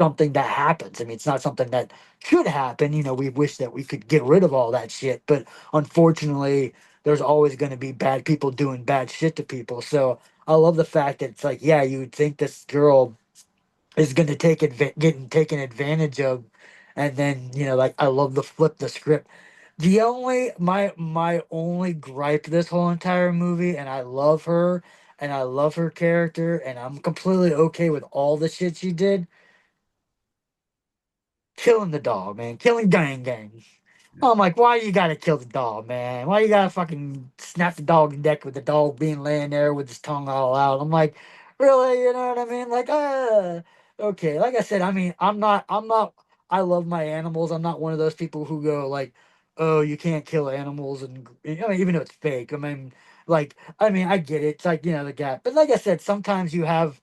something that happens. I mean, it's not something that should happen. We wish that we could get rid of all that shit, but unfortunately, there's always going to be bad people doing bad shit to people. So I love the fact that it's like, yeah, you would think this girl is going to getting taken advantage of, and then like I love the flip the script. My only gripe this whole entire movie, and I love her and I love her character and I'm completely okay with all the shit she did, killing the dog, man, killing gang. I'm like, why you gotta kill the dog, man? Why you gotta fucking snap the dog's neck with the dog being laying there with his tongue all out? I'm like, really? You know what I mean? Like, okay. Like I said, I mean, I love my animals. I'm not one of those people who go like, oh, you can't kill animals, and I mean, even though it's fake. I mean, I get it. It's like, the gap. But like I said, sometimes you have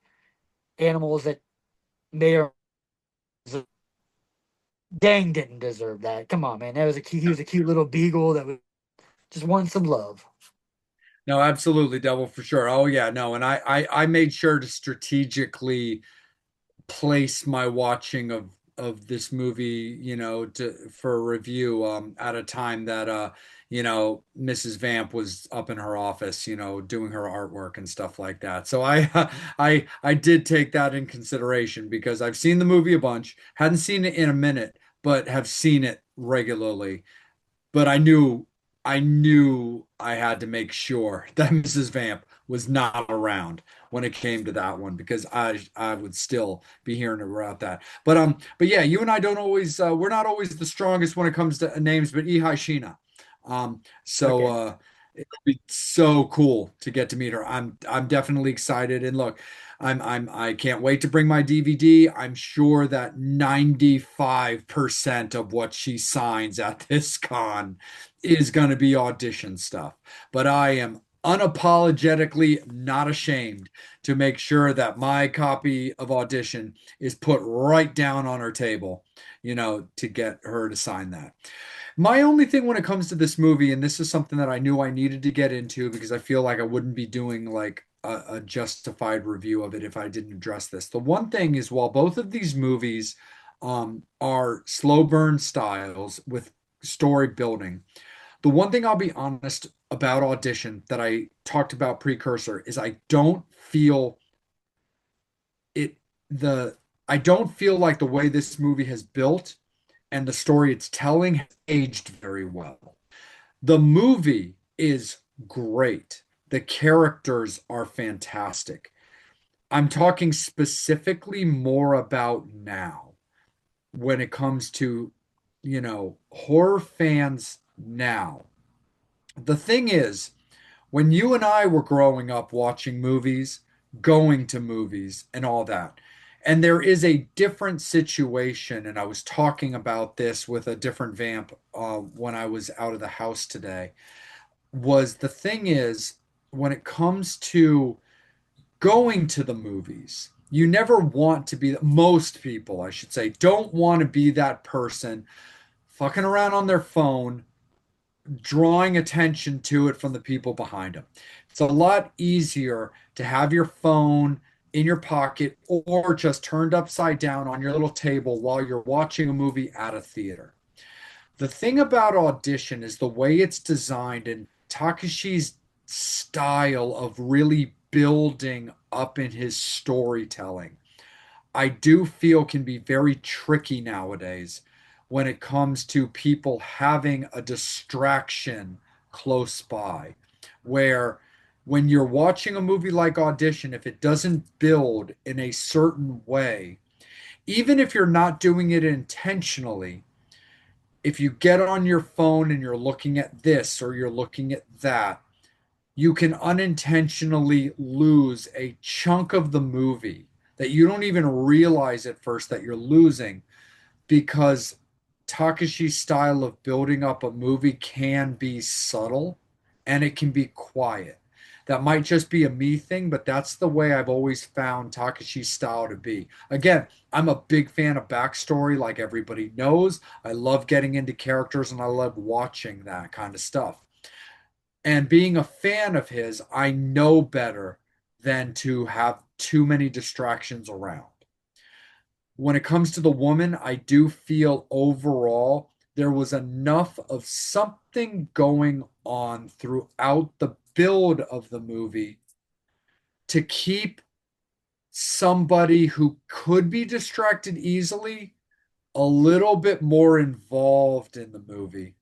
animals that may or dang didn't deserve that. Come on, man. He was a cute little beagle that was just wanting some love. No, absolutely, Devil, for sure. Oh yeah, no, and I made sure to strategically place my watching of this movie, to for a review at a time that Mrs. Vamp was up in her office, doing her artwork and stuff like that. So I I did take that in consideration because I've seen the movie a bunch, hadn't seen it in a minute, but have seen it regularly. But I knew I had to make sure that Mrs. Vamp was not around when it came to that one because I would still be hearing about that. But yeah, you and I don't always we're not always the strongest when it comes to names, but Ihai Shina. So Okay. it'll be so cool to get to meet her. I'm definitely excited. And look, I can't wait to bring my DVD. I'm sure that 95% of what she signs at this con is going to be audition stuff. But I am unapologetically not ashamed to make sure that my copy of Audition is put right down on her table, to get her to sign that. My only thing when it comes to this movie, and this is something that I knew I needed to get into because I feel like I wouldn't be doing like a justified review of it if I didn't address this. The one thing is, while both of these movies are slow burn styles with story building, the one thing I'll be honest about Audition that I talked about precursor is it the I don't feel like the way this movie has built and the story it's telling has aged very well. The movie is great. The characters are fantastic. I'm talking specifically more about now when it comes to, horror fans now. The thing is, when you and I were growing up watching movies, going to movies, and all that, and there is a different situation, and I was talking about this with a different vamp when I was out of the house today, was the thing is, when it comes to going to the movies, you never want to be, most people, I should say, don't want to be that person fucking around on their phone drawing attention to it from the people behind them. It's a lot easier to have your phone in your pocket or just turned upside down on your little table while you're watching a movie at a theater. The thing about Audition is the way it's designed and Takashi's style of really building up in his storytelling I do feel can be very tricky nowadays when it comes to people having a distraction close by. Where when you're watching a movie like Audition, if it doesn't build in a certain way, even if you're not doing it intentionally, if you get on your phone and you're looking at this or you're looking at that, you can unintentionally lose a chunk of the movie that you don't even realize at first that you're losing because Takashi's style of building up a movie can be subtle and it can be quiet. That might just be a me thing, but that's the way I've always found Takashi's style to be. Again, I'm a big fan of backstory, like everybody knows. I love getting into characters and I love watching that kind of stuff. And being a fan of his, I know better than to have too many distractions around. When it comes to the woman, I do feel overall there was enough of something going on throughout the build of the movie to keep somebody who could be distracted easily a little bit more involved in the movie.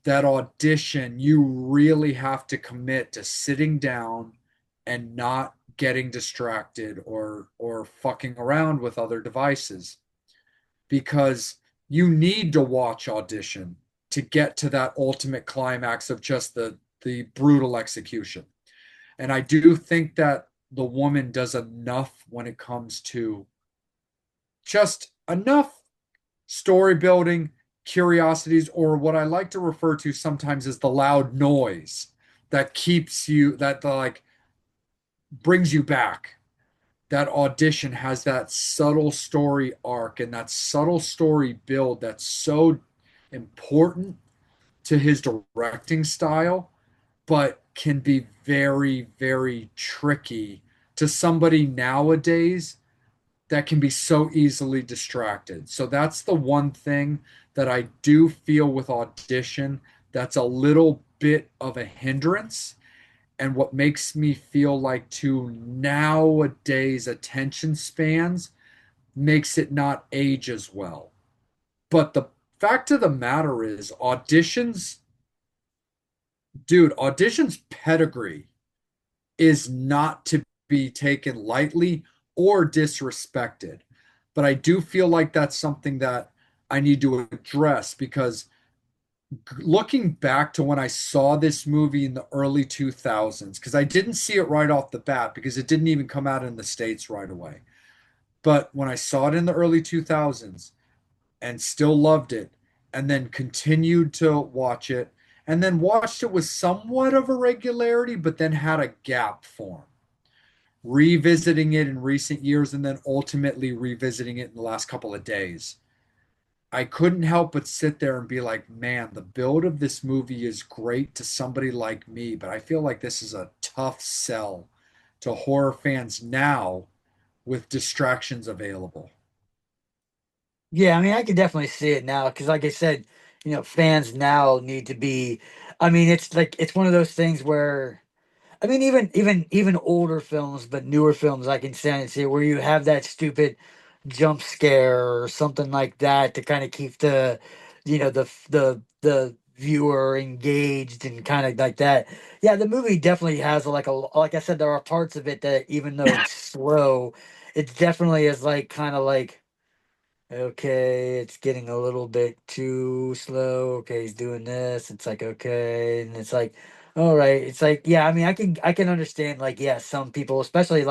That Audition, you really have to commit to sitting down and not getting distracted or fucking around with other devices because you need to watch Audition to get to that ultimate climax of just the brutal execution. And I do think that the woman does enough when it comes to just enough story building curiosities, or what I like to refer to sometimes as the loud noise that keeps you, that like brings you back. That audition has that subtle story arc and that subtle story build that's so important to his directing style, but can be very, very tricky to somebody nowadays that can be so easily distracted. So that's the one thing that I do feel with audition that's a little bit of a hindrance, and what makes me feel like to nowadays attention spans makes it not age as well. But the fact of the matter is auditions, dude, auditions pedigree is not to be taken lightly or disrespected. But I do feel like that's something that I need to address because looking back to when I saw this movie in the early 2000s, because I didn't see it right off the bat because it didn't even come out in the States right away. But when I saw it in the early 2000s and still loved it, and then continued to watch it, and then watched it with somewhat of a regularity, but then had a gap form, revisiting it in recent years, and then ultimately revisiting it in the last couple of days. I couldn't help but sit there and be like, man, the build of this movie is great to somebody like me, but I feel like this is a tough sell to horror fans now with distractions available. Yeah, I mean, I can definitely see it now because, like I said, fans now need to be. I mean, it's like it's one of those things where I mean, even older films, but newer films, I can stand and see where you have that stupid jump scare or something like that to kind of keep the viewer engaged and kind of like that. Yeah, the movie definitely has like I said, there are parts of it that even though it's slow, it definitely is like kind of like. Okay, it's getting a little bit too slow. Okay, he's doing this. It's like okay, and it's like, all right. It's like yeah. I mean, I can understand like yeah, some people, especially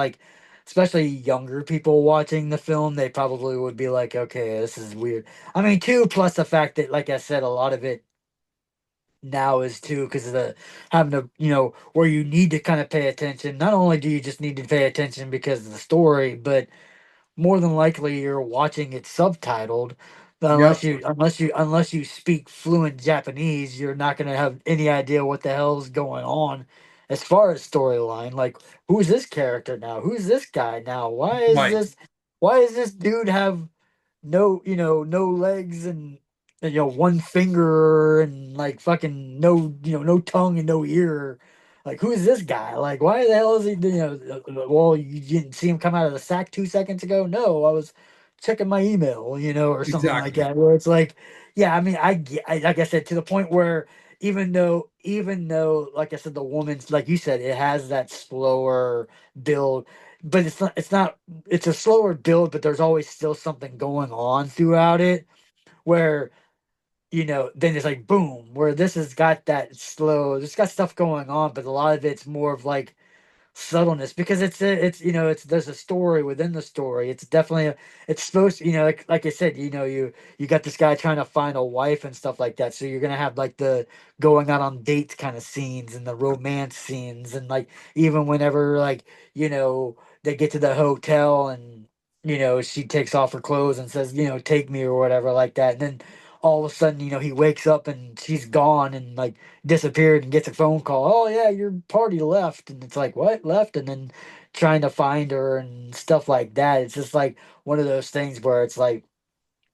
younger people watching the film, they probably would be like, okay, this is weird. I mean, too, plus the fact that like I said, a lot of it now is too because of the having to where you need to kind of pay attention. Not only do you just need to pay attention because of the story, but more than likely you're watching it subtitled. But Yep, unless you speak fluent Japanese, you're not gonna have any idea what the hell's going on as far as storyline. Like, who's this character now? Who's this guy now? right. Why is this dude have no legs and one finger and like fucking no tongue and no ear. Like, who is this guy? Like, why the hell is he? Well, you didn't see him come out of the sack 2 seconds ago. No, I was checking my email, or something like Exactly. that. Where it's like, yeah, I mean, like I said, to the point where even though, like I said, the woman's like you said, it has that slower build, but it's a slower build, but there's always still something going on throughout it where then it's like boom, where this has got that slow, it's got stuff going on, but a lot of it's more of like subtleness because it's there's a story within the story. It's definitely it's supposed to, like I said, you got this guy trying to find a wife and stuff like that. So you're gonna have like the going out on dates kind of scenes and the romance scenes and like even whenever like they get to the hotel and she takes off her clothes and says take me or whatever like that, and then all of a sudden he wakes up and she's gone and like disappeared and gets a phone call. Oh yeah, your party left, and it's like what left, and then trying to find her and stuff like that. It's just like one of those things where it's like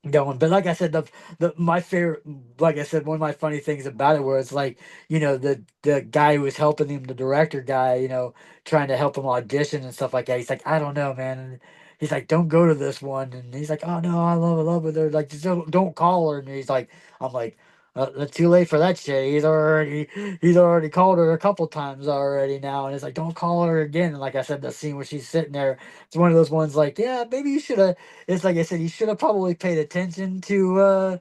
going. But like I said, the my favorite, like I said, one of my funny things about it was like the guy who was helping him, the director guy, trying to help him audition and stuff like that. He's like, I don't know, man. And he's like, don't go to this one. And he's like, oh no, I love her. They're like, just don't call her. And he's like, I'm like. It's too late for that shit. He's already called her a couple times already now, and it's like don't call her again. And like I said, the scene where she's sitting there, it's one of those ones like, yeah, maybe you should have, it's like I said, you should have probably paid attention to her.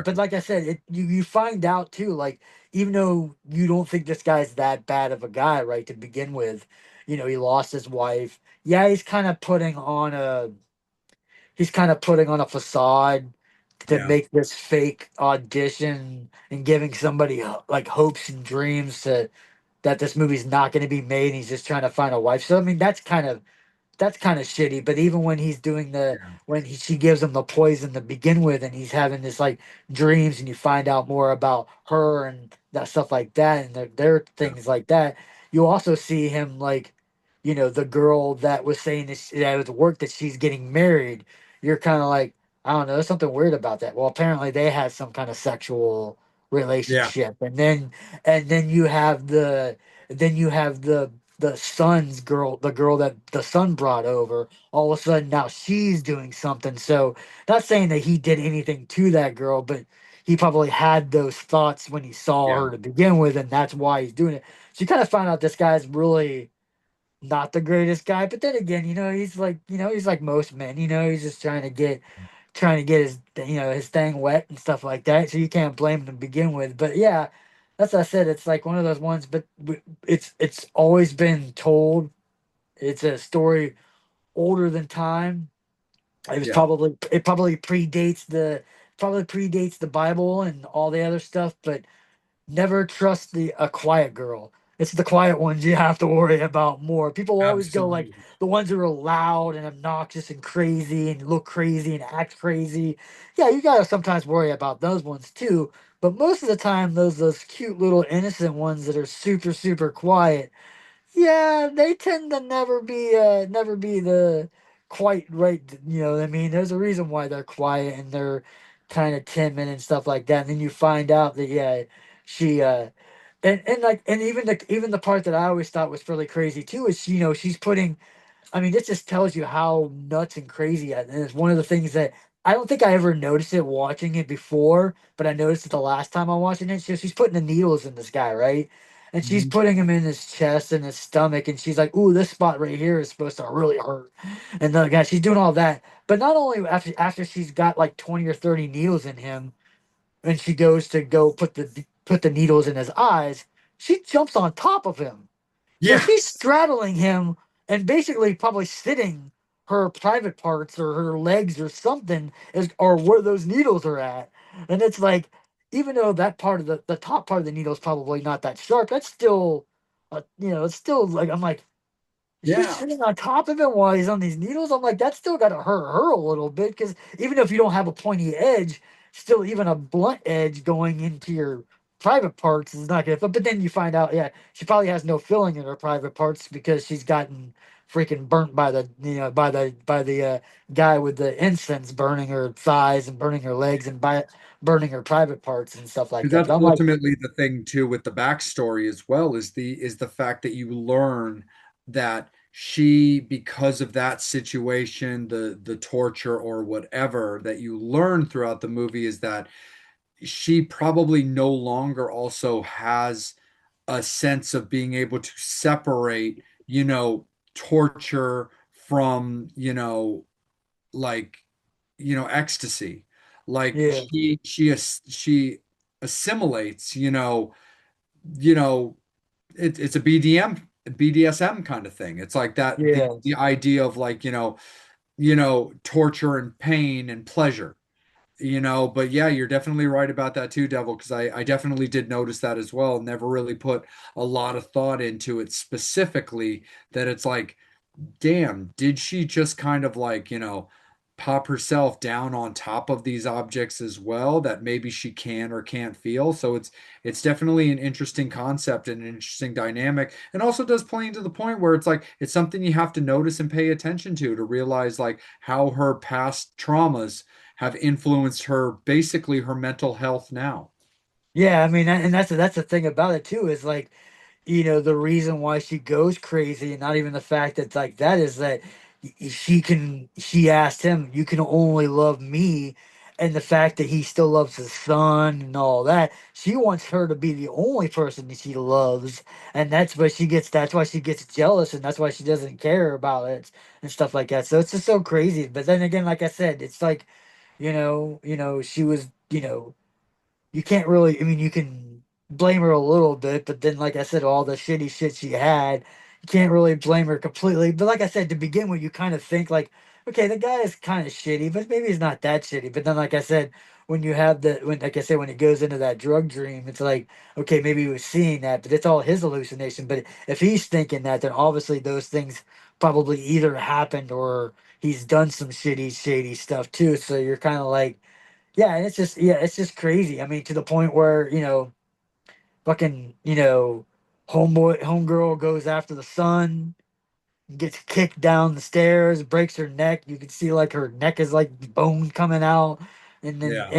But Exactly. like I said, you find out too, like even though you don't think this guy's that bad of a guy, right, to begin with, he lost his wife. Yeah, he's kind of putting on a facade to Yeah. make this fake audition and giving somebody like hopes and dreams to that this movie's not going to be made and he's just trying to find a wife. So I mean that's kind of shitty. But even when he's doing Yeah. she gives him the poison to begin with, and he's having this like dreams, and you find out more about her and that stuff like that, and their Yeah. things like that. You also see him like, the girl that was saying that it was work that she's getting married. You're kind of like, I don't know, there's something weird about that. Well, apparently they had some kind of sexual Yeah. relationship, and then you have the son's girl, the girl that the son brought over, all of a sudden now she's doing something. So, not saying that he did anything to that girl, but he probably had those thoughts when he saw Yeah. her to begin with, and that's why he's doing it. So, you kind of find out this guy's really not the greatest guy. But then again, he's like most men, he's just trying to get his thing wet and stuff like that. So you can't blame him to begin with. But yeah, that's what I said. It's like one of those ones, but it's always been told. It's a story older than time. Yeah. It probably predates the Bible and all the other stuff, but never trust the a quiet girl. It's the quiet ones you have to worry about more. People always go like Absolutely. the ones who are loud and obnoxious and crazy and look crazy and act crazy. Yeah, you gotta sometimes worry about those ones too. But most of the time, those cute little innocent ones that are super super quiet, yeah, they tend to never be the quite right. You know what I mean? There's a reason why they're quiet and they're kind of timid and stuff like that. And then you find out that yeah, she and even the part that I always thought was really crazy too is she's putting. I mean, this just tells you how nuts and crazy. And it's one of the things that I don't think I ever noticed it watching it before, but I noticed it the last time I watching it. She's putting the needles in this guy, right? And she's Mhm. putting him in his chest and his stomach, and she's like, "Ooh, this spot right here is supposed to really hurt." And the guy, she's doing all that, but not only after she's got like 20 or 30 needles in him, and she goes to go put the needles in his eyes, she jumps on top of him, so Yeah. she's straddling him and basically probably sitting her private parts or her legs or something or where those needles are at. And it's like, even though that part of the top part of the needle is probably not that sharp, that's still, it's still like, I'm like, she's Yeah. sitting on top of him while he's on these needles. I'm like, that's still got to hurt her a little bit because even if you don't have a pointy edge, still even a blunt edge going into your private parts is not gonna. But then you find out, yeah, she probably has no filling in her private parts because she's gotten freaking burnt by the guy with the incense burning her thighs and burning her legs and by burning her private parts and stuff like 'Cause that. that's But I'm like, ultimately the thing too with the backstory as well is the fact that you learn that she, because of that situation, the torture or whatever that you learn throughout the movie is that she probably no longer also has a sense of being able to separate, torture from, like, ecstasy. Like yeah, she assimilates, you know, it's a BDSM kind of thing. It's like that yeah, the idea of like, torture and pain and pleasure. But yeah, you're definitely right about that too, Devil, because I definitely did notice that as well. Never really put a lot of thought into it specifically, that it's like, damn, did she just kind of like, pop herself down on top of these objects as well that maybe she can or can't feel? So it's definitely an interesting concept and an interesting dynamic, and also does play into the point where it's like it's something you have to notice and pay attention to realize like how her past traumas have influenced her, basically her mental health now. yeah. I mean, and that's the thing about it too is like the reason why she goes crazy and not even the fact that like that is that she asked him, you can only love me, and the fact that he still loves his son and all that, she wants her to be the only person that she loves, and that's why she gets jealous, and that's why she doesn't care about it and stuff like that. So it's just so crazy. But then again, like I said, it's like she was you can't really. I mean, you can blame her a little bit, but then, like I said, all the shitty shit she had, you can't really blame her completely. But like I said, to begin with, you kind of think like okay, the guy is kind of shitty, but maybe he's not that shitty. But then, like I said, when you have the when like I said, when he goes into that drug dream, it's like, okay, maybe he was seeing that, but it's all his hallucination. But if he's thinking that, then obviously those things probably either happened or he's done some shady stuff too. So you're kind of like, yeah, and it's just crazy. I mean, to the point where fucking homegirl goes after the son, gets kicked down the stairs, breaks her neck. You can see like her neck is like bone coming out, and then Yeah,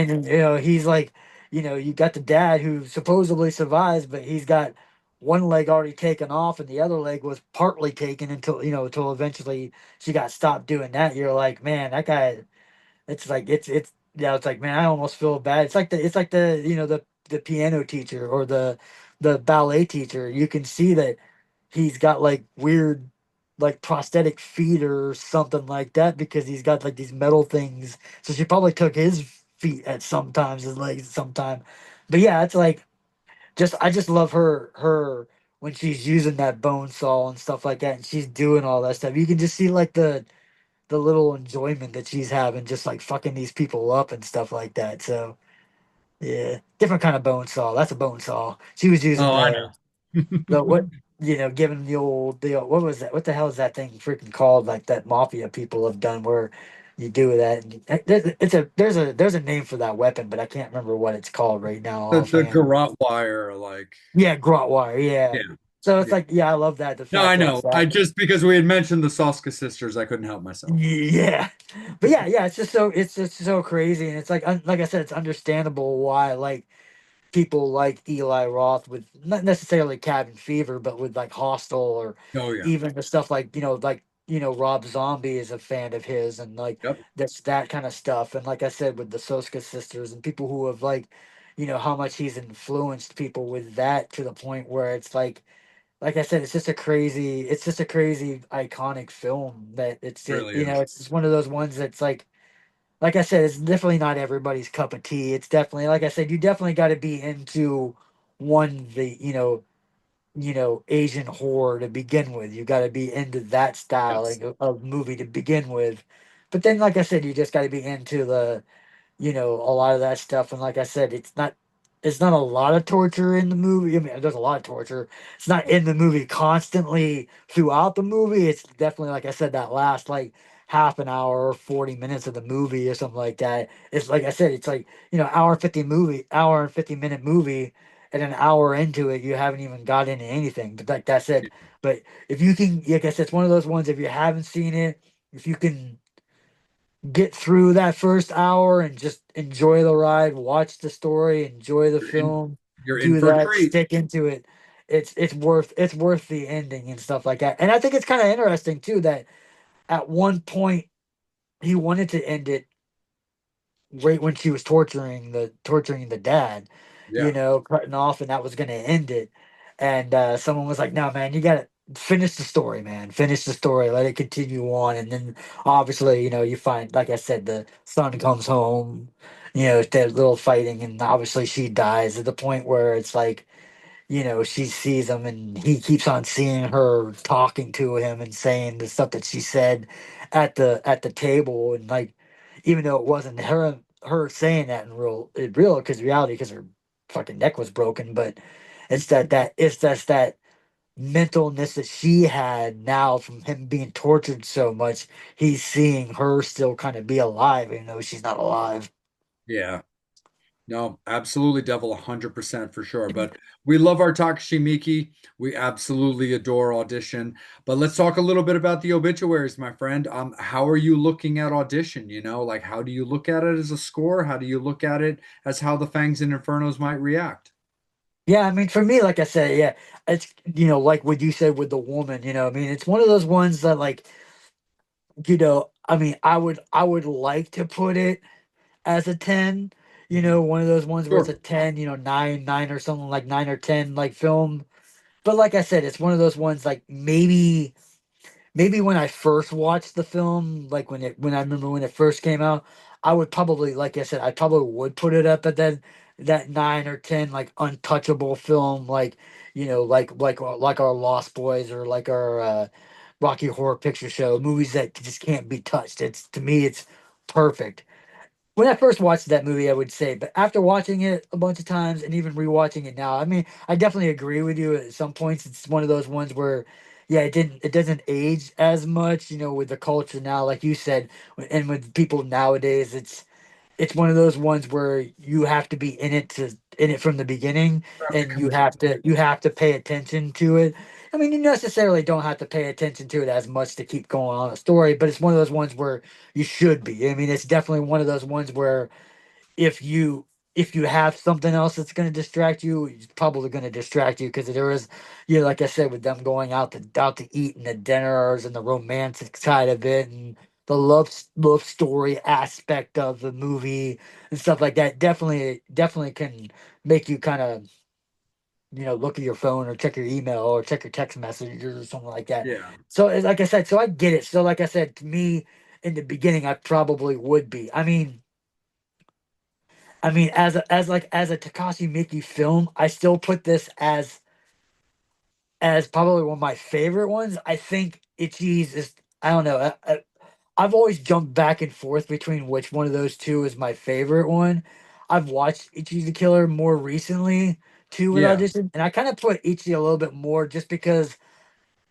he's like, you got the dad who supposedly survives, but he's got one leg already taken off, and the other leg was partly taken until eventually she got stopped doing that. You're like, man, that guy. It's like it's yeah, it's like, man, I almost feel bad. It's like the the piano teacher or the ballet teacher. You can see that he's got like weird like prosthetic feet or something like that because he's got like these metal things. So she probably took his feet at sometimes, his legs at some time. But yeah, it's like just I just love her when she's using that bone saw and stuff like that and she's doing all that stuff. You can just see like the little enjoyment that she's having just like fucking these people up and stuff like that. So yeah, different kind of bone saw. That's a bone saw. She was using oh, I the know. what giving what was that? What the hell is that thing freaking called? Like that mafia people have done where you do that. And there's a name for that weapon, but I can't remember what it's called right now The offhand. garrote wire, like, Yeah, grot wire. Yeah. yeah, So it's yeah. like, yeah, I love that. The No, fact I that it's know. I that. just because we had mentioned the Soska sisters, I couldn't help myself. Yeah, but yeah, it's just so crazy, and it's like I said, it's understandable why like people like Eli Roth with not necessarily Cabin Fever, but with like Hostel or Oh yeah. even the stuff like Rob Zombie is a fan of his, and like Yep. that's that kind of stuff, and like I said with the Soska sisters and people who have like how much he's influenced people with that to the point where it's like I said, it's just a crazy iconic film that Really is. it's just one of those ones that's like I said, it's definitely not everybody's cup of tea. It's definitely, like I said, you definitely got to be into the Asian horror to begin with. You got to be into that style Yes. of movie to begin with. But then, like I said, you just got to be into a lot of that stuff. And like I said, it's not a lot of torture in the movie. I mean, there's a lot of torture. It's not in the movie constantly throughout the movie. It's definitely, like I said, that last like half an hour or 40 minutes of the movie or something like that. It's like I said, it's like, hour and 50-minute movie, and an hour into it, you haven't even got into anything. But like that said, but if you can, like I said, it's one of those ones, if you haven't seen it, if you can get through that first hour and just enjoy the ride, watch the story, enjoy the You're in film, you're in do for a that, treat. stick into it. It's worth the ending and stuff like that. And I think it's kind of interesting too that at one point he wanted to end it right when she was torturing the dad, Yeah. cutting off, and that was going to end it. And someone was like, "No, man, you got to finish the story, man. Finish the story. Let it continue on." And then obviously, you find, like I said, the son comes home. They're little fighting, and obviously she dies at the point where it's like, she sees him and he keeps on seeing her talking to him and saying the stuff that she said at the table, and like even though it wasn't her saying that in real because reality because her fucking neck was broken, but it's just that mentalness that she had now from him being tortured so much. He's seeing her still kind of be alive even though she's not alive. Yeah. No, absolutely, Devil, 100% for sure. But we love our Takashi Miike. We absolutely adore Audition. But let's talk a little bit about the obituaries, my friend. How are you looking at Audition? Like how do you look at it as a score? How do you look at it as how the Fangs and Infernos might react? Yeah, I mean, for me, like I said, yeah, it's like what you said with the woman. I mean, it's one of those ones that, like, I mean, I would like to put it as a 10. One of those ones where it's Sure. a 10, 9 or something, like 9 or 10, like film. But like I said, it's one of those ones like maybe when I first watched the film, like when I remember when it first came out, I would probably, like I said, I probably would put it up at that 9 or 10, like untouchable film, like like our Lost Boys or like our Rocky Horror Picture Show, movies that just can't be touched. It's to me, it's perfect. When I first watched that movie, I would say, but after watching it a bunch of times and even rewatching it now, I mean, I definitely agree with you. At some points, it's one of those ones where, yeah, it doesn't age as much, with the culture now, like you said, and with people nowadays, it's one of those ones where you have to be in it from the beginning, You have to and you commit. have to pay attention to it. I mean, you necessarily don't have to pay attention to it as much to keep going on a story, but it's one of those ones where you should be. I mean, it's definitely one of those ones where if you if you have something else that's going to distract you, it's probably going to distract you because there is, like I said, with them going out to eat and the dinners and the romantic side of it and the love story aspect of the movie and stuff like that. Definitely can make you kind of look at your phone or check your email or check your text messages or something like that. Yeah. So like I said, so I get it. So like I said, to me in the beginning, I probably would be. I mean, as a Takashi Miike film, I still put this as probably one of my favorite ones. I think Ichi's is I don't know. I've always jumped back and forth between which one of those two is my favorite one. I've watched Ichi the Killer more recently too with Yeah. Audition, and I kind of put Ichi a little bit more just because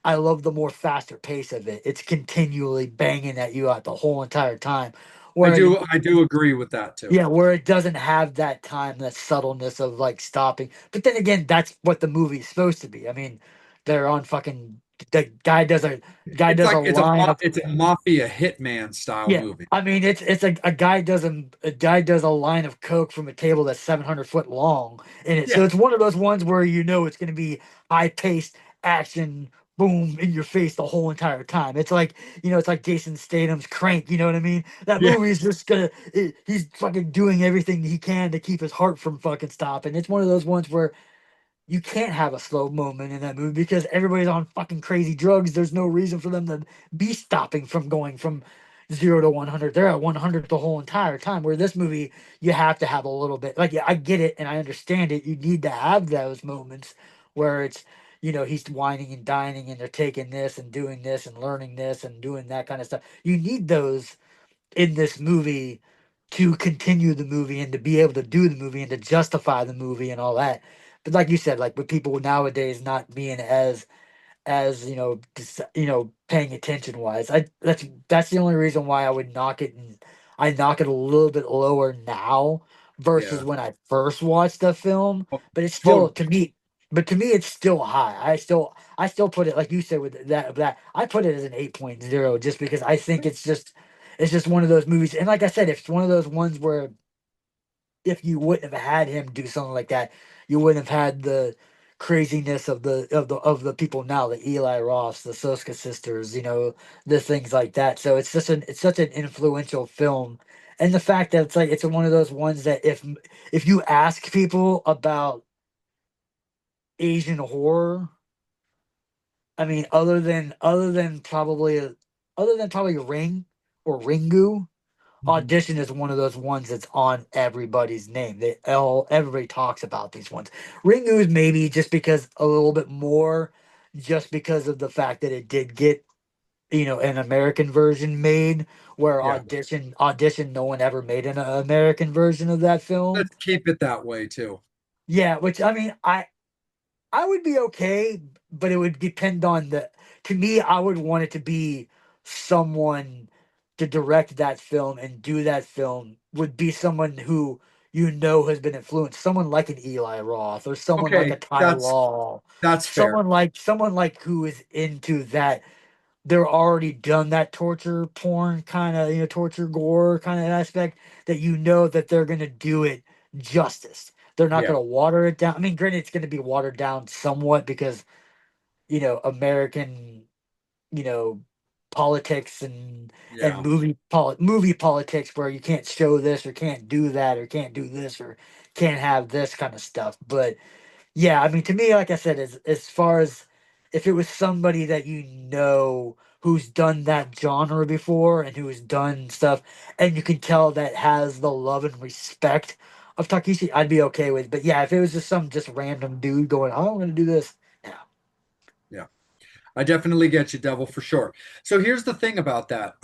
I love the more faster pace of it. It's continually banging at you out the whole entire time. I Where do I do agree with that too. Yeah, where it doesn't have that time, that subtleness of like stopping. But then again, that's what the movie's supposed to be. I mean, they're on fucking the It's guy does a like line of it's a mafia hitman style yeah. movie. I mean, it's a guy does a line of coke from a table that's 700 foot long in it. So Yeah. it's one of those ones where it's going to be high paced action, boom in your face the whole entire time. It's like Jason Statham's Crank. You know what I mean? That Yeah. movie is just he's fucking doing everything he can to keep his heart from fucking stopping. It's one of those ones where you can't have a slow moment in that movie because everybody's on fucking crazy drugs. There's no reason for them to be stopping from going from 0 to 100. They're at 100 the whole entire time. Where this movie, you have to have a little bit. Like, yeah, I get it and I understand it. You need to have those moments where he's whining and dining and they're taking this and doing this and learning this and doing that kind of stuff. You need those in this movie to continue the movie and to be able to do the movie and to justify the movie and all that. But like you said, like with people nowadays not being as paying attention wise, that's the only reason why I would knock it and I knock it a little bit lower now versus Yeah. when I first watched the film. Oh, But it's still totally. to me it's still high. I still put it like you said with that I put it as an 8.0 just because I think it's just one of those movies. And like I said, it's one of those ones where if you wouldn't have had him do something like that, you wouldn't have had the craziness of the people now, the Eli Roths, the Soska sisters, the things like that. So it's such an influential film. And the fact that it's one of those ones that if you ask people about Asian horror, I mean, other than probably Ring or Ringu, Mhm. Audition is one of those ones that's on everybody's name. Everybody talks about these ones. Ringu is maybe just because a little bit more, just because of the fact that it did get an American version made, where Yeah. Audition no one ever made an American version of that film. Let's keep it that way too. Yeah, which I mean I would be okay, but it would depend on to me, I would want it to be someone to direct that film and do that film would be someone who has been influenced, someone like an Eli Roth or someone like a Okay, Ty Law, that's fair. someone like who is into that. They're already done that torture porn kind of, torture gore kind of aspect that that they're gonna do it justice. They're not Yeah. gonna water it down. I mean, granted, it's gonna be watered down somewhat because American, you know, politics and Yeah. movie politics where you can't show this or can't do that or can't do this or can't have this kind of stuff. But yeah, I mean, to me, like I said, as far as if it was somebody that who's done that genre before and who has done stuff, and you can tell that has the love and respect of Takeshi, I'd be okay with. But yeah, if it was just some random dude going, "Oh, I'm gonna do this," yeah, Yeah. I definitely get you, Devil, for sure. So here's the thing about that.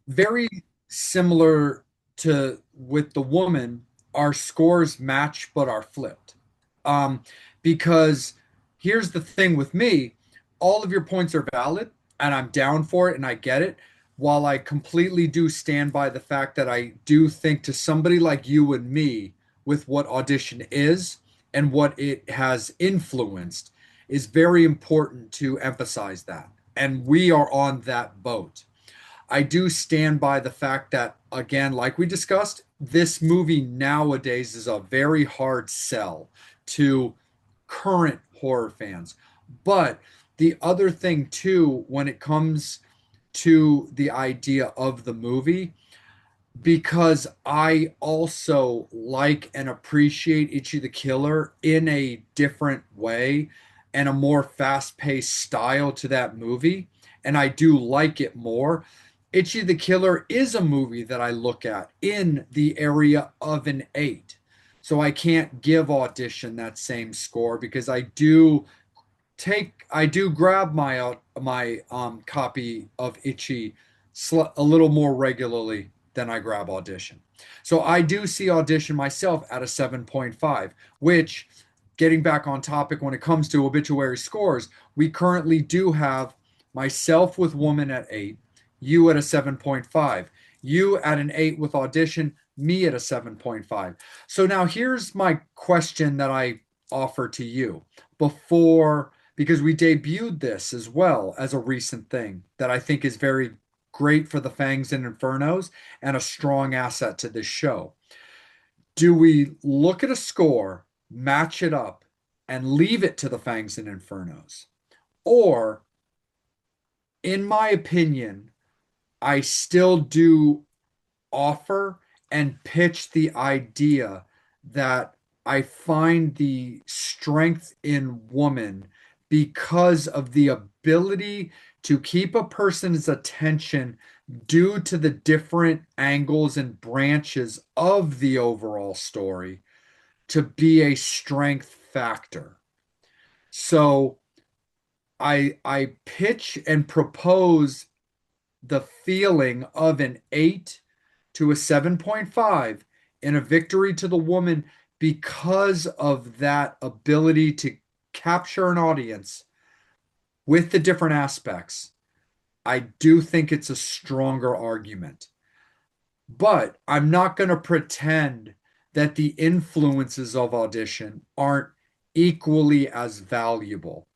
Very similar to with the woman, our scores match but are flipped. Um, because here's the thing with me, all of your points are valid and I'm down for it and I get it. While I completely do stand by the fact that I do think to somebody like you and me, with what audition is and what it has influenced, is very important to emphasize that. And we are on that boat. I do stand by the fact that, again, like we discussed, this movie nowadays is a very hard sell to current horror fans. But the other thing, too, when it comes to the idea of the movie, because I also like and appreciate Itchy the Killer in a different way and a more fast-paced style to that movie, and I do like it more. Itchy the Killer is a movie that I look at in the area of an 8. So I can't give Audition that same score because I do grab my copy of Itchy a little more regularly than I grab Audition. So I do see Audition myself at a 7.5, which, getting back on topic when it comes to obituary scores, we currently do have myself with Woman at 8, you at a 7.5, you at an 8 with Audition, me at a 7.5. So now here's my question that I offer to you before, because we debuted this as well as a recent thing that I think is very great for the Fangs and Infernos and a strong asset to this show. Do we look at a score, match it up, and leave it to the Fangs and Infernos? Or, in my opinion, I still do offer and pitch the idea that I find the strength in Woman because of the ability to keep a person's attention due to the different angles and branches of the overall story to be a strength factor. So I pitch and propose the feeling of an 8 to a 7.5 in a victory to the Woman because of that ability to capture an audience with the different aspects. I do think it's a stronger argument. But I'm not going to pretend that the influences of Audition aren't equally as valuable.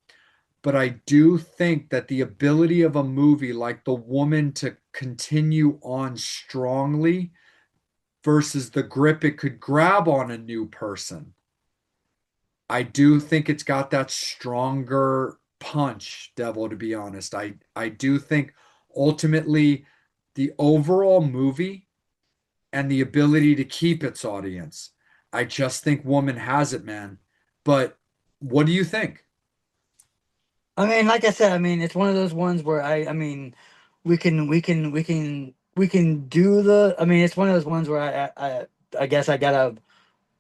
But I do think that the ability of a movie like The Woman to continue on strongly versus the grip it could grab on a new person, I do think it's got that stronger punch, Devil, to be honest. I do think ultimately the overall movie and the ability to keep its audience, I just think Woman has it, man. But what do you think? I mean, like I said, I mean, it's one of those ones where I mean, we can do the. I mean, it's one of those ones where I guess I gotta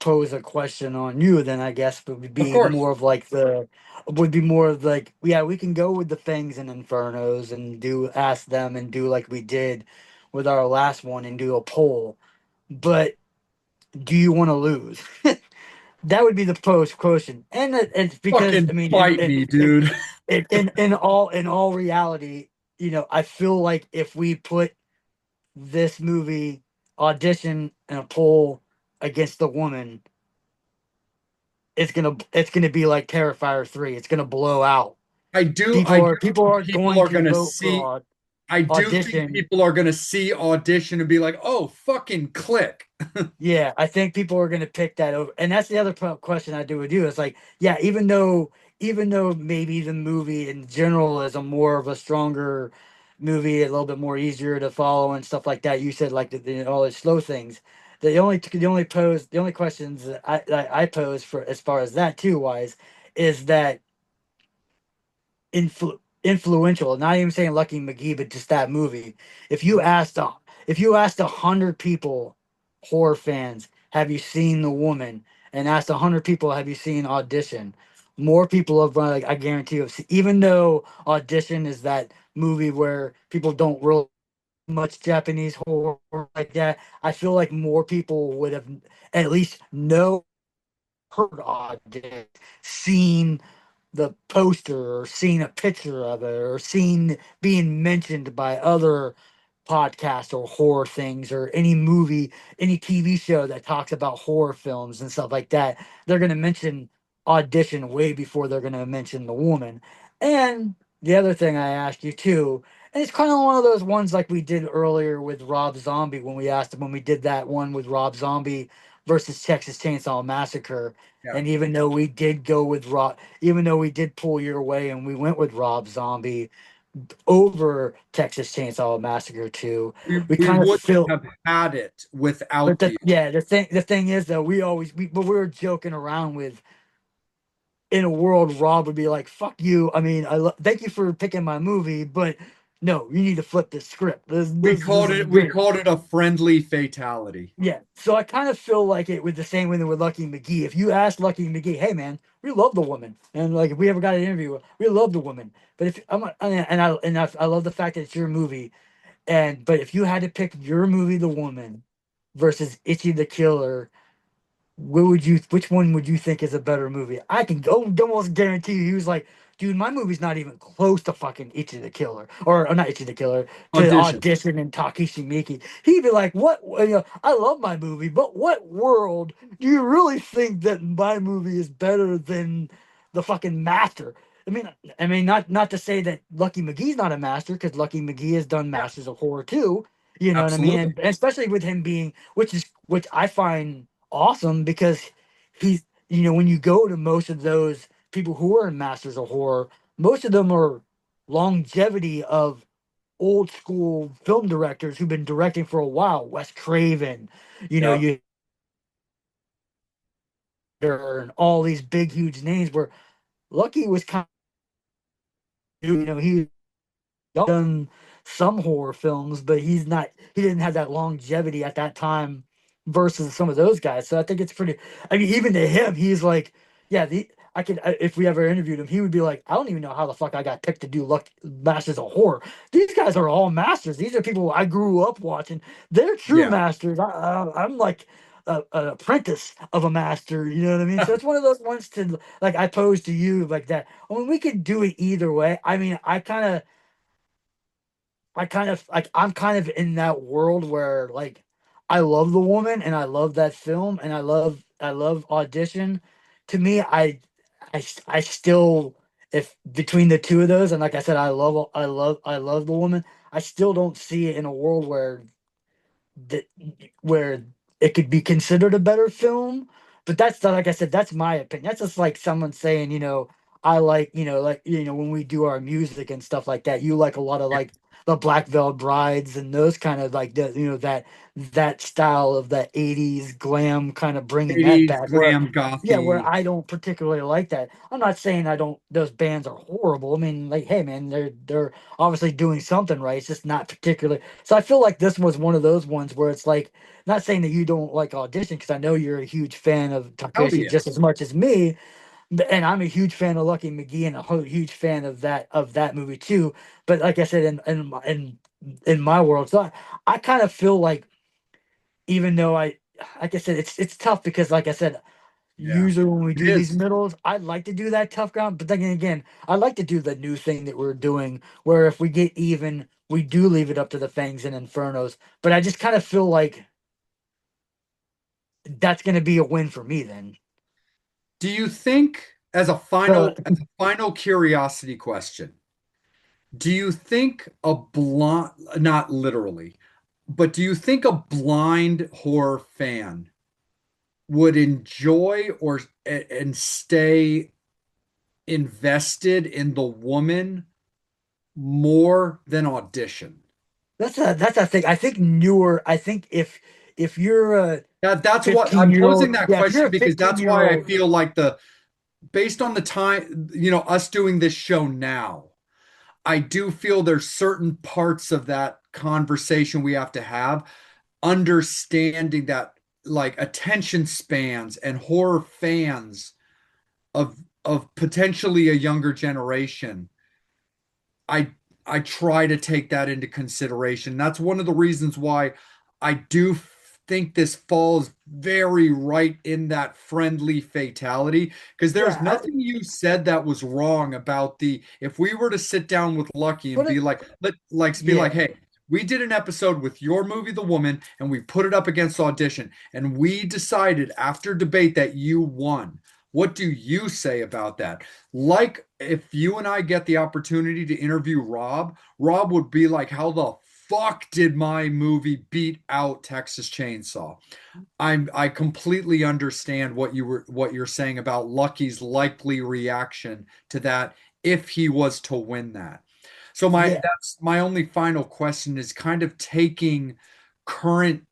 pose a question on you. Then I guess would Of be course. more of like the would be more of like, yeah, we can go with the Fangs and Infernos and do ask them and do like we did with our last one and do a poll. But do you want to lose? That would be the post question, and it's because I Fucking mean, fight me, dude. in all reality, I feel like if we put this movie Audition and a poll against the Woman, it's gonna be like Terrifier 3. It's gonna blow out. I do People think are people going are to gonna vote for see I do think Audition. people are gonna see Audition and be like, oh, fucking click. Yeah, I think people are going to pick that over, and that's the other question I do with you. It's like, yeah, even though maybe the movie in general is a more of a stronger movie, a little bit more easier to follow and stuff like that. You said like all the slow things. The only questions that I pose for as far as that too wise is that influential. Not even saying Lucky McGee, but just that movie. If you asked if you asked 100 people, horror fans, have you seen The Woman, and asked 100 people, have you seen Audition? more people have like I guarantee you, even though Audition is that movie where people don't really much Japanese horror like that, I feel like more people would have at least know heard Audition, seen the poster or seen a picture of it or seen being mentioned by other podcasts or horror things or any movie, any TV show that talks about horror films and stuff like that. They're going to mention Audition way before they're going to mention the woman. And the other thing I asked you too, and it's kind of one of those ones like we did earlier with Rob Zombie when we asked him when we did that one with Rob Zombie versus Texas Chainsaw Massacre. Yeah. And even though we did go with Rob, even though we did pull your way and we went with Rob Zombie over Texas Chainsaw Massacre 2, we We kind of wouldn't feel. have had it But without the the yeah, the thing is though, but we were joking around with in a world Rob would be like, "Fuck you." I mean, thank you for picking my movie, but no, you need to flip the script. This is we great. called it a friendly fatality. Yeah, so I kind of feel like it with the same way with Lucky McGee. If you ask Lucky McGee, "Hey man, we love the woman," and like if we ever got an interview, we love the woman. But if I'm I love the fact that it's your movie, but if you had to pick your movie, The Woman, versus Itchy the Killer, which one would you think is a better movie? I can go almost guarantee you he was like, dude, my movie's not even close to fucking Itchy the Killer, or not Itchy the Killer, to Audition. Audition and Takeshi Miki. He'd be like, what, I love my movie, but what world do you really think that my movie is better than the fucking master? I mean, not to say that Lucky McGee's not a master, because Lucky McGee has done Yeah, Masters of Horror too. You know what I mean? absolutely. And especially with him being, which I find awesome because he's, when you go to most of those people who are in Masters of Horror, most of them are longevity of old school film directors who've been directing for a while. Wes Craven, Yeah. you and all these big huge names where Lucky was kind of, he done some horror films, but he didn't have that longevity at that time versus some of those guys. So I think it's pretty. I mean, even to him, he's like, yeah, if we ever interviewed him, he would be like, I don't even know how the fuck I got picked to do Masters of Horror. These guys are all masters. These are people I grew up watching. They're true Yeah. masters. I'm like an apprentice of a master. You know what I mean? So it's one of those ones to like I pose to you like that. I mean, we could do it either way. I mean, I'm kind of in that world where like I love The Woman and I love that film and I love Audition. To me, I still, if between the two of those, and like I said, I love The Woman. I still don't see it in a world that where it could be considered a better film. But that's not, like I said, that's my opinion. That's just like someone saying, I like, when we do our music and stuff like that, you like a lot of Yeah. like the Black Veil Brides and those kind of like that style of that 80s glam kind of bringing that 80s back where glam yeah, where gothy. I don't particularly like that. I'm not saying I don't those bands are horrible. I mean, like, hey man, they're obviously doing something right. It's just not particularly. So I feel like this was one of those ones where it's like, not saying that you don't like Audition, because I know you're a huge fan of Oh Takashi yeah. just as much as me, and I'm a huge fan of Lucky McGee and a huge fan of that movie too. But like I said, in my world, so I kind of feel like, even though like I said, it's tough because like I said, Yeah. usually when we It do these is. middles, I'd like to do that tough ground, but then again, I like to do the new thing that we're doing, where if we get even, we do leave it up to the Fangs and Infernos. But I just kind of feel like that's going to be a win for me then. Do you think, as a So final curiosity question, do you think a blind, not literally, but do you think a blind horror fan would enjoy and stay invested in the woman more than Audition? that's a thing. I think newer. I think if you're a That's what 15 I'm year old, posing that yeah, if you're question a because 15 that's year why I old, feel like based on the time, us doing this show now, I do feel there's certain parts of that conversation we have to have, understanding that like attention spans and horror fans of of potentially a younger generation, I I try to take that into consideration. That's one of the reasons why I do think this falls very right in that friendly fatality, because there's Yeah, nothing you said that was wrong about the if we were to sit down with Lucky and but be it, like, be like, yeah, hey, we did an episode with your movie The Woman and we put it up against Audition and we decided after debate that you won. What do you say about that? Like if you and I get the opportunity to interview Rob, Rob would be like, how the fuck did my movie beat out Texas Chainsaw? I completely understand what you're saying about Lucky's likely reaction to that if he was to win that. So my yeah. that's my only final question is kind of taking current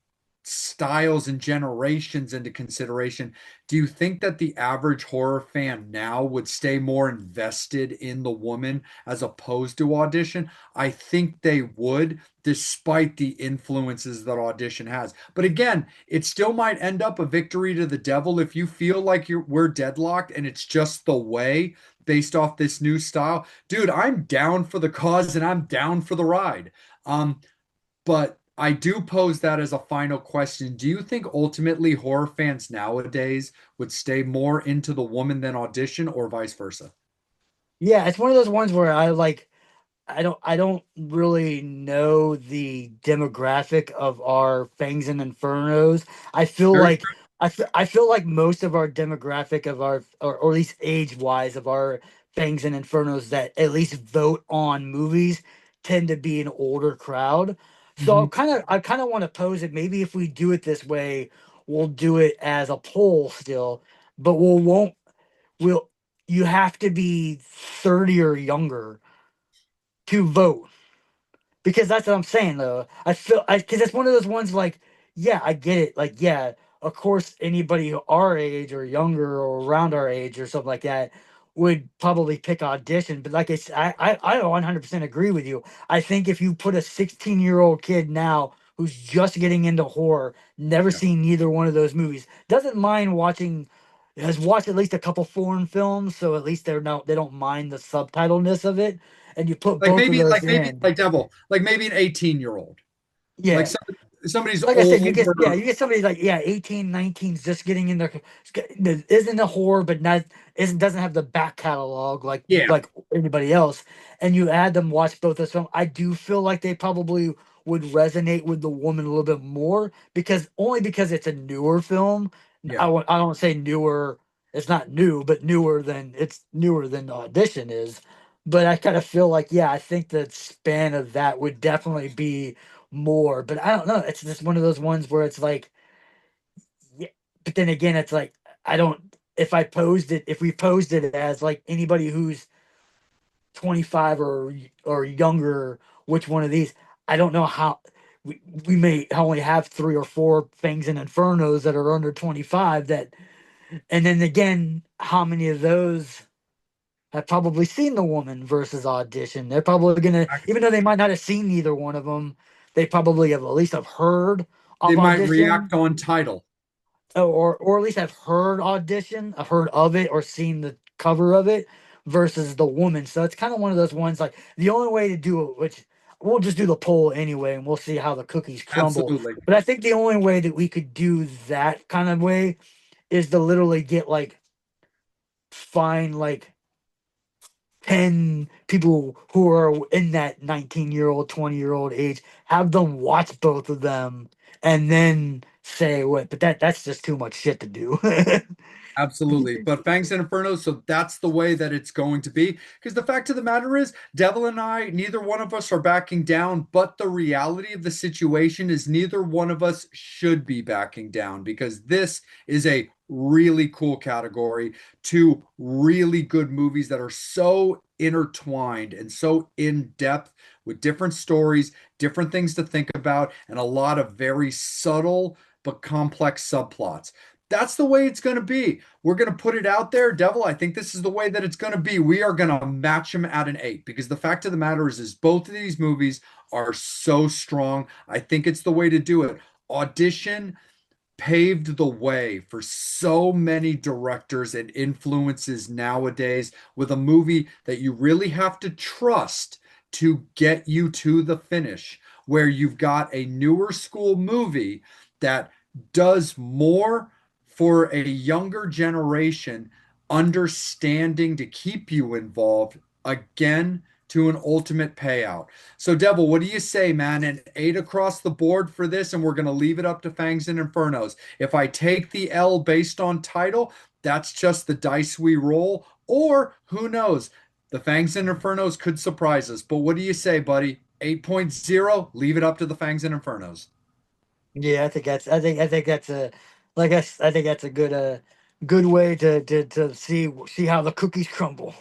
styles and generations into consideration. Do you think that the average horror fan now would stay more invested in The Woman as opposed to Audition? I think they would, despite the influences that Audition has. But again, it still might end up a victory to the devil if you feel like we're deadlocked and it's just the way based off this new style. Dude, I'm down for the cause and I'm down for the ride. But I do pose that as a final question. Do you think ultimately horror fans nowadays would stay more into The Woman than Audition or vice versa? Yeah, it's one of those ones where I don't really know the demographic of our Fangs and Infernos. I feel Very like I feel like most of our demographic of our or at least age wise of our Fangs and Infernos that at least vote on movies tend to be an older crowd. So true. I kind of want to pose it. Maybe if we do it this way, we'll do it as a poll still, but we'll you have to be 30 or younger to vote because that's what I'm saying though. I feel because it's one of those ones like, yeah, I get it. Like, yeah, of course, anybody our age or younger or around our age or something like that would probably pick Audition. But like I 100% agree with you. I think if you put a 16-year-old kid now who's just getting into horror, never Yeah. seen neither one of those movies, doesn't mind watching. Has watched at least a couple foreign films, so at least they don't mind the subtitleness of it. And you put both of those in, Like Devil, like maybe an 18-year-old, like yeah. somebody's Like I said, older. you get somebody like, yeah, 18, 19's just getting in there, isn't a horror, but not isn't doesn't have the back catalog Yeah, like anybody else, and you add them watch both those films. I do feel like they probably would resonate with the Woman a little bit more because only because it's a newer film. yeah. I don't say newer. It's not new, but newer than the Audition is. But I kind of feel like, yeah, I think the span of that would definitely be more, but I don't know. It's just one of those ones where it's like, yeah, but then again, it's like I don't. If we posed it as like anybody who's 25 or younger, which one of these? I don't know how. We may only have three or four Fangs and Infernos that are under 25. That, and then again, how many of those have probably seen The Woman versus Audition? They're probably gonna, even though they might not have seen either one of them, they probably have at least have heard They of might Audition, react on title. or at least have heard Audition, have heard of it, or seen the cover of it versus The Woman. So it's kind of one of those ones like the only way to do it, which we'll just do the poll anyway, and we'll see how the cookies crumble. Absolutely. But I think the only way that we could do that kind of way is to literally get like find like 10 people who are in that 19-year-old, 20-year-old age, have them watch both of them and then say what, but that's just too much shit to do. Absolutely. But Fangs and Inferno, so that's the way that it's going to be. Because the fact of the matter is, Devil and I, neither one of us are backing down. But the reality of the situation is, neither one of us should be backing down because this is a really cool category. Two really good movies that are so intertwined and so in depth with different stories, different things to think about, and a lot of very subtle but complex subplots. That's the way it's going to be. We're going to put it out there, Devil. I think this is the way that it's going to be. We are going to match them at an 8 because the fact of the matter is both of these movies are so strong. I think it's the way to do it. Audition paved the way for so many directors and influences nowadays with a movie that you really have to trust to get you to the finish, where you've got a newer school movie that does more for a younger generation, understanding to keep you involved again to an ultimate payout. So, Devil, what do you say, man? An 8 across the board for this, and we're going to leave it up to Fangs and Infernos. If I take the L based on title, that's just the dice we roll. Or who knows? The Fangs and Infernos could surprise us. But what do you say, buddy? 8.0, leave it up to the Fangs and Infernos. Yeah, I think that's a I think that's a good way to see how the cookies crumble.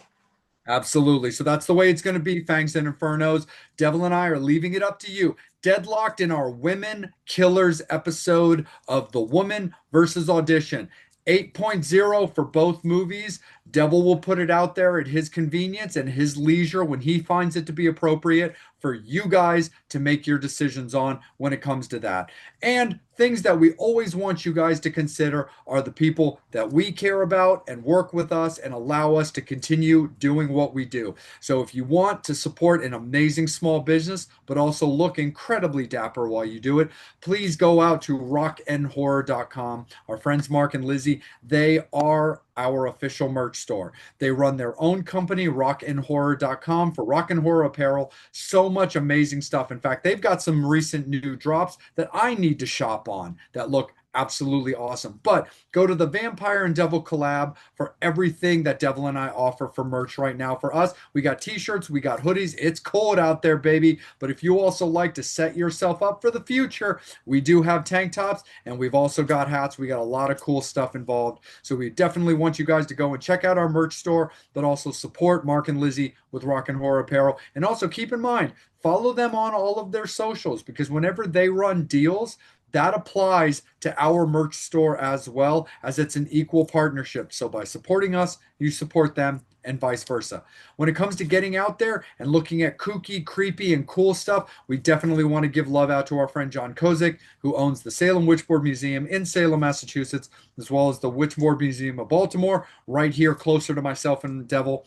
Absolutely. So that's the way it's going to be, Fangs and Infernos. Devil and I are leaving it up to you. Deadlocked in our Women Killers episode of The Woman versus Audition. 8.0 for both movies. Devil will put it out there at his convenience and his leisure when he finds it to be appropriate for you guys to make your decisions on when it comes to that. And things that we always want you guys to consider are the people that we care about and work with us and allow us to continue doing what we do. So if you want to support an amazing small business, but also look incredibly dapper while you do it, please go out to rockandhorror.com. Our friends Mark and Lizzie, they are our official merch store. They run their own company, rockandhorror.com, for rock and horror apparel. So much amazing stuff. In fact, they've got some recent new drops that I need to shop on that look absolutely awesome. But go to the Vampire and Devil collab for everything that Devil and I offer for merch right now. For us, we got t-shirts, we got hoodies. It's cold out there, baby. But if you also like to set yourself up for the future, we do have tank tops and we've also got hats. We got a lot of cool stuff involved. So we definitely want you guys to go and check out our merch store, but also support Mark and Lizzie with Rock and Horror Apparel. And also keep in mind, follow them on all of their socials, because whenever they run deals, that applies to our merch store as well, as it's an equal partnership. So by supporting us, you support them, and vice versa. When it comes to getting out there and looking at kooky, creepy, and cool stuff, we definitely want to give love out to our friend John Kozik, who owns the Salem Witchboard Museum in Salem, Massachusetts, as well as the Witchboard Museum of Baltimore, right here closer to myself and Devil.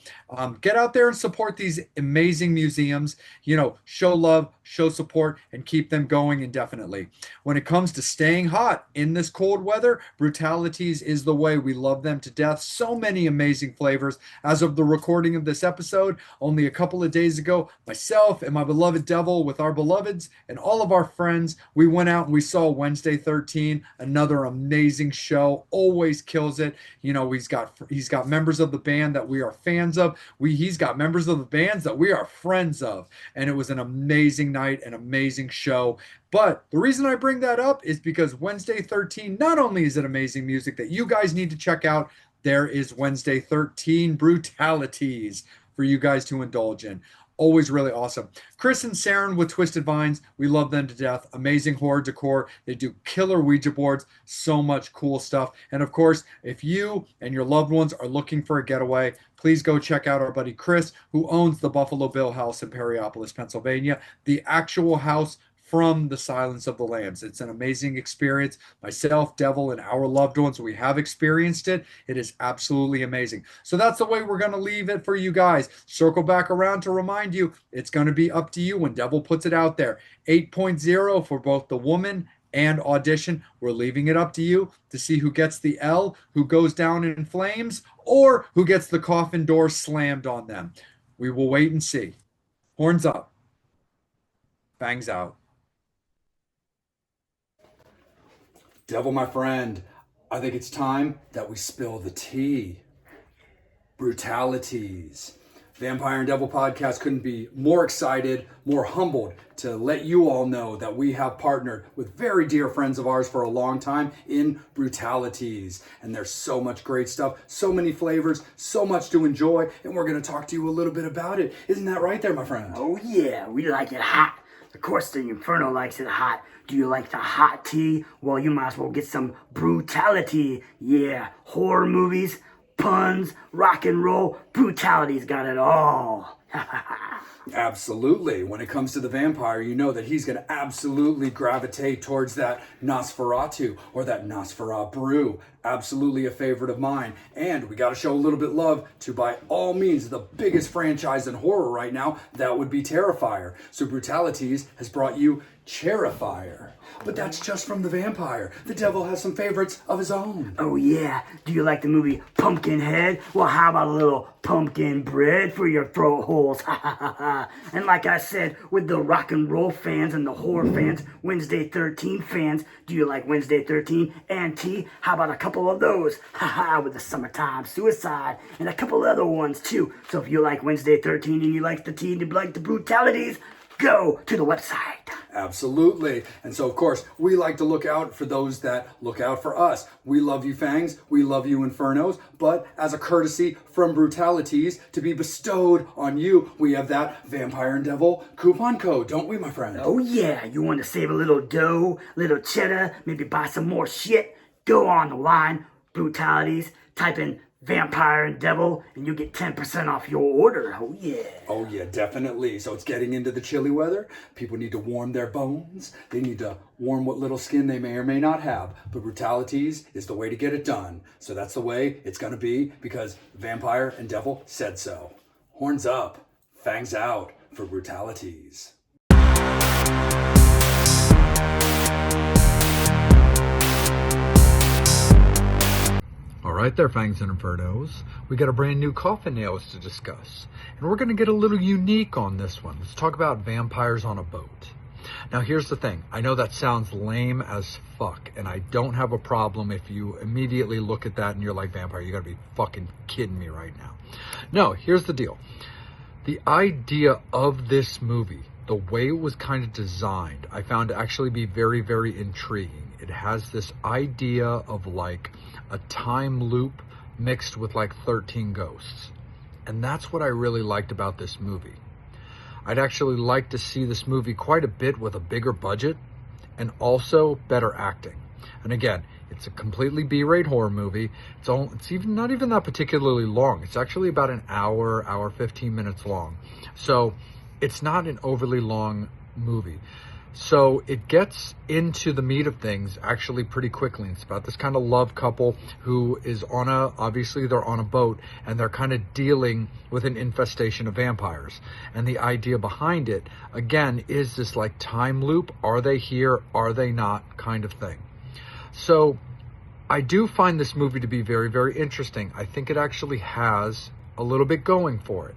Get out there and support these amazing museums. You know, show love, show support, and keep them going indefinitely. When it comes to staying hot in this cold weather, Brutalities is the way. We love them to death. So many amazing flavors. As of the recording of this episode, only a couple of days ago, myself and my beloved Devil, with our beloveds and all of our friends, we went out and we saw Wednesday 13, another amazing show. Always kills it. You know, he's got members of the band that we are fans of. He's got members of the bands that we are friends of, and it was an amazing night, an amazing show. But the reason I bring that up is because Wednesday 13, not only is it amazing music that you guys need to check out, there is Wednesday 13 Brutalities for you guys to indulge in. Always really awesome. Chris and Saren with Twisted Vines, we love them to death. Amazing horror decor. They do killer Ouija boards. So much cool stuff. And of course, if you and your loved ones are looking for a getaway, please go check out our buddy Chris, who owns the Buffalo Bill House in Perryopolis, Pennsylvania. The actual house from the Silence of the Lambs. It's an amazing experience. Myself, Devil, and our loved ones, we have experienced it. It is absolutely amazing. So that's the way we're going to leave it for you guys. Circle back around to remind you, it's going to be up to you when Devil puts it out there. 8.0 for both The Woman and Audition. We're leaving it up to you to see who gets the L, who goes down in flames, or who gets the coffin door slammed on them. We will wait and see. Horns up. Bangs out. Devil, my friend, I think it's time that we spill the tea. Brutalities. Vampire and Devil podcast couldn't be more excited, more humbled to let you all know that we have partnered with very dear friends of ours for a long time in Brutalities. And there's so much great stuff, so many flavors, so much to enjoy, and we're going to talk to you a little bit about it. Isn't that right there, my friend? Oh yeah, we like it hot. Of course the Inferno likes it hot. Do you like the hot tea? Well, you might as well get some Brutality. Yeah, horror movies, puns, rock and roll. Brutality's got it all. Absolutely. When it comes to the vampire, you know that he's going to absolutely gravitate towards that Nosferatu or that Nosferatu. Absolutely a favorite of mine. And we got to show a little bit love to, by all means, the biggest franchise in horror right now. That would be Terrifier. So Brutalities has brought you Terrifier. But that's just from the vampire. The devil has some favorites of his own. Oh yeah, do you like the movie Pumpkinhead? Well, how about a little pumpkin bread for your throat holes? And like I said, with the rock and roll fans and the horror fans, Wednesday 13 fans, do you like Wednesday 13 and T? How about a couple of those? With the Summertime Suicide and a couple other ones too. So if you like Wednesday 13 and you like the T and you like the Brutalities, go to the website. Absolutely. And so, of course, we like to look out for those that look out for us. We love you, Fangs. We love you, Infernos. But as a courtesy from Brutalities to be bestowed on you, we have that Vampire and Devil coupon code, don't we, my friend? Oh yeah, you want to save a little dough, little cheddar, maybe buy some more shit? Go on the line, Brutalities, type in Vampire and Devil, and you get 10% off your order. Oh yeah. Oh yeah, definitely. So it's getting into the chilly weather. People need to warm their bones. They need to warm what little skin they may or may not have. But Brutalities is the way to get it done. So that's the way it's gonna be because Vampire and Devil said so. Horns up, fangs out for Brutalities. All right there, Fangs and Infernos. We got a brand new Coffin Nails to discuss. And we're going to get a little unique on this one. Let's talk about vampires on a boat. Now, here's the thing. I know that sounds lame as fuck, and I don't have a problem if you immediately look at that and you're like, vampire, you got to be fucking kidding me right now. No, here's the deal. The idea of this movie, the way it was kind of designed, I found to actually be very, very intriguing. It has this idea of like a time loop mixed with like 13 ghosts. And that's what I really liked about this movie. I'd actually like to see this movie quite a bit with a bigger budget and also better acting. And again, it's a completely B-rate horror movie. It's even not even that particularly long. It's actually about an hour 15 minutes long. So it's not an overly long movie. So it gets into the meat of things actually pretty quickly. It's about this kind of love couple who is obviously they're on a boat and they're kind of dealing with an infestation of vampires. And the idea behind it, again, is this like time loop. Are they here? Are they not? Kind of thing. So I do find this movie to be very, very interesting. I think it actually has a little bit going for it.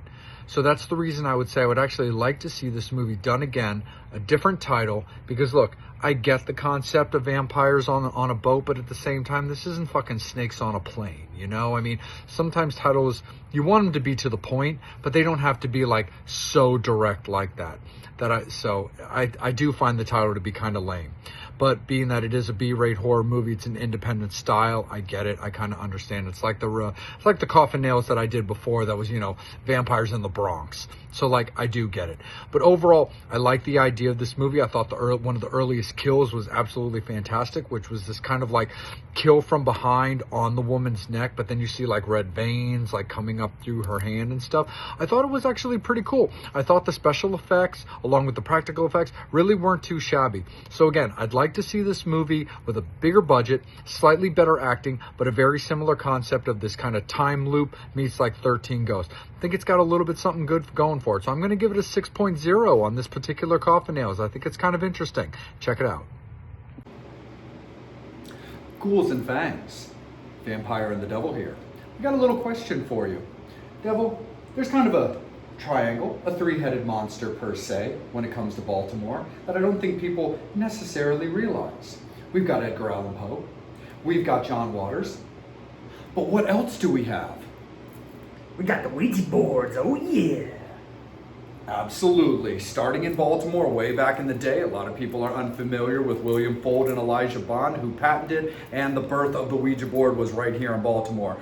So that's the reason I would say I would actually like to see this movie done again, a different title, because look, I get the concept of vampires on a boat, but at the same time, this isn't fucking Snakes on a Plane, you know? I mean, sometimes titles, you want them to be to the point, but they don't have to be like so direct like that. So I do find the title to be kind of lame. But being that it is a B-rate horror movie, it's an independent style. I get it. I kind of understand. It's like the Coffin Nails that I did before. That was, vampires in the Bronx. So like, I do get it. But overall, I like the idea of this movie. I thought one of the earliest kills was absolutely fantastic, which was this kind of like kill from behind on the woman's neck, but then you see like red veins like coming up through her hand and stuff. I thought it was actually pretty cool. I thought the special effects, along with the practical effects, really weren't too shabby. So again, I'd like to see this movie with a bigger budget, slightly better acting, but a very similar concept of this kind of time loop meets like 13 Ghosts. I think it's got a little bit something good going for it. So I'm going to give it a 6.0 on this particular Coffin Nails. I think it's kind of interesting. Check it out. Ghouls and Fangs, Vampire and the Devil here. We got a little question for you. Devil, there's kind of a triangle, a three-headed monster per se, when it comes to Baltimore, that I don't think people necessarily realize. We've got Edgar Allan Poe, we've got John Waters, but what else do we have? We got the Ouija boards, oh yeah. Absolutely. Starting in Baltimore way back in the day, a lot of people are unfamiliar with William Fuld and Elijah Bond, who patented, and the birth of the Ouija board was right here in Baltimore.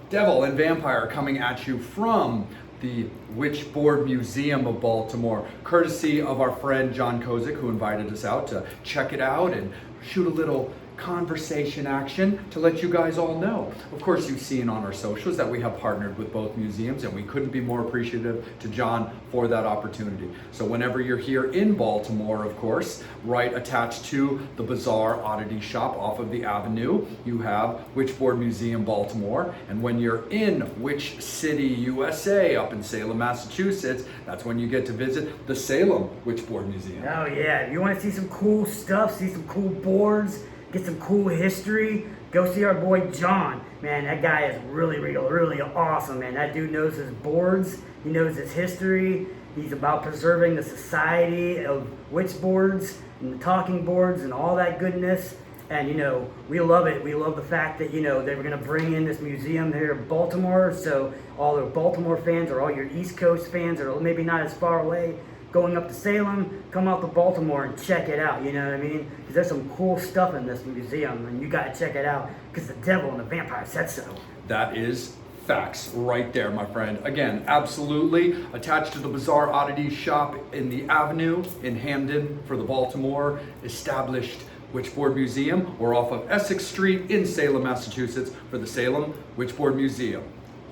Devil and Vampire coming at you from the Witchboard Museum of Baltimore, courtesy of our friend John Kozik, who invited us out to check it out and shoot a little conversation action to let you guys all know. Of course, you've seen on our socials that we have partnered with both museums, and we couldn't be more appreciative to John for that opportunity. So whenever you're here in Baltimore, of course, right attached to the Bazaar Oddity Shop off of the Avenue, you have Witchboard Museum Baltimore. And when you're in Witch City, USA, up in Salem, Massachusetts, that's when you get to visit the Salem Witchboard Museum. Oh yeah, if you want to see some cool stuff, see some cool boards, get some cool history, go see our boy John. Man, that guy is really awesome, man. That dude knows his boards, he knows his history, he's about preserving the society of witch boards and the talking boards and all that goodness. And you know, we love it. We love the fact that, you know, they were gonna bring in this museum here in Baltimore, so all the Baltimore fans or all your East Coast fans or maybe not as far away, going up to Salem, come out to Baltimore and check it out, you know what I mean? Because there's some cool stuff in this museum, and you gotta check it out, because the devil and the vampire said so. That is facts right there, my friend. Again, absolutely attached to the Bazaar Oddities Shop in the Avenue in Hamden for the Baltimore established Witchboard Museum, or off of Essex Street in Salem, Massachusetts for the Salem Witchboard Museum.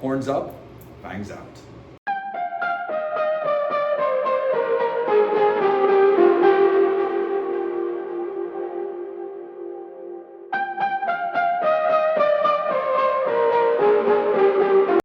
Horns up, fangs out.